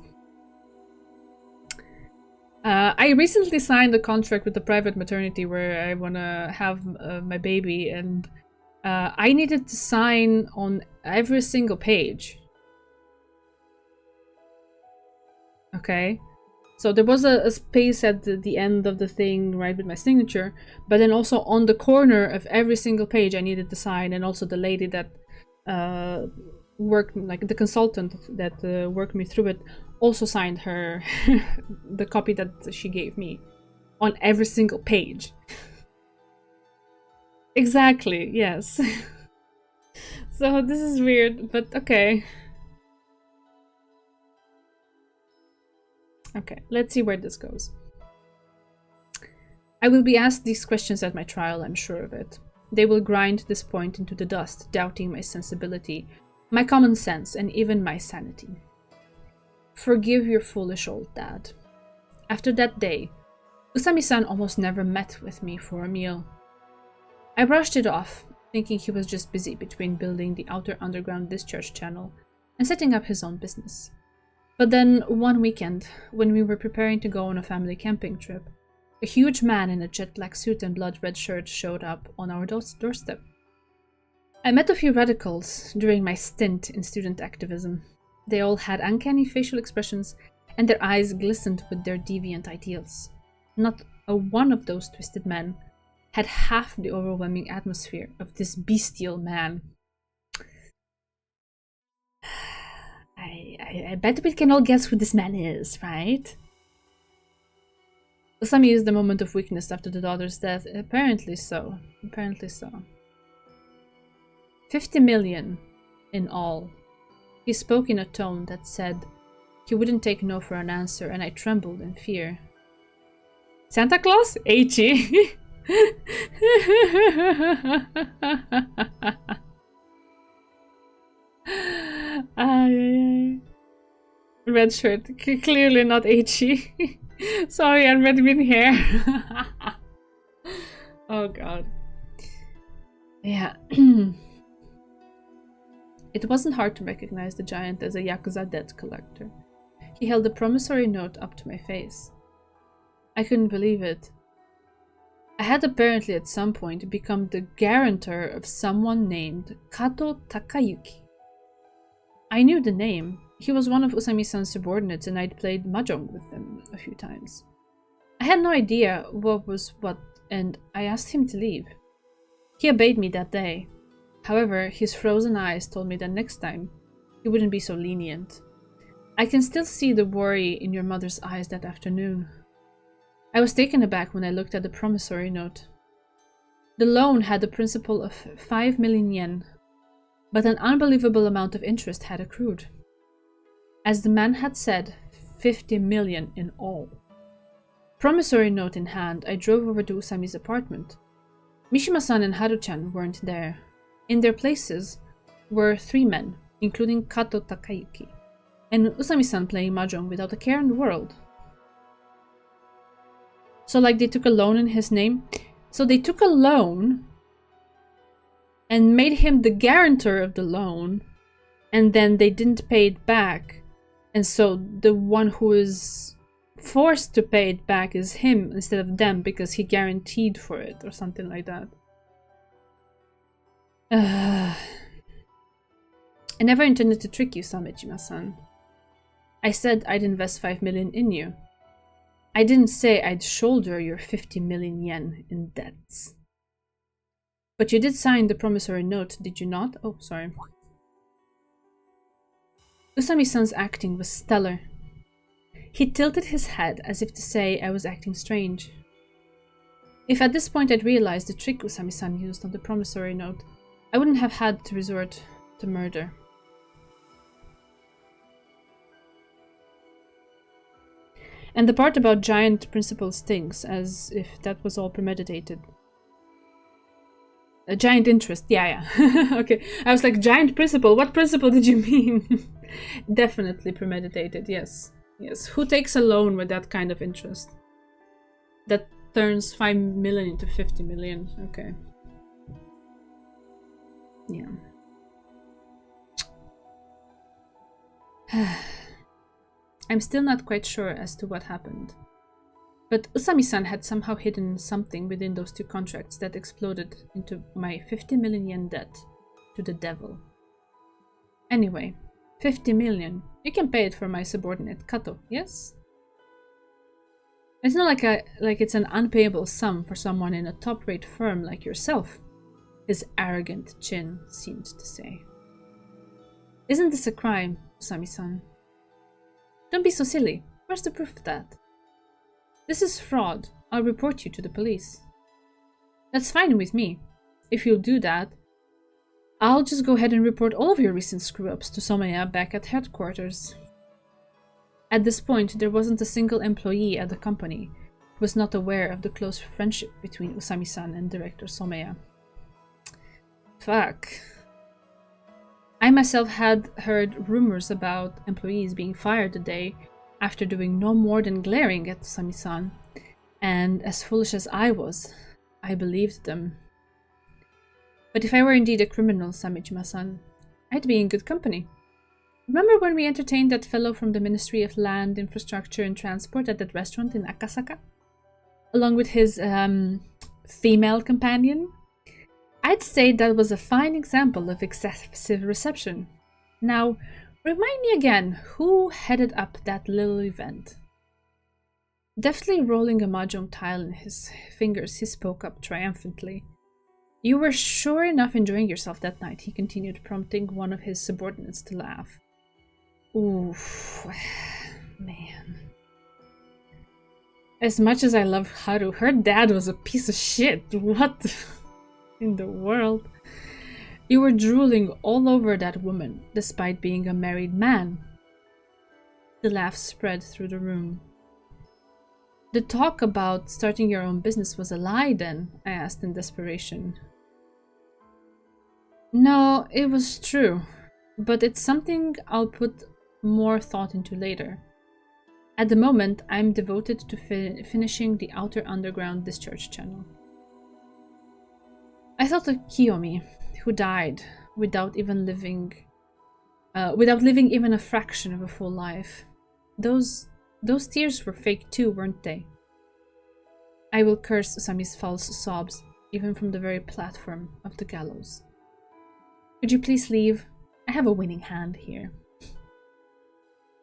I recently signed a contract with the private maternity where I want to have my baby, and I needed to sign on every single page. Okay, so there was a space at the end of the thing, right, with my signature, but then also on the corner of every single page I needed to sign, and also the lady that worked, like the consultant that worked me through it, also signed her the copy that she gave me on every single page. Exactly, yes. So this is weird, but okay. Okay, let's see where this goes. I will be asked these questions at my trial, I'm sure of it. They will grind this point into the dust, doubting my sensibility, my common sense, and even my sanity. Forgive your foolish old dad. After that day, Usami-san almost never met with me for a meal. I brushed it off, thinking he was just busy between building the outer underground discharge channel and setting up his own business. But then, one weekend, when we were preparing to go on a family camping trip, a huge man in a jet black suit and blood-red shirt showed up on our doorstep. I met a few radicals during my stint in student activism. They all had uncanny facial expressions, and their eyes glistened with their deviant ideals. Not a one of those twisted men had half the overwhelming atmosphere of this bestial man. I bet we can all guess who this man is, right? Usami used the moment of weakness after the daughter's death. Apparently so. Apparently so. 50 million in all. He spoke in a tone that said he wouldn't take no for an answer, and I trembled in fear. Santa Claus? Eichi? Ay. Red shirt, clearly not H.E. Sorry, and red green hair. Oh god. Yeah. It wasn't hard to recognize the giant as a Yakuza debt collector. He held a promissory note up to my face. I couldn't believe it. I had apparently at some point become the guarantor of someone named Kato Takayuki. I knew the name. He was one of Usami-san's subordinates and I'd played mahjong with him a few times. I had no idea what was what and I asked him to leave. He obeyed me that day. However, his frozen eyes told me that next time he wouldn't be so lenient. I can still see the worry in your mother's eyes that afternoon. I was taken aback when I looked at the promissory note. The loan had a principal of 5 million yen, but an unbelievable amount of interest had accrued. As the man had said, 50 million in all. Promissory note in hand, I drove over to Usami's apartment. Mishima-san and Haru-chan weren't there. In their places were 3 men, including Kato Takayuki, and Usami-san playing mahjong without a care in the world. So like they took a loan in his name? So they took a loan and made him the guarantor of the loan, and then they didn't pay it back. And so the one who is forced to pay it back is him instead of them because he guaranteed for it or something like that. I never intended to trick you, Samejima-san. I said I'd invest 5 million in you. I didn't say I'd shoulder your 50 million yen in debts. But you did sign the promissory note, did you not? Oh, sorry. Usami-san's acting was stellar. He tilted his head as if to say I was acting strange. If at this point I'd realized the trick Usami-san used on the promissory note, I wouldn't have had to resort to murder. And the part about giant principle stinks, as if that was all premeditated. A giant interest, yeah. Okay, I was like, giant principle? What principle did you mean? Definitely premeditated, yes. Yes, who takes a loan with that kind of interest? That turns 5 million into 50 million, okay. Yeah. I'm still not quite sure as to what happened. But Usami-san had somehow hidden something within those 2 contracts that exploded into my 50 million yen debt to the devil. Anyway, 50 million. You can pay it for my subordinate Kato, yes? It's not like it's an unpayable sum for someone in a top-rate firm like yourself, his arrogant chin seemed to say. Isn't this a crime, Usami-san? Don't be so silly. Where's the proof of that? This is fraud. I'll report you to the police. That's fine with me. If you'll do that, I'll just go ahead and report all of your recent screw-ups to Somaya back at headquarters. At this point, there wasn't a single employee at the company who was not aware of the close friendship between Usami-san and Director Somaya. Fuck. I myself had heard rumors about employees being fired the day after doing no more than glaring at Usami-san, and as foolish as I was, I believed them. But if I were indeed a criminal, Samejima-san, I'd be in good company. Remember when we entertained that fellow from the Ministry of Land, Infrastructure and Transport at that restaurant in Akasaka? Along with his, female companion? I'd say that was a fine example of excessive reception. Now, remind me again, who headed up that little event? Deftly rolling a mahjong tile in his fingers, he spoke up triumphantly. You were sure enough enjoying yourself that night, he continued, prompting one of his subordinates to laugh. Oof, man. As much as I love Haru, her dad was a piece of shit. What in the world? You were drooling all over that woman, despite being a married man. The laugh spread through the room. The talk about starting your own business was a lie then? I asked in desperation. No, it was true, but it's something I'll put more thought into later. At the moment, I'm devoted to finishing the outer underground discharge channel. I thought of Kiyomi, who died without living even a fraction of a full life. Those tears were fake too, weren't they? I will curse Usami's false sobs, even from the very platform of the gallows. Could you please leave? I have a winning hand here.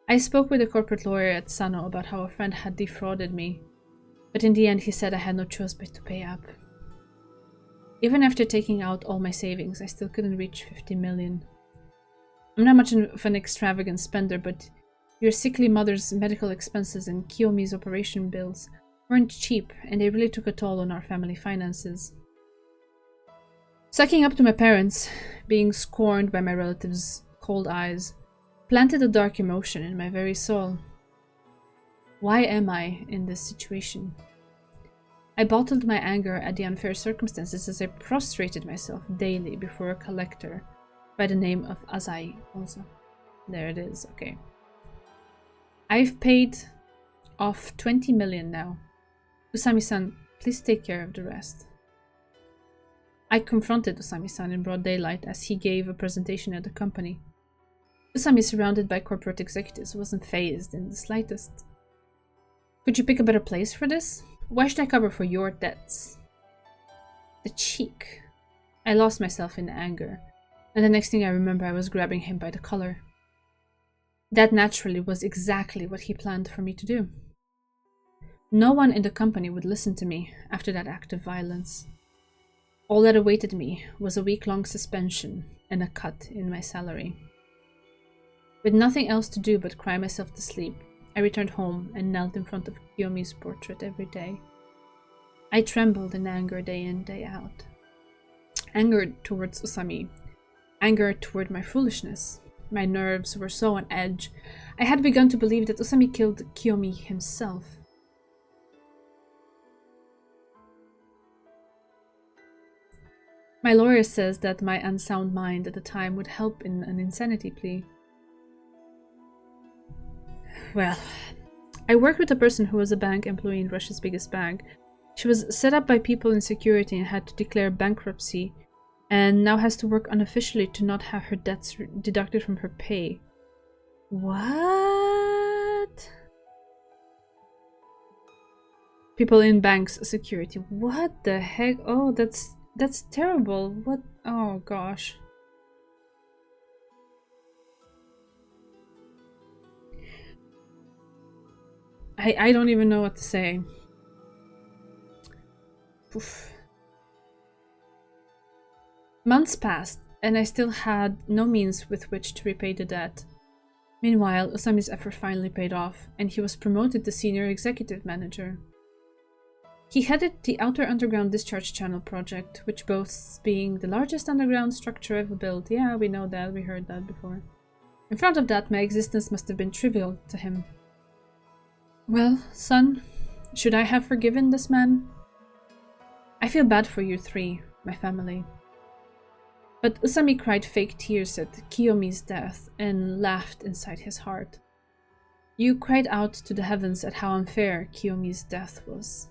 I spoke with a corporate lawyer at Sano about how a friend had defrauded me, but in the end he said I had no choice but to pay up. Even after taking out all my savings, I still couldn't reach 50 million. I'm not much of an extravagant spender, but your sickly mother's medical expenses and Kiyomi's operation bills weren't cheap, and they really took a toll on our family finances. Sucking up to my parents, being scorned by my relatives' cold eyes, planted a dark emotion in my very soul. Why am I in this situation? I bottled my anger at the unfair circumstances as I prostrated myself daily before a collector by the name of Azai also. There it is, okay. I've paid off 20 million now. Usami-san, please take care of the rest. I confronted Usami-san in broad daylight as he gave a presentation at the company. Usami, surrounded by corporate executives, wasn't fazed in the slightest. Could you pick a better place for this? Why should I cover for your debts? The cheek. I lost myself in anger, and the next thing I remember I was grabbing him by the collar. That naturally was exactly what he planned for me to do. No one in the company would listen to me after that act of violence. All that awaited me was a week-long suspension and a cut in my salary. With nothing else to do but cry myself to sleep, I returned home and knelt in front of Kiyomi's portrait every day. I trembled in anger day in, day out. Anger towards Usami. Anger toward my foolishness. My nerves were so on edge. I had begun to believe that Usami killed Kiyomi himself. My lawyer says that my unsound mind at the time would help in an insanity plea. Well, I worked with a person who was a bank employee in Russia's biggest bank. She was set up by people in security and had to declare bankruptcy, and now has to work unofficially to not have her debts deducted from her pay. What? People in banks security. What the heck? Oh, that's terrible. What? Oh gosh. I don't even know what to say. Oof. Months passed, and I still had no means with which to repay the debt. Meanwhile, Usami's effort finally paid off, and he was promoted to senior executive manager. He headed the Outer Underground Discharge Channel project, which boasts being the largest underground structure ever built. Yeah, we know that, we heard that before. In front of that, my existence must have been trivial to him. Well, son, should I have forgiven this man? I feel bad for you three, my family. But Usami cried fake tears at Kiyomi's death and laughed inside his heart. You cried out to the heavens at how unfair Kiyomi's death was.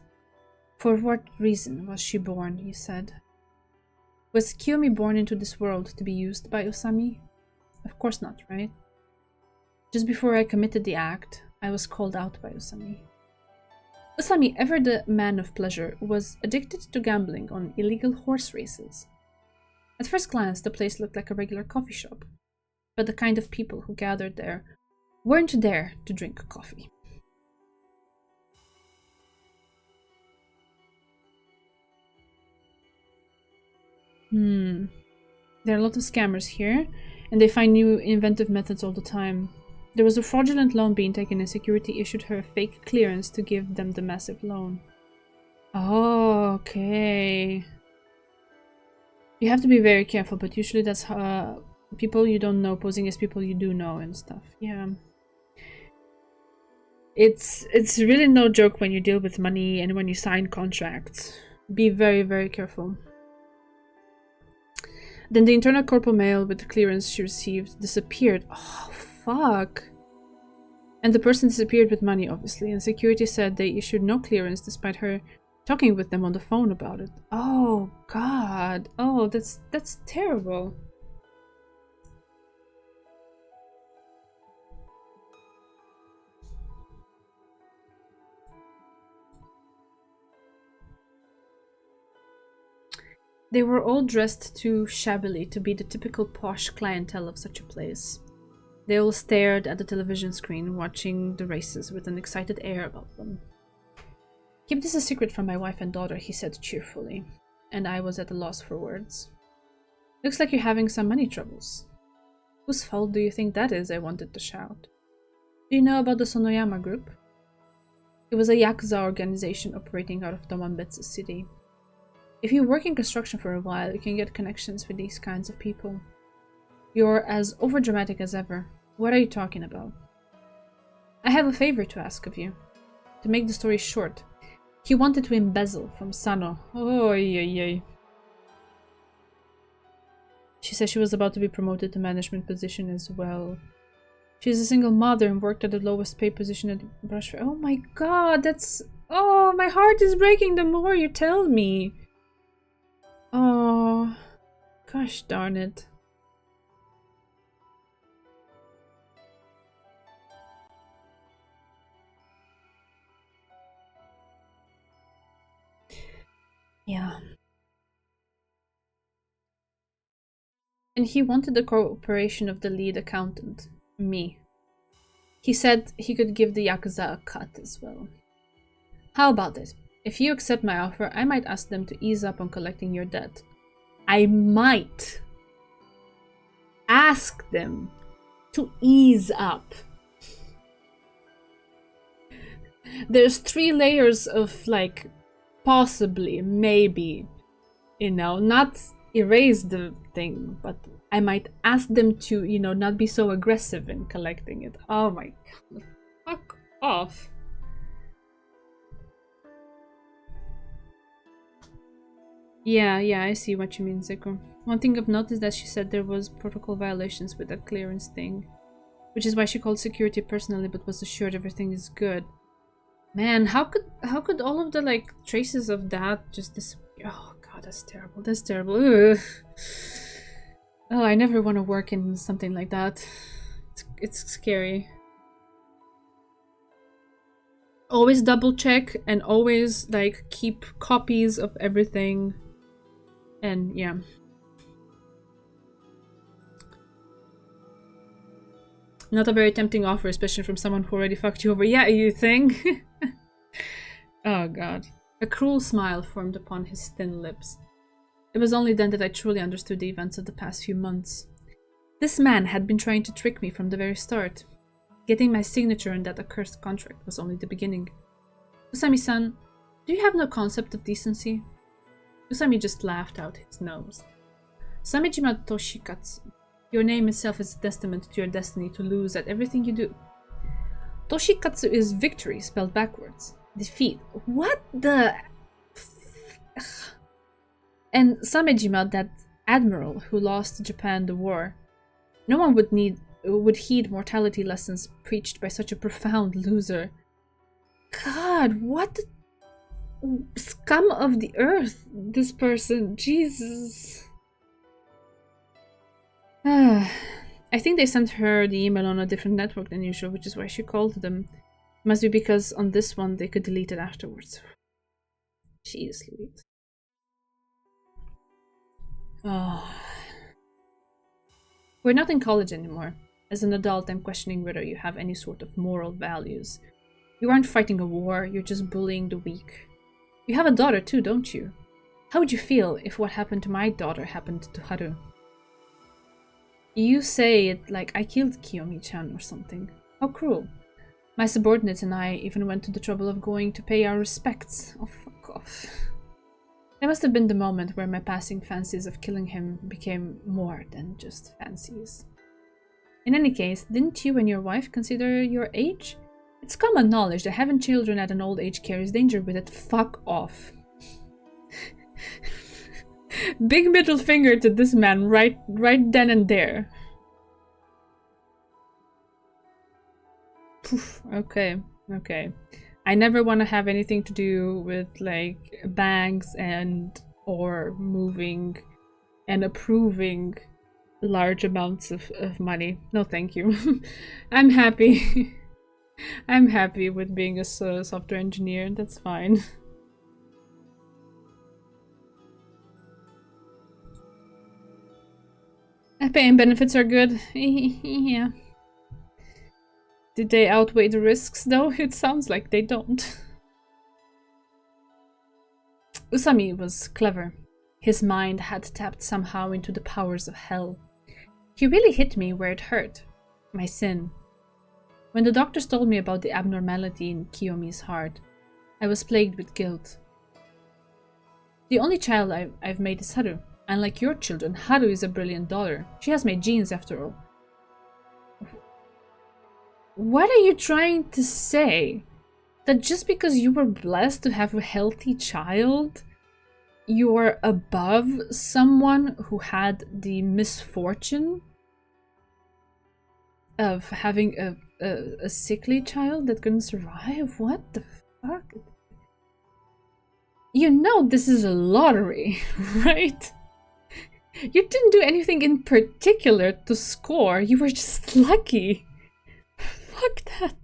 For what reason was she born, you said? Was Kiyomi born into this world to be used by Usami? Of course not, right? Just before I committed the act, I was called out by Usami. Usami, ever the man of pleasure, was addicted to gambling on illegal horse races. At first glance, the place looked like a regular coffee shop, but the kind of people who gathered there weren't there to drink coffee. There are a lot of scammers here, and they find new inventive methods all the time. There was a fraudulent loan being taken and security issued her a fake clearance to give them the massive loan. Oh, okay. You have to be very careful, but usually that's people you don't know posing as people you do know and stuff. Yeah. it's really no joke when you deal with money and when you sign contracts. Be very, very careful. Then the internal corporal mail with the clearance she received disappeared. Oh, fuck. And the person disappeared with money, obviously, and security said they issued no clearance despite her talking with them on the phone about it. Oh, God. Oh, that's terrible. They were all dressed too shabbily to be the typical posh clientele of such a place. They all stared at the television screen, watching the races with an excited air about them. "Keep this a secret from my wife and daughter," he said cheerfully, and I was at a loss for words. "Looks like you're having some money troubles." "Whose fault do you think that is?" I wanted to shout. "Do you know about the Sonoyama group?" It was a Yakuza organization operating out of Tomambetsu city. If you work in construction for a while, you can get connections with these kinds of people. You're as overdramatic as ever. What are you talking about? "I have a favor to ask of you. To make the story short, he wanted to embezzle from Sano." Oh, yeah. She said she was about to be promoted to management position as well. She's a single mother and worked at the lowest paid position at the brush fair. Oh my god, that's... Oh, my heart is breaking the more you tell me. Oh, gosh darn it. Yeah. And he wanted the cooperation of the lead accountant, me. He said he could give the Yakuza a cut as well. "How about it? If you accept my offer, I might ask them to ease up on collecting your debt." I might ask them to ease up. There's 3 layers of, like, possibly, maybe, you know, not erase the thing, but I might ask them to, you know, not be so aggressive in collecting it. Oh my god, fuck off. Yeah, I see what you mean, Zeko. One thing I've noticed that she said there was protocol violations with that clearance thing, which is why she called security personally but was assured everything is good. Man, how could all of the, like, traces of that just disappear? Oh god, that's terrible. That's terrible. Ugh. Oh, I never want to work in something like that. It's scary. Always double check and always, like, keep copies of everything. And yeah. Not a very tempting offer, especially from someone who already fucked you over. Yeah, you think? Oh god. A cruel smile formed upon his thin lips. It was only then that I truly understood the events of the past few months. This man had been trying to trick me from the very start. Getting my signature on that accursed contract was only the beginning. Usami-san, do you have no concept of decency? Usami just laughed out his nose. Samejima Toshikatsu. Your name itself is a testament to your destiny to lose at everything you do. Toshikatsu is victory spelled backwards. Defeat. What the... And Samejima, that admiral who lost Japan the war. No one would heed mortality lessons preached by such a profound loser. God, what the scum of the earth, this person. Jesus. I think they sent her the email on a different network than usual, which is why she called them. Must be because on this one they could delete it afterwards. Jeez Louise. Oh. We're not in college anymore. As an adult, I'm questioning whether you have any sort of moral values. You aren't fighting a war, you're just bullying the weak. You have a daughter too, don't you? How would you feel if what happened to my daughter happened to Haru? You say it like I killed Kiyomi-chan or something. How cruel. My subordinates and I even went to the trouble of going to pay our respects. Oh, fuck off. That must have been the moment where my passing fancies of killing him became more than just fancies. In any case, didn't you and your wife consider your age? It's common knowledge that having children at an old age carries danger with it. Fuck off. Big middle finger to this man right then and there. Poof, okay. I never want to have anything to do with like banks and or moving and approving large amounts of money. No, thank you. I'm happy. I'm happy with being a software engineer. That's fine. Pay and benefits are good. Yeah. Did they outweigh the risks though? It sounds like they don't. Usami was clever. His mind had tapped somehow into the powers of hell. He really hit me where it hurt. My sin. When the doctors told me about the abnormality in Kiyomi's heart, I was plagued with guilt. The only child I've made is Haru. Unlike your children, Haru is a brilliant daughter. She has my genes after all. What are you trying to say? That just because you were blessed to have a healthy child, you are above someone who had the misfortune of having a sickly child that couldn't survive? What the fuck? You know this is a lottery, right? You didn't do anything in particular to score. You were just lucky. Fuck that.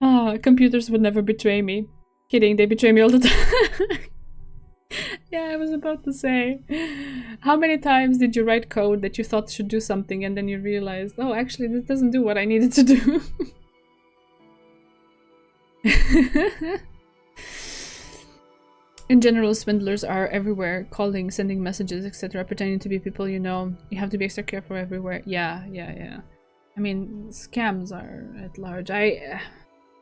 Ah, computers would never betray me. Kidding, they betray me all the time. Yeah, I was about to say. How many times did you write code that you thought should do something and then you realized, oh, actually, this doesn't do what I needed to do? In general, swindlers are everywhere, calling, sending messages, etc., pretending to be people you know. You have to be extra careful everywhere. Yeah. I mean, scams are at large. I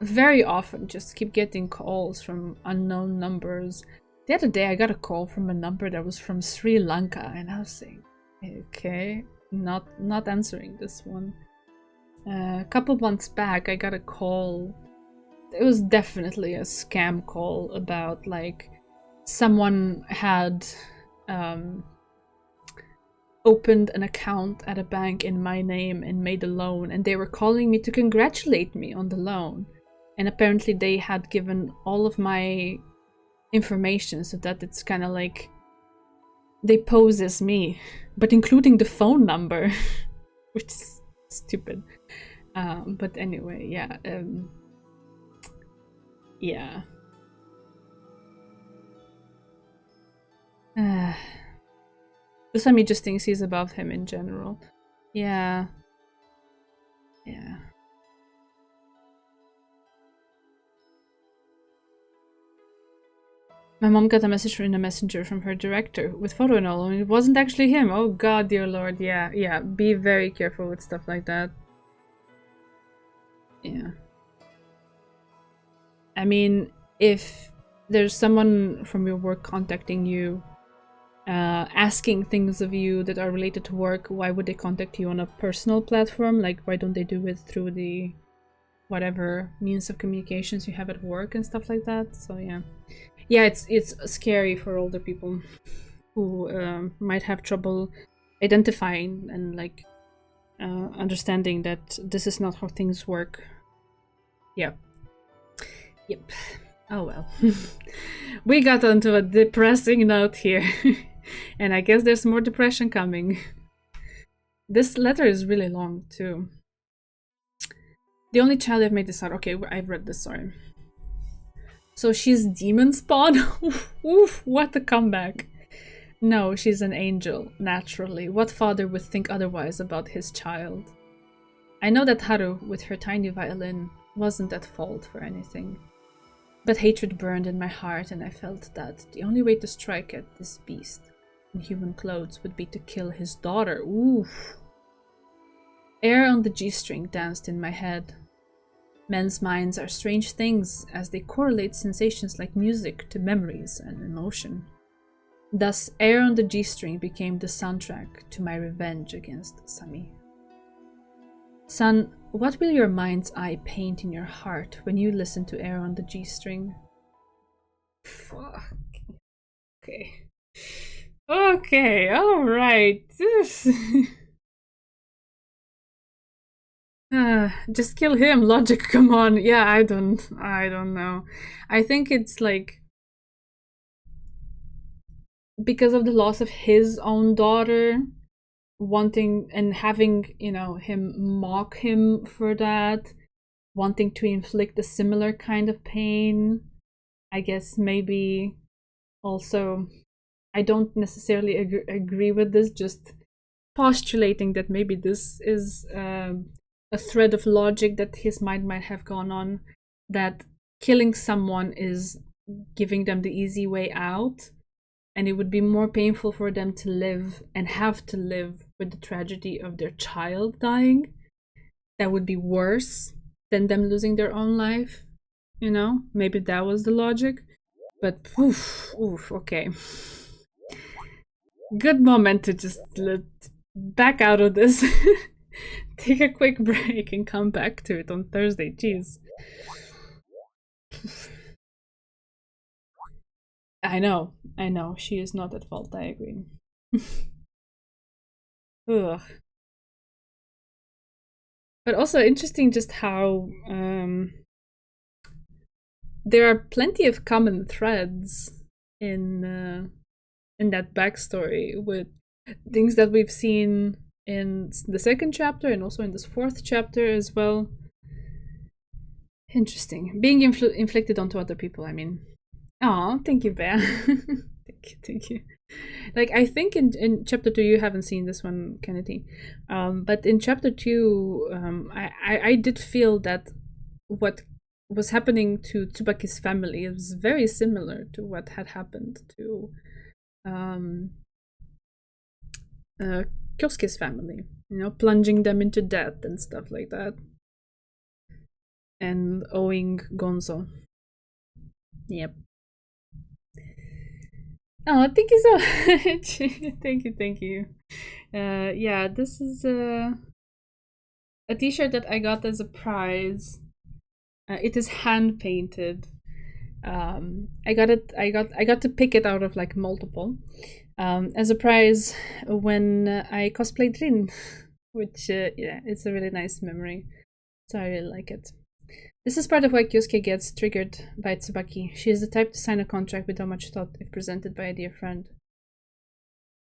very often just keep getting calls from unknown numbers. The other day, I got a call from a number that was from Sri Lanka, and I was saying, okay, not answering this one. A couple months back, I got a call. It was definitely a scam call about, like, someone had opened an account at a bank in my name and made a loan, and they were calling me to congratulate me on the loan. And apparently they had given all of my information so that it's kind of like they pose as me, but including the phone number, which is stupid. But anyway, yeah. Yeah. Usami just thinks he's above him in general. Yeah. My mom got a message in a messenger from her director with photo and all, and it wasn't actually him. Oh god, dear lord. Yeah. Be very careful with stuff like that. Yeah. I mean, if there's someone from your work contacting you, asking things of you that are related to work, why would they contact you on a personal platform? Like, why don't they do it through the whatever means of communications you have at work and stuff like that? So yeah, it's scary for older people who might have trouble identifying and like understanding that this is not how things work. Yep. Oh well. We got onto a depressing note here. And I guess there's more depression coming. This letter is really long too. The only child I've made this out. Okay, I've read this, sorry. So she's demon spawn? Oof, what a comeback. No, she's an angel, naturally. What father would think otherwise about his child? I know that Haru, with her tiny violin, wasn't at fault for anything. But hatred burned in my heart, and I felt that the only way to strike at this beast in human clothes would be to kill his daughter. Oof. Air on the G-string danced in my head. Men's minds are strange things, as they correlate sensations like music to memories and emotion. Thus, Air on the G-string became the soundtrack to my revenge against Sami. Son, What will your mind's eye paint in your heart when you listen to air on the G string? Fuck. Okay. Okay, alright. Just kill him, logic, come on. Yeah, I don't know. I think it's like because of the loss of his own daughter, wanting and having, you know, him mock him for that, wanting to inflict a similar kind of pain. I guess maybe also, I don't necessarily agree with this, just postulating that maybe this is a thread of logic that his mind might have gone on, that killing someone is giving them the easy way out, and it would be more painful for them to live and have to live with the tragedy of their child dying. That would be worse than them losing their own life, you know? Maybe that was the logic. But oof, okay. Good moment to just back out of this. Take a quick break and come back to it on Thursday. Jeez. I know. She is not at fault, I agree. Ugh. But also interesting just how there are plenty of common threads in that backstory with things that we've seen in the second chapter and also in this fourth chapter as well. Interesting. Being inflicted onto other people, I mean. Oh, thank you, Bear. Thank you. Like, I think in chapter 2, you haven't seen this one, Kennedy. But in chapter 2, I did feel that what was happening to Tsubaki's family was very similar to what had happened to Kyosuke's family, you know, plunging them into debt and stuff like that. And owing Gonzo. Yep. Oh, thank you so much. Thank you. Yeah, this is a t-shirt that I got as a prize. It is hand painted. I got to pick it out of like multiple as a prize when I cosplayed Rin, which yeah, it's a really nice memory. So I really like it. This is part of why Kyosuke gets triggered by Tsubaki. She is the type to sign a contract without much thought if presented by a dear friend.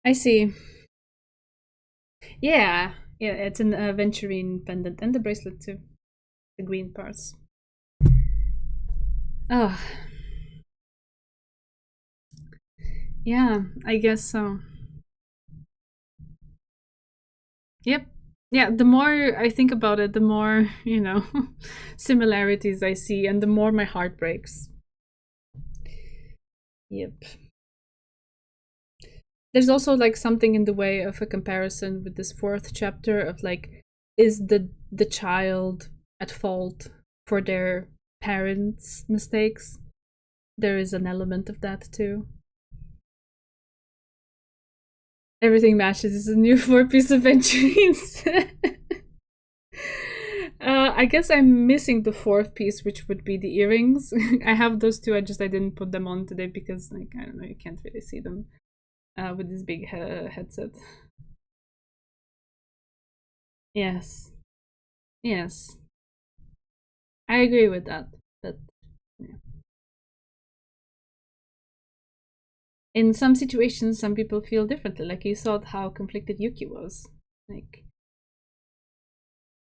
I see. Yeah, it's an aventurine pendant and the bracelet too. The green parts. Oh. Yeah, I guess so. Yep. Yeah, the more I think about it, the more, you know, similarities I see and the more my heart breaks. Yep. There's also like something in the way of a comparison with this fourth chapter of like, is the child at fault for their parents' mistakes? There is an element of that too. Everything matches. It's a new 4-piece aventurines. I guess I'm missing the fourth piece, which would be the earrings. I have those two. I didn't put them on today because, like, I don't know, you can't really see them with this big headset. Yes. I agree with that. But yeah. In some situations, some people feel differently. Like you saw how conflicted Yuki was. Like,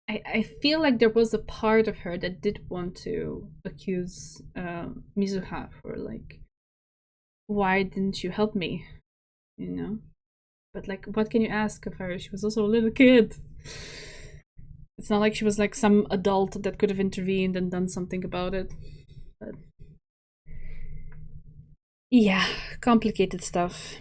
I feel like there was a part of her that did want to accuse Mizuha for like, why didn't you help me? You know? But like, what can you ask of her? She was also a little kid. It's not like she was like some adult that could have intervened and done something about it. But yeah, complicated stuff.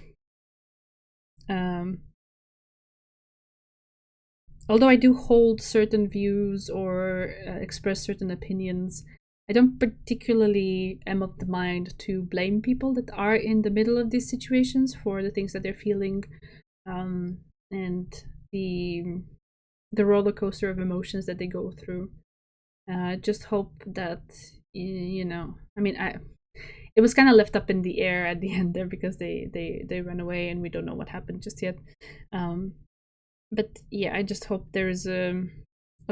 Although I do hold certain views or express certain opinions, I don't particularly am of the mind to blame people that are in the middle of these situations for the things that they're feeling and the the roller coaster of emotions that they go through. Just hope that, you know, I mean, it was kind of left up in the air at the end there because they run away and we don't know what happened just yet. But yeah, I just hope there's a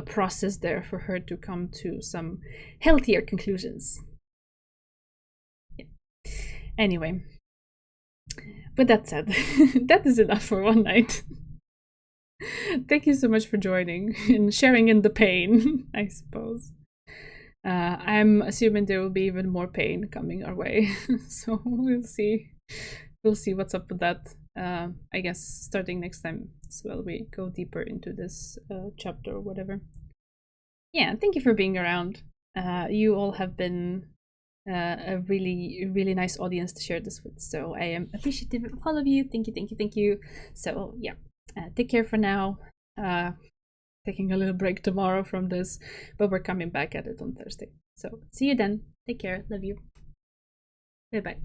process there for her to come to some healthier conclusions. Yeah. Anyway, with that said, that is enough for one night. Thank you so much for joining and sharing in the pain, I suppose. I'm assuming there will be even more pain coming our way, so we'll see. We'll see what's up with that. I guess starting next time as well, we go deeper into this chapter or whatever. Yeah, thank you for being around. You all have been a really nice audience to share this with, so I am appreciative of all of you. Thank you. So yeah, take care for now. Taking a little break tomorrow from this, but we're coming back at it on Thursday. So see you then. Take care. Love you. Bye bye.